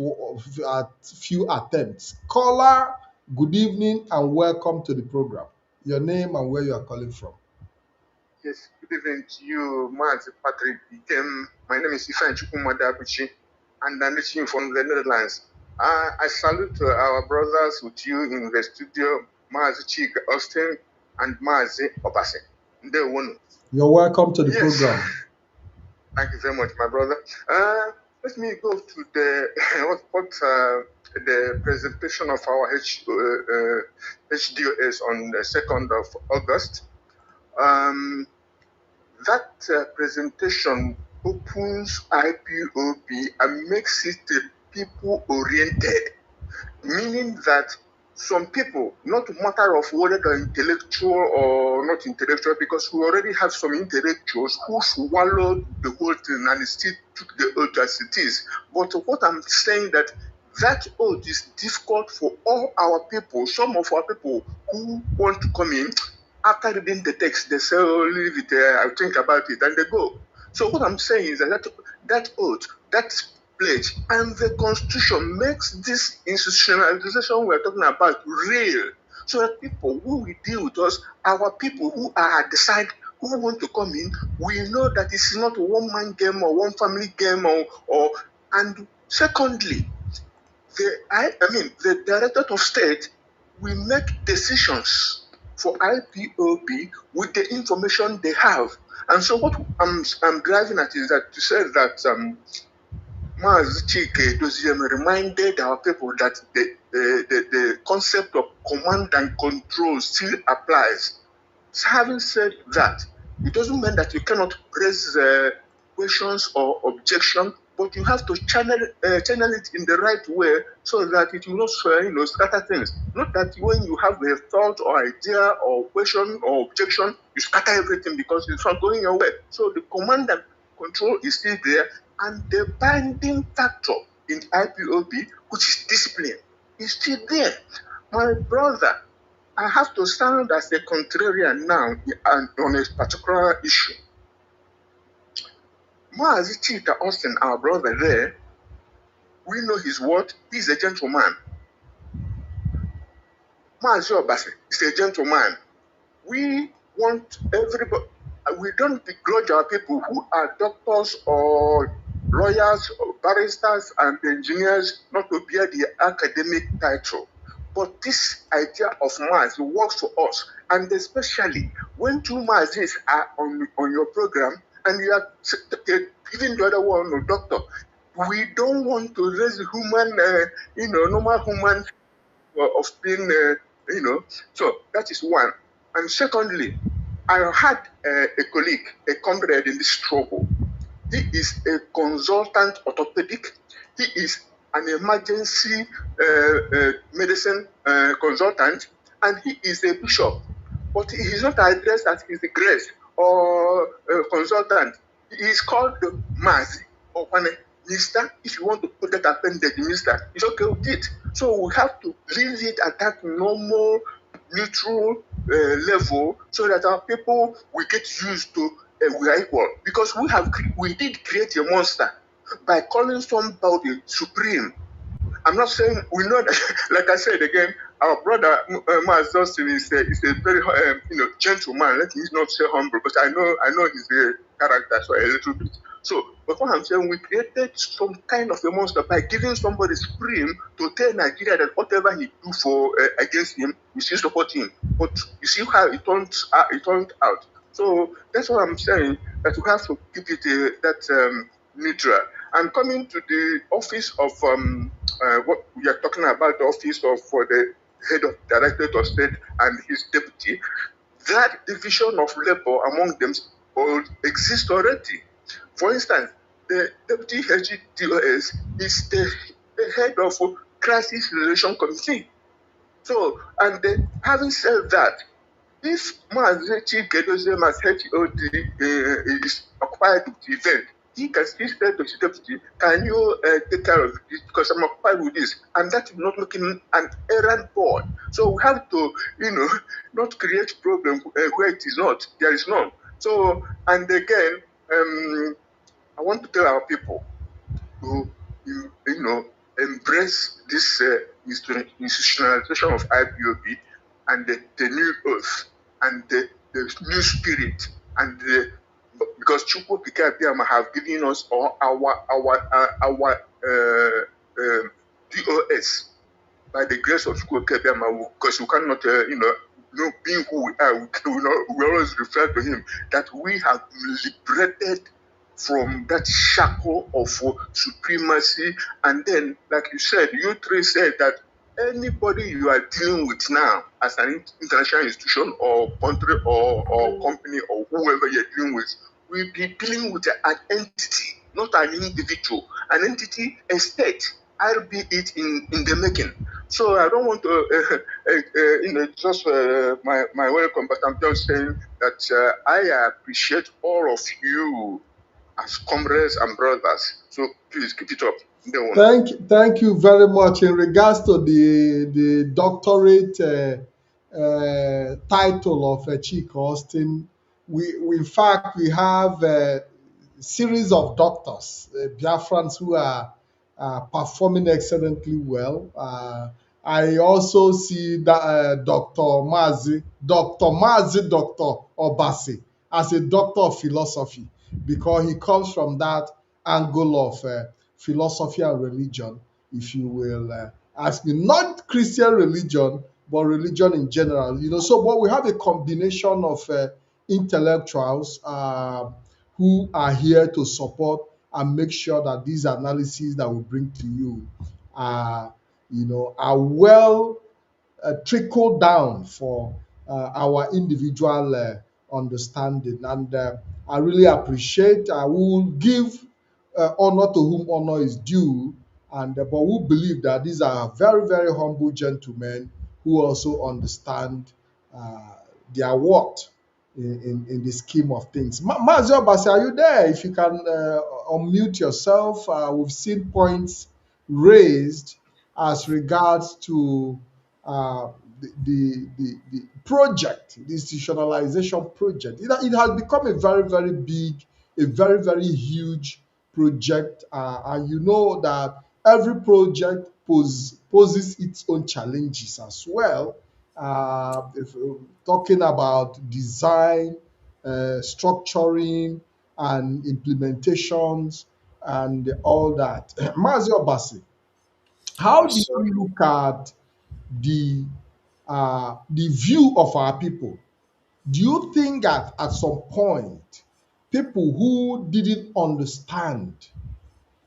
few attempts. Caller, good evening and welcome to the program. Your name and where you are calling from. Yes, good evening to you, Mazi Patrick. My name is Ifan Chukwumadabuchi, and I'm listening from the Netherlands. I salute our brothers with you in the studio, Mazi Chika Austin and Mazi Obase. You're welcome to the program. Thank you very much, my brother. Let me go to the the presentation of our HDOS on the 2nd of August. That presentation opens IPOB and makes it people-oriented, meaning that some people, not a matter of whether they're intellectual or not intellectual, because we already have some intellectuals who swallowed the whole thing and still took the oath as it is. But what I'm saying that oath is difficult for all our people. Some of our people who want to come in, after reading the text, they say, oh, leave it there, I'll think about it, and they go. So what I'm saying is that oath, that pledge, and the Constitution makes this institutionalization we're talking about real, so that people who will deal with us, our people who are at the side, who want to come in, we know that it's not a one-man game or one family game, and secondly, the Directorate of State will make decisions for IPOB with the information they have. And so what I'm driving at is that to say that Maz Chike Doziem reminded our people that the concept of command and control still applies. So having said that, it doesn't mean that you cannot raise questions or objections, but you have to channel it in the right way so that it will not scatter things. Not that when you have a thought or idea or question or objection, you scatter everything because it's not going your way. So the command and control is still there, and the binding factor in IPOB, which is discipline, is still there. My brother, I have to stand as a contrarian now on a particular issue. Maazi Chika Austin, our brother there, we know his word. He's a gentleman. Maazi Obase is a gentleman. We want everybody, we don't begrudge our people who are doctors or lawyers or barristers and engineers not to bear the academic title. But this idea of Maazi works for us, and especially when two Maazis are on your program and you are giving the other one a doctor. We don't want to raise human, normal human of being, So that is one. And secondly, I had a colleague, a comrade in this struggle. He is a consultant orthopedic. He is an emergency medicine consultant, and he is a bishop. But he is not addressed as his grace or consultant. He is called the Mazi or Minister. If you want to put that appendage, Minister, it's okay with it. So we have to leave it at that normal, neutral level so that our people will get used to we are equal. Because we did create a monster by calling somebody supreme I'm not saying we know that, like I said again, our brother Maz Dustin is a very gentleman. Let me not say humble, but I know he's a character, so a little bit. So, but what I'm saying, we created some kind of a monster by giving somebody scream to tell Nigeria that whatever he do for against him, we still support him. But you see how it turned out. So that's what I'm saying, that we have to keep it that neutral. And coming to the office of what we are talking about, the office of for the head of Directorate of State and his deputy, that division of labor among them exists already. For instance, the deputy HGDOS is the head of crisis resolution committee. So, and having said that, if Maazị Kedoziem as HOD is occupied with the event, he can still say to the deputy, can you take care of this because I'm occupied with this, and that is not making an errand boy. So we have to, not create problem where it is not. There is none. So, and again, I want to tell our people to, embrace this institutionalization of IPOB and the new earth and the new spirit and because Chukwu Abiyama have given us all our DOS by the grace of Chukwu Abiyama, because we cannot being who we are, we always refer to him, that we have been liberated from that shackle of supremacy. And then, like you said, you three said that anybody you are dealing with now as an international institution or country or company or whoever you're dealing with will be dealing with an entity, not an individual, an entity, a state, albeit in the making. So I don't want to, just my welcome, but I'm just saying that I appreciate all of you as comrades and brothers. So please keep it up. Thank you very much. In regards to the doctorate title of Chick Austin, we in fact we have a series of doctors, Biafrans who are performing excellently well. I also see that Dr. Obasi as a doctor of philosophy because he comes from that angle of philosophy and religion, if you will ask me. Not Christian religion, but religion in general. So but we have a combination of intellectuals who are here to support and make sure that these analyses that we bring to you are, are well trickle down for our individual understanding. And I really appreciate, I will give honor to whom honor is due. And but we believe that these are very, very humble gentlemen who also understand uh, their worth in the scheme of things. Mazio Basi, are you there? If you can unmute yourself, we've seen points raised as regards to uh, the project, the institutionalization project. It has become a very, very big, a very, very huge project. And you know that every project poses its own challenges as well. If talking about design, structuring, and implementations, and all that. Mazio Basi, how Yes, do sir. you look at the view of our people? Do you think that at some point, people who didn't understand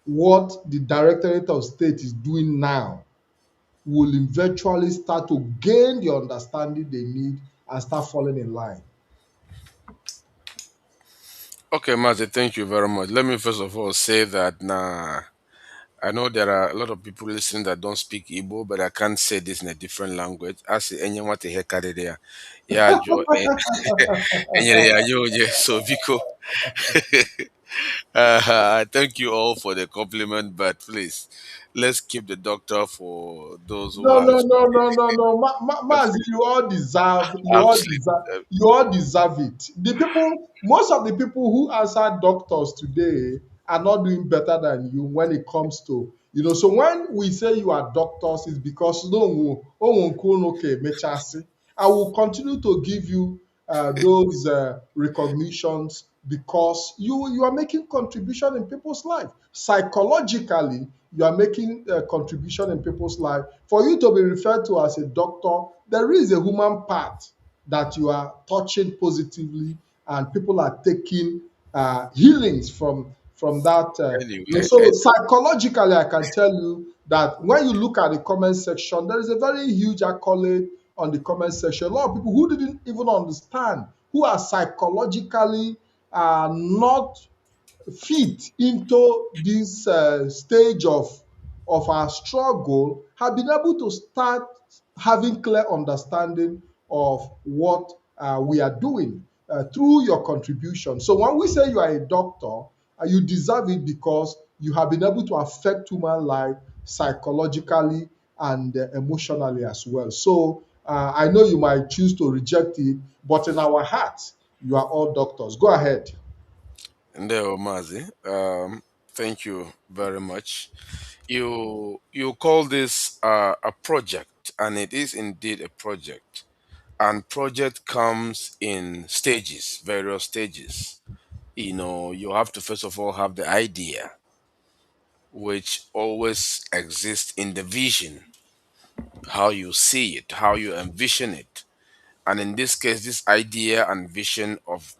what the Directorate of State is doing now will eventually start to gain the understanding they need and start falling in line? Okay, Mazi, thank you very much. Let me first of all say that I know there are a lot of people listening that don't speak Igbo, but I can't say this in a different language. I say anyone to hear there. Yeah, Joe. Yeah, yeah. So Vico. I thank you all for the compliment, but please let's keep the doctor for those who No, are no, actually no, no, no, no. Mazi, absolutely, you all deserve it. The people, most of the people who answer doctors today are not doing better than you when it comes to, so when we say you are doctors, it's because no, okay, mechasi. I will continue to give you those recognitions because you are making contribution in people's life. Psychologically, you are making a contribution in people's life. For you to be referred to as a doctor, there is a human part that you are touching positively, and people are taking healings from that. Anyway, So psychologically, I can tell you that when you look at the comment section, there is a very huge accolade on the comment section. A lot of people who didn't even understand, who are psychologically not fit into this stage of our struggle, have been able to start having clear understanding of what we are doing through your contribution. So when we say you are a doctor, you deserve it because you have been able to affect human life psychologically and emotionally as well. So I know you might choose to reject it, but in our hearts, you are all doctors. Go ahead. Ndeo Mazi, thank you very much. You call this a project, and it is indeed a project. And project comes in stages, various stages. You have to first of all have the idea, which always exists in the vision, how you see it, how you envision it. And in this case, this idea and vision of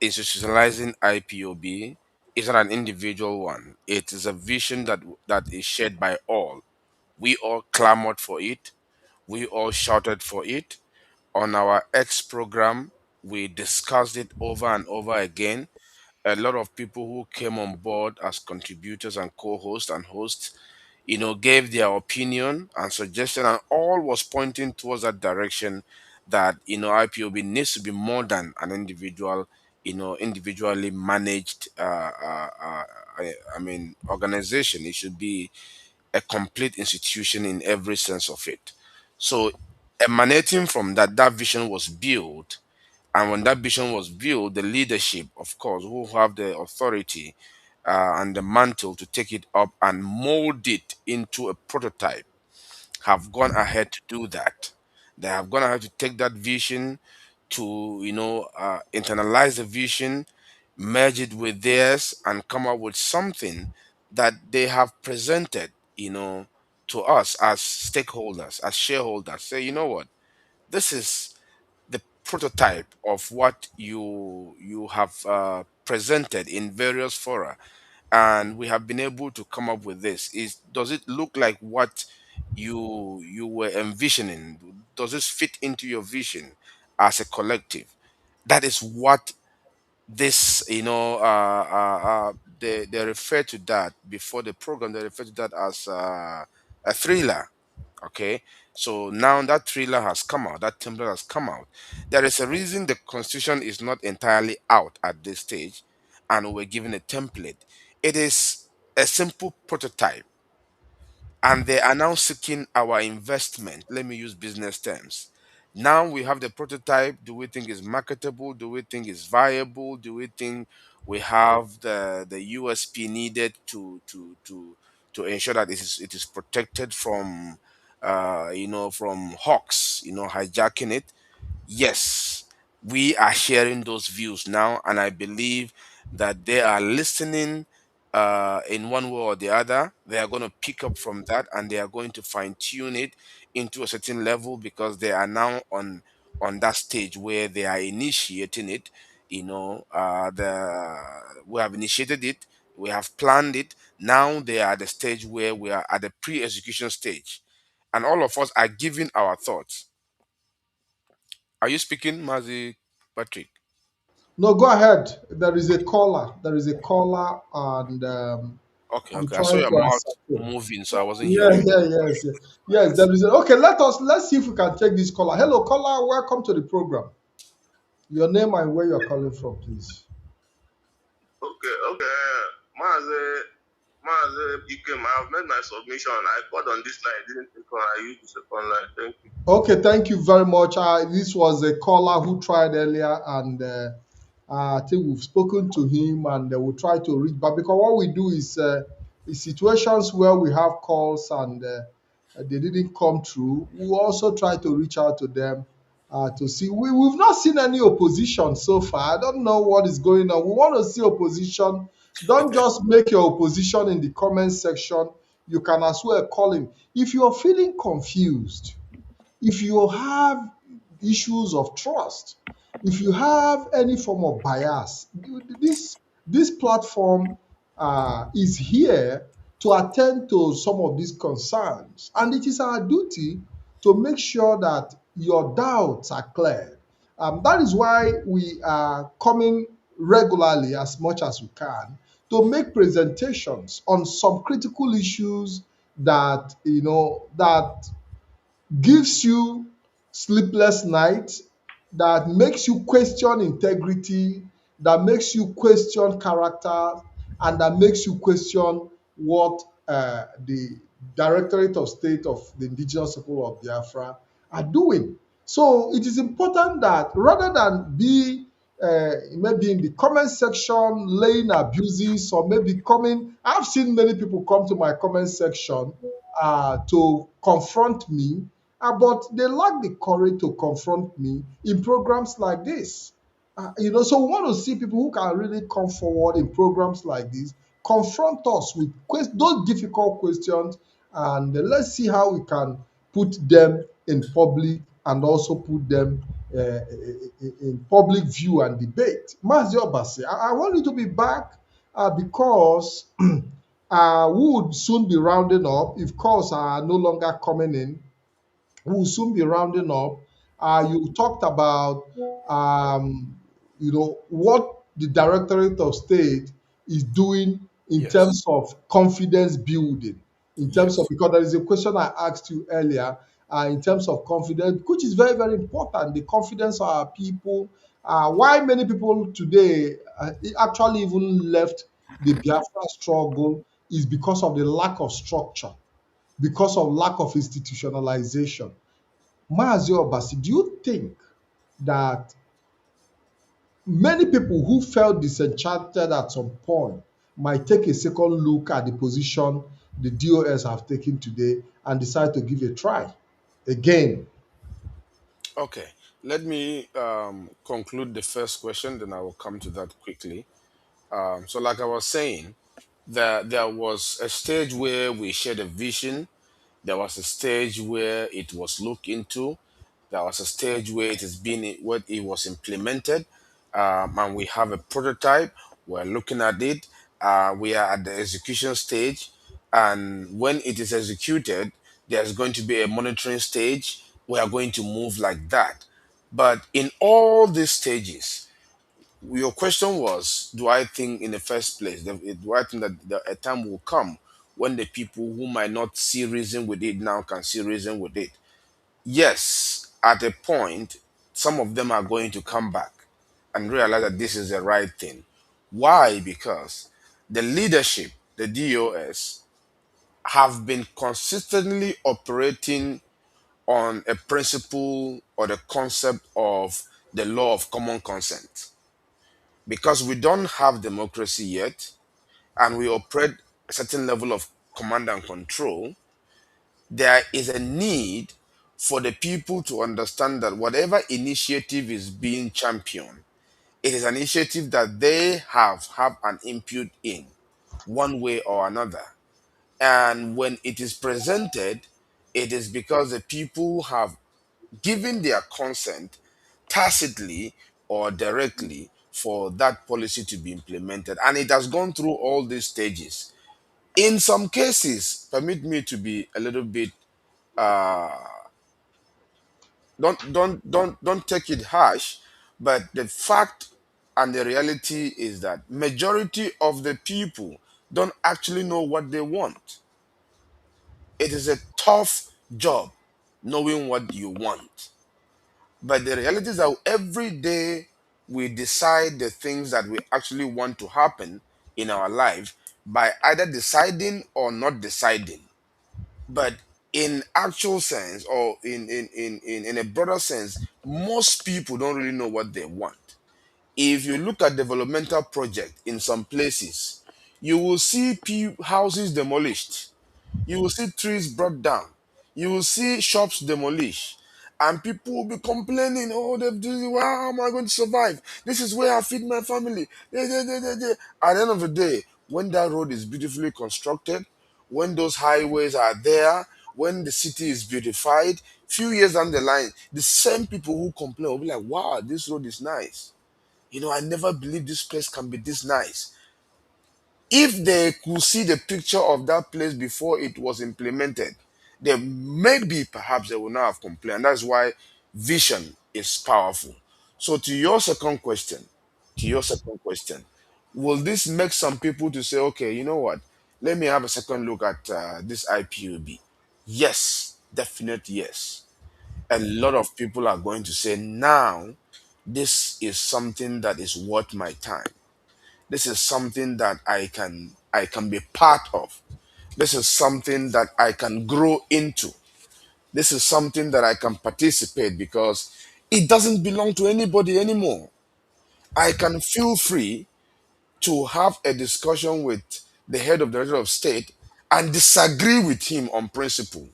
institutionalizing IPOB is not an individual one. It is a vision that is shared by all. We all clamored for it. We all shouted for it. On our X program, we discussed it over and over again. A lot of people who came on board as contributors and co-hosts and hosts, gave their opinion and suggestion, and all was pointing towards that direction that, IPOB needs to be more than an individual, individually managed, organization. It should be a complete institution in every sense of it. So, emanating from that, that vision was built. And when that vision was built, the leadership, of course, who have the authority and the mantle to take it up and mold it into a prototype, have gone ahead to do that. They have gone ahead to take that vision, to internalize the vision, merge it with theirs, and come up with something that they have presented, to us as stakeholders, as shareholders. Say, you know what, this is the prototype of what you have presented in various fora, and we have been able to come up with this. Is Does it look like what you were envisioning? Does this fit into your vision as a collective? That is what this, they refer to that before the program. They refer to that as a thriller. Okay, so now that thriller has come out, that template has come out. There is a reason the constitution is not entirely out at this stage, and we're given a template. It is a simple prototype, and they are now seeking our investment. Let me use business terms. Now we have the prototype. Do we think it's marketable? Do we think it's viable? Do we think we have the USP needed to ensure that it is protected from from hawks, hijacking it? Yes, we are sharing those views now, and I believe that they are listening in one way or the other. They are going to pick up from that, and they are going to fine tune it into a certain level, because they are now on that stage where they are initiating it. We have initiated it, we have planned it. Now they are at the stage where we are at the pre-execution stage, and all of us are giving our thoughts. Are you speaking, Mazi Patrick? No, go ahead. There is a caller. There is a caller, and Okay, I'm okay. I saw trying your to mouth ascertain. moving, so I wasn't Yeah, hearing yeah, you. yes, yeah. Yes, Yes. there is. Okay, let's see if we can take this caller. Hello, caller. Welcome to the program. Your name and where you are calling from, please. Okay, okay. Maze, Maze Ikem, I've made my submission. I called on this line, didn't take on. I used the second line. Thank you. Okay, thank you very much. This was a caller who tried earlier, and I think we've spoken to him and we'll try to reach back because what we do is situations where we have calls and they didn't come through. We also try to reach out to them to see. We've not seen any opposition so far. I don't know what is going on. We want to see opposition. Don't just make your opposition in the comment section. You can as well call him. If you're feeling confused, if you have issues of trust, if you have any form of bias, this platform is here to attend to some of these concerns, and it is our duty to make sure that your doubts are cleared. That is why we are coming regularly as much as we can to make presentations on some critical issues that that gives you sleepless nights, that makes you question integrity, that makes you question character, and that makes you question what the Directorate of State of the Indigenous People of Biafra are doing. So it is important that rather than be maybe in the comment section laying abuses or maybe coming, I've seen many people come to my comment section to confront me, but they lack the courage to confront me in programs like this. So we want to see people who can really come forward in programs like this, confront us with those difficult questions, and let's see how we can put them in public and also put them in public view and debate. Mazi Obasi, I want you to be back because we would soon be rounding up if calls are no longer coming in. We will soon be rounding up. You talked about, what the Directorate of State is doing in Yes. terms of confidence building. In terms of Yes. because there is a question I asked you earlier, in terms of confidence, which is very very important. The confidence of our people. Why many people today actually even left the Biafra struggle is because of the lack of structure, because of lack of institutionalization. Mazi Obasi, do you think that many people who felt disenchanted at some point might take a second look at the position the DOS have taken today and decide to give a try again? Okay. Let me conclude the first question, then I will come to that quickly. So, like I was saying, there was a stage where we shared a vision. There was a stage where it was looked into. There was a stage where it is being where it was implemented, and we have a prototype. We're looking at it. We are at the execution stage, and when it is executed, there's going to be a monitoring stage. We are going to move like that. But in all these stages, your question was, do I think in the first place, do I think that a time will come when the people who might not see reason with it now can see reason with it? Yes, at a point, some of them are going to come back and realize that this is the right thing. Why? Because the leadership, the DOS, have been consistently operating on a principle or the concept of the law of common consent. Because we don't have democracy yet, and we operate a certain level of command and control, there is a need for the people to understand that whatever initiative is being championed, it is an initiative that they have an input in one way or another. And when it is presented, it is because the people have given their consent tacitly or directly for that policy to be implemented. And it has gone through all these stages. In some cases, permit me to be a little bit uh don't take it harsh, but the fact and the reality is that majority of the people don't actually know what they want. It is a tough job knowing what you want. But the reality is that every day we decide the things that we actually want to happen in our life by either deciding or not deciding. But in actual sense, or in a broader sense, most people don't really know what they want. if you look at developmental project in some places, you will see houses demolished, you will see trees brought down. You will see shops demolished. And people will be complaining, oh, they've done, how am I going to survive? This is where I feed my family. At the end of the day, when that road is beautifully constructed, when those highways are there, when the city is beautified, few years down the line, the same people who complain will be like, wow, this road is nice. I never believed this place can be this nice. If they could see the picture of that place before it was implemented, then maybe perhaps they would not have complained. That's why vision is powerful. So to your second question, will this make some people to say, okay, you know what? Let me have a second look at this IPOB. Yes, definite yes. A lot of people are going to say now this is something that is worth my time. This is something that I can be part of. This is something that I can grow into. This is something that I can participate because it doesn't belong to anybody anymore. I can feel free to have a discussion with the head of the Director of State and disagree with him on principle.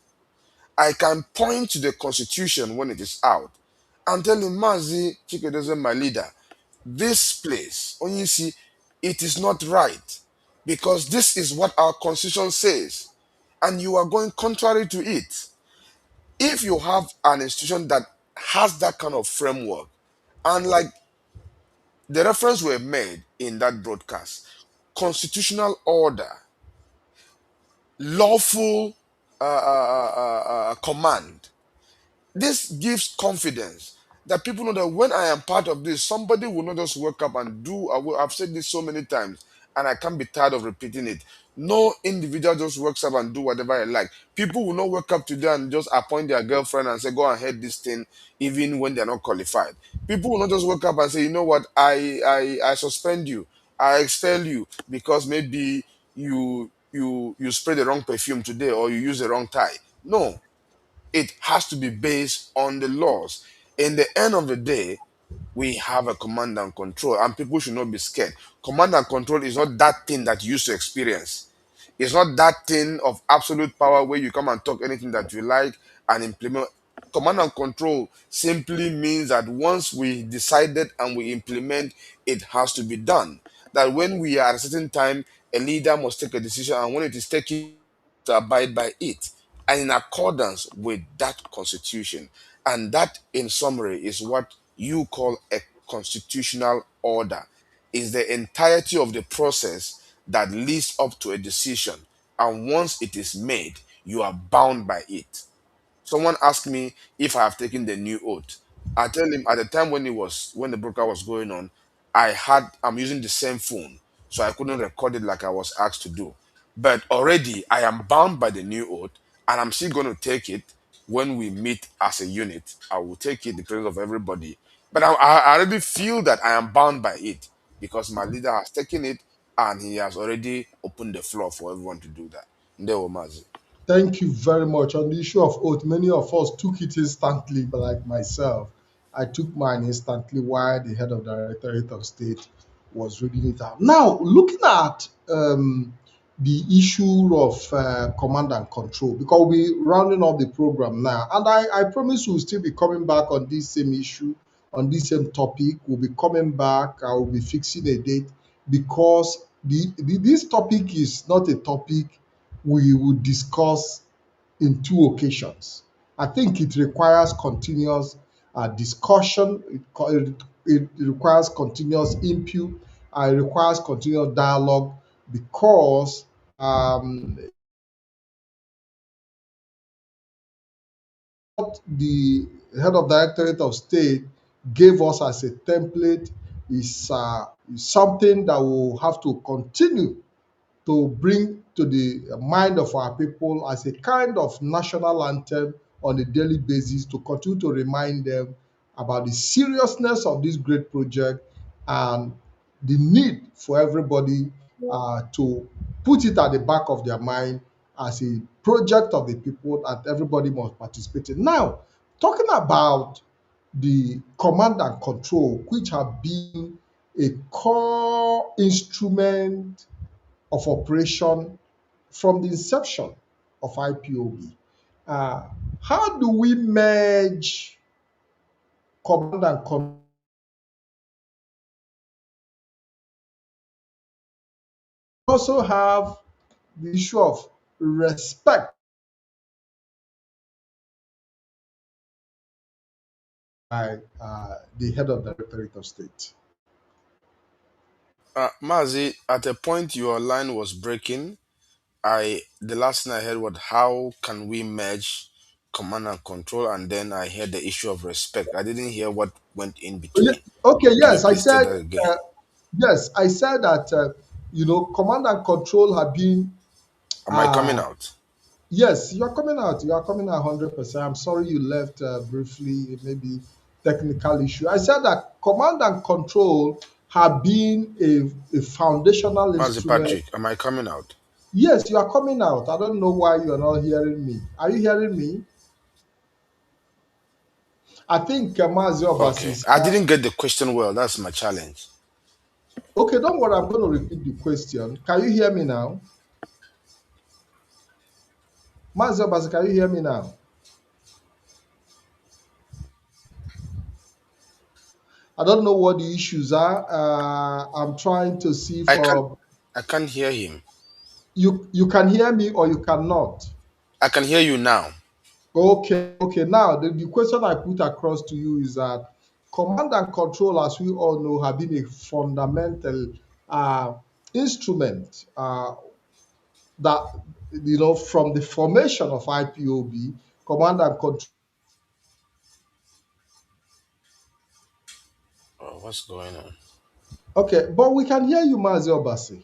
I can point to the constitution when it is out and tell him, Mazi Chikedoze, my leader, this place, when you see, it is not right because this is what our constitution says, and you are going contrary to it. If you have an institution that has that kind of framework, and like the reference were made in that broadcast, constitutional order, lawful command, this gives confidence that people know that when I am part of this, somebody will not just wake up and do. I've said this so many times, and I can't be tired of repeating it. No individual just wakes up and do whatever I like. People will not wake up today and just appoint their girlfriend and say, "Go and head this thing," even when they're not qualified. People will not just wake up and say, "You know what? I suspend you, I expel you because maybe you spray the wrong perfume today or you use the wrong tie." No, it has to be based on the laws. In the end of the day, we have a command and control, and people should not be scared. Command and control is not that thing that you used to experience. It's not that thing of absolute power where you come and talk anything that you like and implement. Command and control simply means that once we decided and we implement, it has to be done. That when we are at a certain time, a leader must take a decision, and when it is taken, to abide by it and in accordance with that constitution. And that, in summary, is what you call a constitutional order. Is the entirety of the process that leads up to a decision. And once it is made, you are bound by it. Someone asked me if I have taken the new oath. I tell him at the time when the broker was going on, I'm using the same phone, so I couldn't record it like I was asked to do. But already I am bound by the new oath, and I'm still going to take it when we meet as a unit. I will take it in the presence of everybody. But I already feel that I am bound by it because my leader has taken it and he has already opened the floor for everyone to do that. Ndewo Mazi. Thank you very much. On the issue of oath, many of us took it instantly, but like myself, I took mine instantly while the head of the Directorate of State was reading it out. Now, looking at the issue of command and control, because we're rounding up the program now, and I promise we'll still be coming back on this same issue, on this same topic. We'll be coming back. I will be fixing a date because this topic is not a topic we would discuss in two occasions. I think it requires continuous discussion, it requires continuous input, it requires continuous dialogue because what the head of directorate of state gave us as a template is something that we'll have to continue to bring to the mind of our people as a kind of national anthem on a daily basis to continue to remind them about the seriousness of this great project and the need for everybody to put it at the back of their mind as a project of the people that everybody must participate in. Now, talking about the command and control, which have been a core instrument of operation from the inception of IPOB. Uh, how do we merge command and control? Also have the issue of respect by the head of the Directorate of State. Mazi, at a point your line was breaking. The last thing I heard was how can we merge command and control, and then I heard the issue of respect. I didn't hear what went in between. Okay, Can you yes, I please say said that again? uh, yes, I said that command and control have been Am I coming uh, out? yes, you are coming out. You are coming out 100%. I'm sorry you left briefly, maybe technical issue. I said that command and control have been a foundational Mazi instrument. Patrick, am I coming out? Yes, you are coming out. I don't know why you are not hearing me. Are you hearing me? I think Mazi Obas Okay. is. I didn't get the question well. That's my challenge. Okay, don't worry. I'm going to repeat the question. Can you hear me now? Mazi Obas, can you hear me now? I don't know what the issues are. I'm trying to see I can't from I can't hear him. you. You can hear me or you cannot. I can hear you now. Okay, okay. Now the question I put across to you is that command and control, as we all know, have been a fundamental uh, instrument that from the formation of IPOB, command and control. Oh, what's going on? Okay, but we can hear you, Mazi Obasi.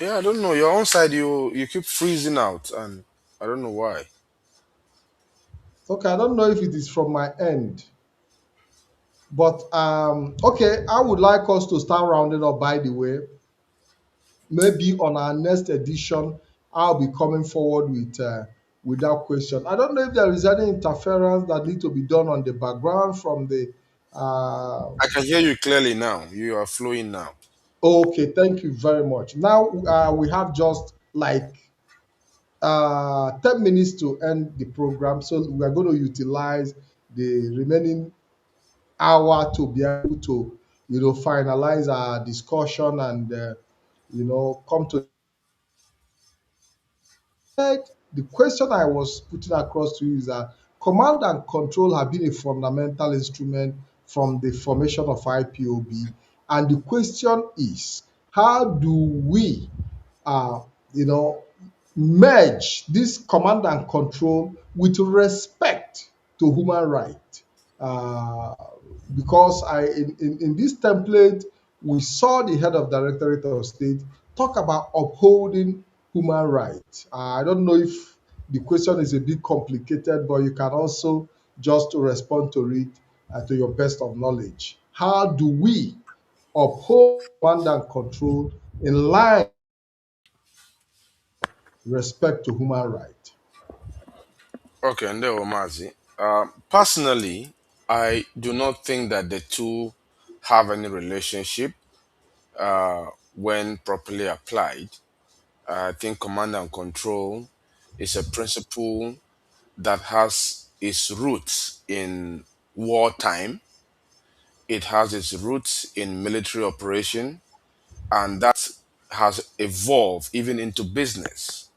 Yeah, I don't know. Your own side, you keep freezing out, and I don't know why. Okay, I don't know if it is from my end. But okay, I would like us to start rounding up. By the way, maybe on our next edition, I'll be coming forward with that question. I don't know if there is any interference that need to be done on the background from the. Uh, I can hear you clearly now. You are flowing now. okay, thank you very much. Now we have just like 10 minutes to end the program, so we are going to utilize the remaining hour to be able to finalize our discussion and come to the question I was putting across to you is that command and control have been a fundamental instrument from the formation of IPOB, and the question is, how do we uh, you know merge this command and control with respect to human rights? uh, because in this template we saw the head of Directorate of State talk about upholding human rights. I don't know if the question is a bit complicated, but you can also just to respond to it to your best of knowledge. How do we uphold command and control in line with respect to human rights? Okay, and there, Omazi. Personally, I do not think that the two have any relationship when properly applied. I think command and control is a principle that has its roots in wartime. It has its roots in military operation, and that has evolved even into business.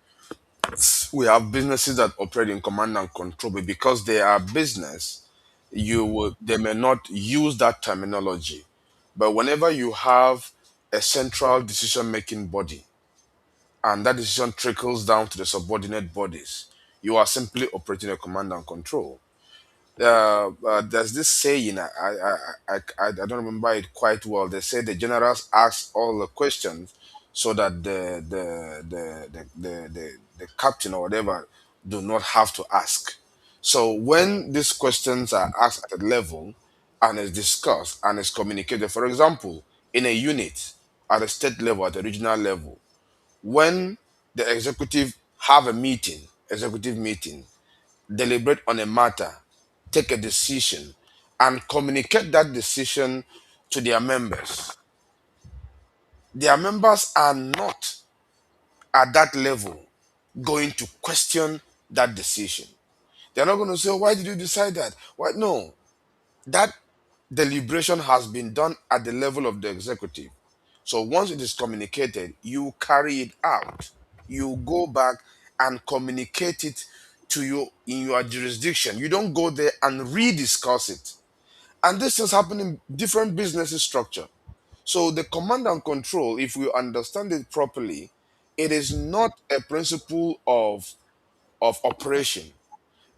We have businesses that operate in command and control, but because they are business, they may not use that terminology. But whenever you have a central decision making body and that decision trickles down to the subordinate bodies, you are simply operating a command and control. There's this saying, I don't remember it quite well. They say the generals ask all the questions so that the captain or whatever do not have to ask. So when these questions are asked at a level and is discussed and is communicated, for example, in a unit at a state level, at a regional level, when the executive have a meeting, executive meeting, deliberate on a matter, take a decision, and communicate that decision to their members are not at that level going to question that decision. They're not going to say, why did you decide that? Why? No, that deliberation has been done at the level of the executive. So once it is communicated, you carry it out. You go back and communicate it to you in your jurisdiction. You don't go there and rediscuss it. And this has happened in different business structure. So the command and control, if we understand it properly, it is not a principle of operation.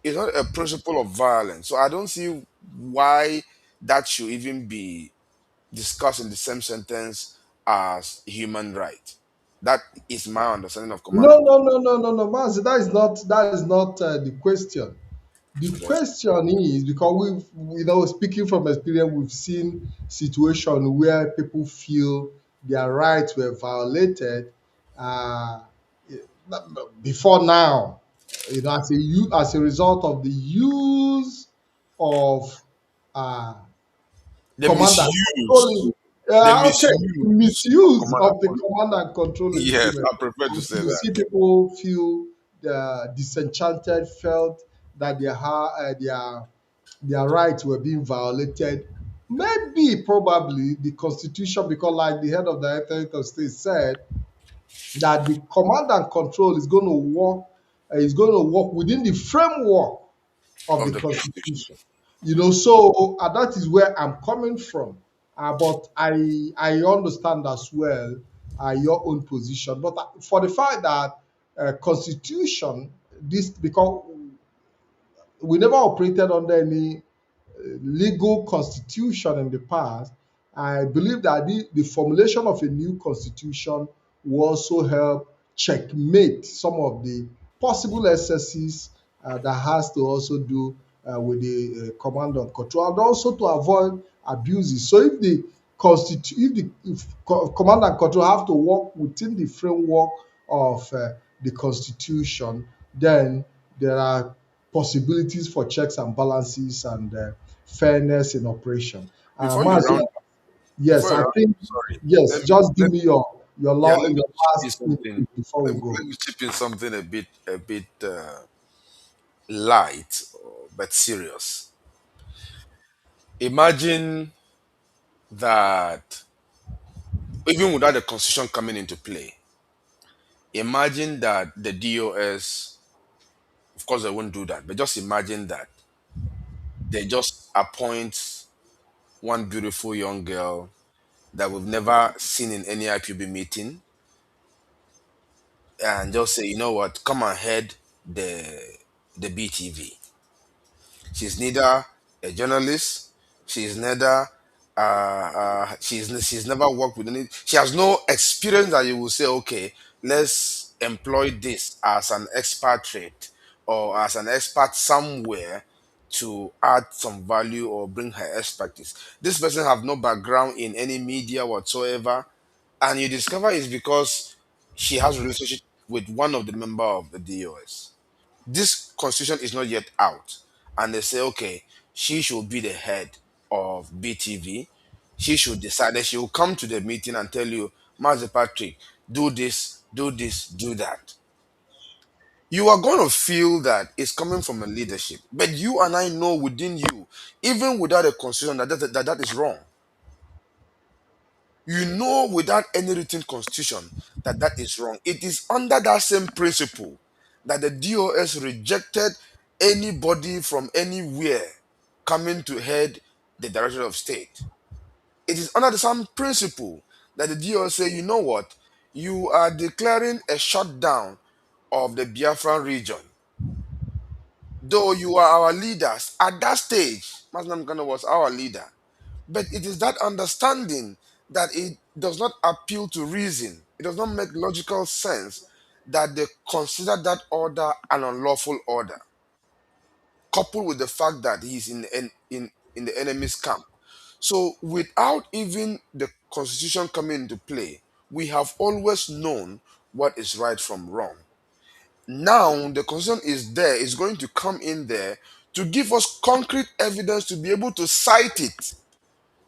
It's not a principle of violence. So I don't see why that should even be discussed in the same sentence as human right. That is my understanding of command No, and no, no, no, no, no, Master. That is not the question. The control. Yes. question is because speaking from experience, we've seen situations where people feel their rights were violated uh, before now. As a result of the use of uh, The command and misuse, control. the Okay, misuse of misuse command and of the control. command and control Yes, instrument. I prefer to And say you that. see people feel disenchanted, felt that their rights were being violated. Maybe, probably, the Constitution, because like the head of the Secretary of State said, that the command and control is going to work within the framework of Of the the constitution. Constitution. So that is where I'm coming from. But I understand as well your own position. But for the fact that Constitution, this because we never operated under any legal constitution in the past, I believe that the formulation of a new constitution will also help checkmate some of the possible excesses that has to also do with the command and control, and also to avoid abuses. So if command and control have to work within the framework of the constitution, then there are possibilities for checks and balances and fairness in operation. Before you Marcia, round yes, Before you I round think sorry, yes. Just give let me your yeah, law let me your chip in last something. input before we go. Let me chip in something a bit light but serious. Imagine that even without the constitution coming into play, imagine that the DOS, of course, they won't do that, but just imagine that they just appoint one beautiful young girl that we've never seen in any IPB meeting and just say, you know what, come and head the BTV. She's neither a journalist. She's neither. She's never worked with any. She has no experience that you will say, okay, let's employ this as an expert trait or as an expert somewhere to add some value or bring her expertise. This person have no background in any media whatsoever, and you discover it's because she has a relationship with one of the member of the DOS. This constitution is not yet out, and they say, okay, she should be the head of BTV. She should decide that she will come to the meeting and tell you, Master Patrick, do this, do this, do that. You are going to feel that it's coming from a leadership, but you and I know within you, even without a constitution, that is wrong. You know without any written constitution that is wrong. It is under that same principle that the DOS rejected anybody from anywhere coming to head the director of state. It is under the same principle that the DOS say, you know what, you are declaring a shutdown of the Biafran region. Though you are our leaders at that stage, Masnam Kano was our leader. But it is that understanding that it does not appeal to reason. It does not make logical sense that they consider that order an unlawful order, coupled with the fact that he's in the enemy's camp. So without even the constitution coming into play, we have always known what is right from wrong. Now the constitution is there, is going to come in there to give us concrete evidence to be able to cite it.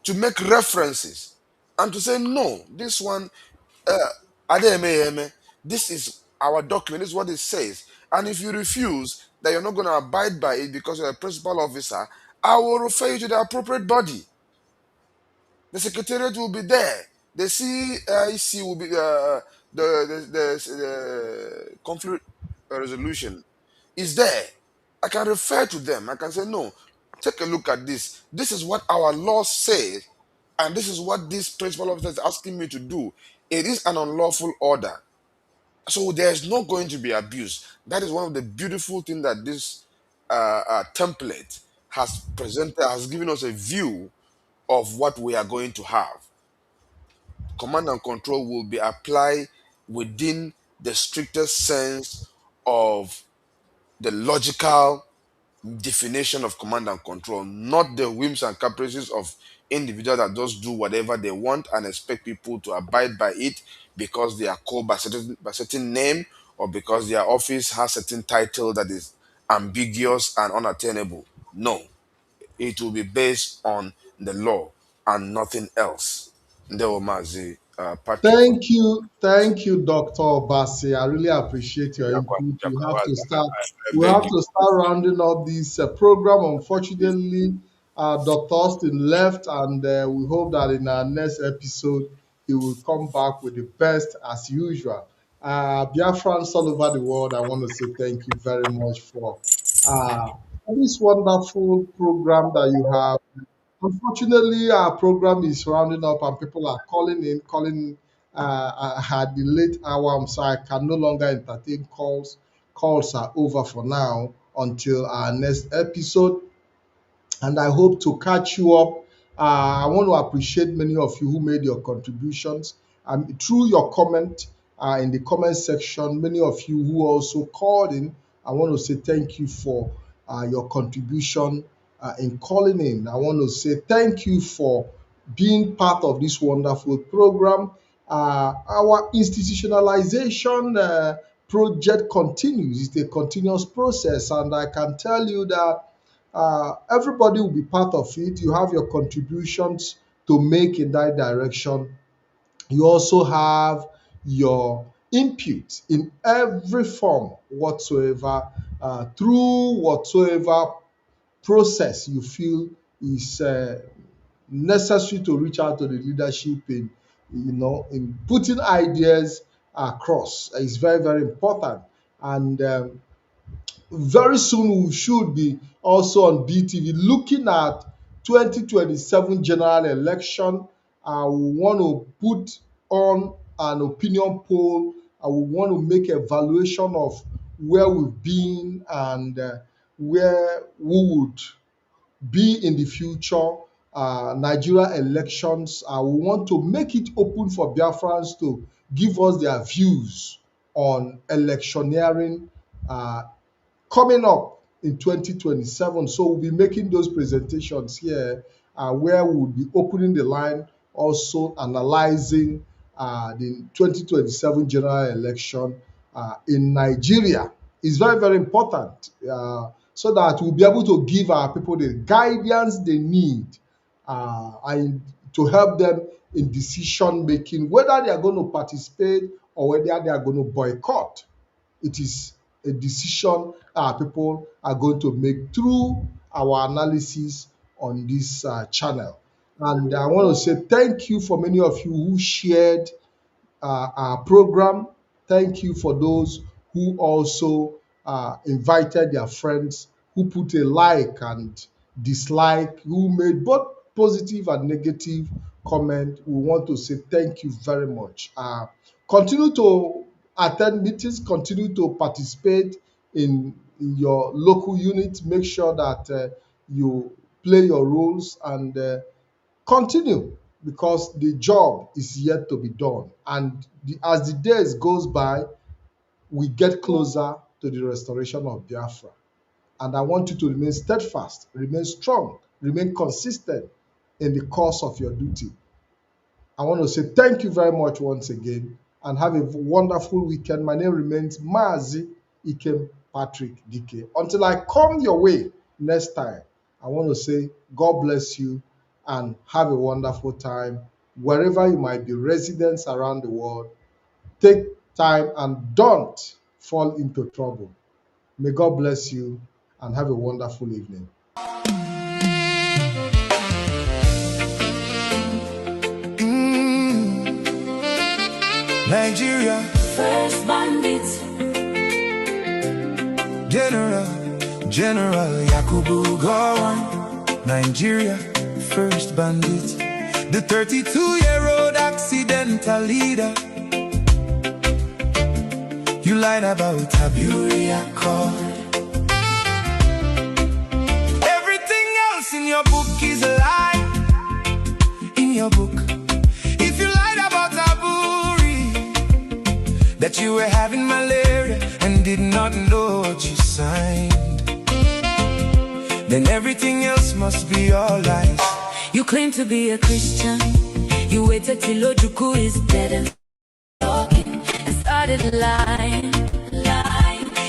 to make references and to say, no, this one, uh, Adeyemi, this is our document, this is what it says. And if you refuse that you're not going to abide by it because you're a principal officer, I will refer you to the appropriate body. The secretariat will be there. The CIC will be the conflict resolution is there. I can refer to them. I can say, no, take a look at this. This is what our law says, and this is what this principal officer is asking me to do. It is an unlawful order. So there's not going to be abuse. That is one of the beautiful things that this template has presented, has given us a view of what we are going to have. Command and control will be applied within the strictest sense of the logical definition of command and control, not the whims and caprices of individuals that just do whatever they want and expect people to abide by it because they are called by certain name, or because their office has certain title that is ambiguous and unattainable. No, it will be based on the law and nothing else. Ndewo Mazi Patrick for Thank you, Dr. Bassi. I really appreciate your Jakwa- input. Jakwawaza. I We beg have you. to start rounding up this program. Unfortunately, Dr. Austin left, and we hope that in our next episode he will come back with the best as usual. Biafrans all over the world, I want to say thank you very much uh, for this wonderful program that you have. Unfortunately, our program is rounding up and people are calling at the late hour, so I can no longer entertain calls. Calls are over for now until our next episode, and I hope to catch you up. I want to appreciate many of you who made your contributions. Through your comment in the comment section, many of you who also called in, I want to say thank you for your contribution in calling in. I want to say thank you for being part of this wonderful program. Our institutionalization project continues. It's a continuous process, and I can tell you that everybody will be part of it. You have your contributions to make in that direction. You also have your input in every form whatsoever, through whatsoever process you feel is necessary to reach out to the leadership in, in putting ideas across. Is very, very important. And very soon we should be also on BTV looking at 2027 general election. We want to put on an opinion poll. We want to make evaluation of where we've been and where we would be in the future. Nigeria elections, we want to make it open for Biafrans to give us their views on electioneering coming up in 2027. So we'll be making those presentations here where we'll be opening the line, also analyzing the 2027 general election in Nigeria. It's very, very important so that we'll be able to give our people the guidance they need and to help them in decision making, whether they are going to participate or whether they are going to boycott. It is a decision our people are going to make through our analysis on this channel. And I want to say thank you for many of you who shared our program. Thank you for those who also invited their friends, who put a like and dislike, who made both positive and negative comment. We want to say thank you very much. Continue to attend meetings, continue to participate in your local unit. Make sure that you play your roles and continue, because the job is yet to be done. And as the days goes by, we get closer to the restoration of Biafra. And I want you to remain steadfast, remain strong, remain consistent in the course of your duty. I want to say thank you very much once again and have a wonderful weekend. My name remains Mazi Ikem Patrick Dike. Until I come your way next time, I want to say God bless you and have a wonderful time. Wherever you might be residents around the world, take time and don't fall into trouble. May God bless you and have a wonderful evening. Nigeria, First bandits. General Yakubu Gowon. Nigeria, first bandit. The 32-year-old accidental leader. You lied about Aburi Accord. Everything else in your book is a lie. In your book, if you lied about Aburi, that you were having malaria and did not know what you signed, then everything else must be all lies. You claim to be a Christian. You waited till Ojukwu is dead and talking and started lying.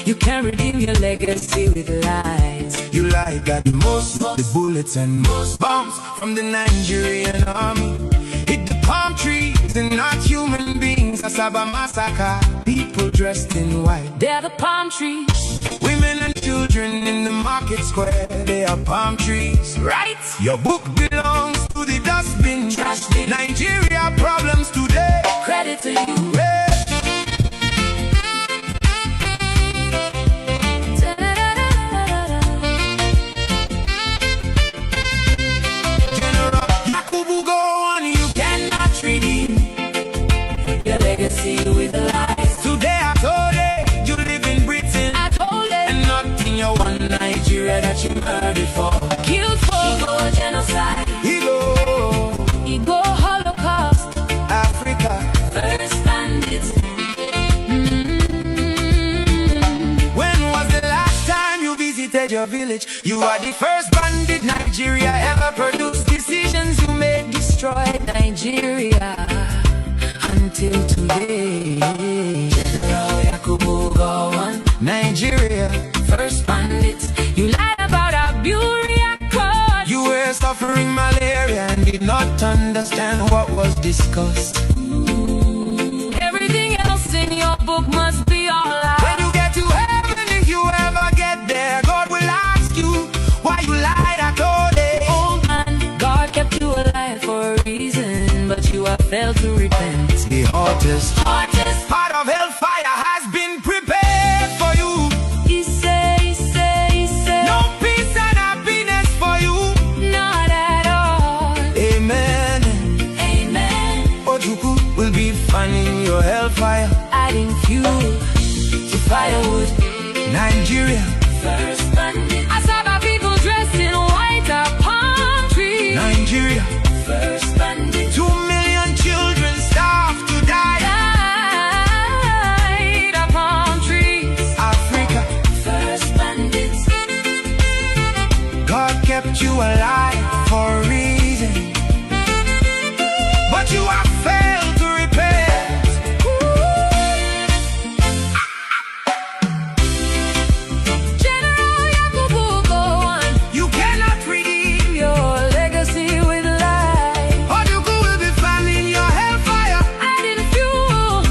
You can't redeem your legacy with lies. You lied that most the bullets and most bombs from the Nigerian army hit the palm trees and not human beings. Asaba massacre, people dressed in white. They're the palm trees. Women and children in the market square, they are palm trees. Right? Your book belongs to the dustbin. Trash bin. Nigeria problems today. Credit to you. Hey. General Yakubu Gowon, you cannot redeem Your legacy with lies. today. I told it, you live in Britain I told it. and not in your one Nigeria that you murdered for. Killed for Igbo genocide. Igbo, Igbo Holocaust. Africa. First bandits. When was the last time you visited your village? You are the first bandit Nigeria ever produced. Decisions you made destroyed Nigeria until today. General Yakubu Gowon. Nigeria, First bandits. You lied about Aburi Accord. you were suffering malaria and did not understand what was discussed. Everything else in your book must be all lies. When you get to heaven, if you ever get there, God will ask you why you lied. I told it. Old man, God kept you alive for a reason, but you have failed to repent. The hottest Artist, part of hellfire has been prepared for you. he say, No peace and happiness for you. not at all. Amen. Amen. Ojukwu will be fanning your hellfire. Adding fuel to firewood. Nigeria, First bandit. I saw the people dressed in white are palm trees. Nigeria. First bandit. 2 million children starved to die. Died are palm trees. Africa, First bandits. God kept you alive for a reason, but you have failed to repent. General Yakubu Gowon. You cannot redeem Your legacy with lies. Ojukwu will be fanning your hellfire. Adding fuel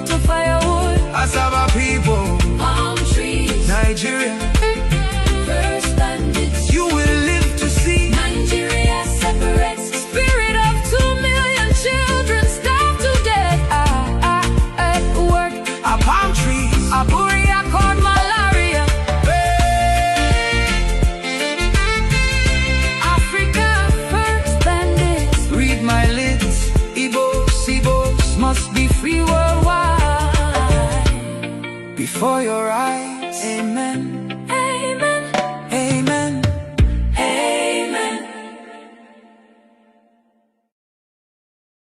to firewood. Asaba people, Palm trees. Nigeria, First bandits. you will live to see Nigeria separates. Spirit of 2 million children starved to death. At work. our palm trees. Aburi Accord malaria. Africa first bandits. Read my lips, Ibos must be free worldwide. Before your eyes, amen.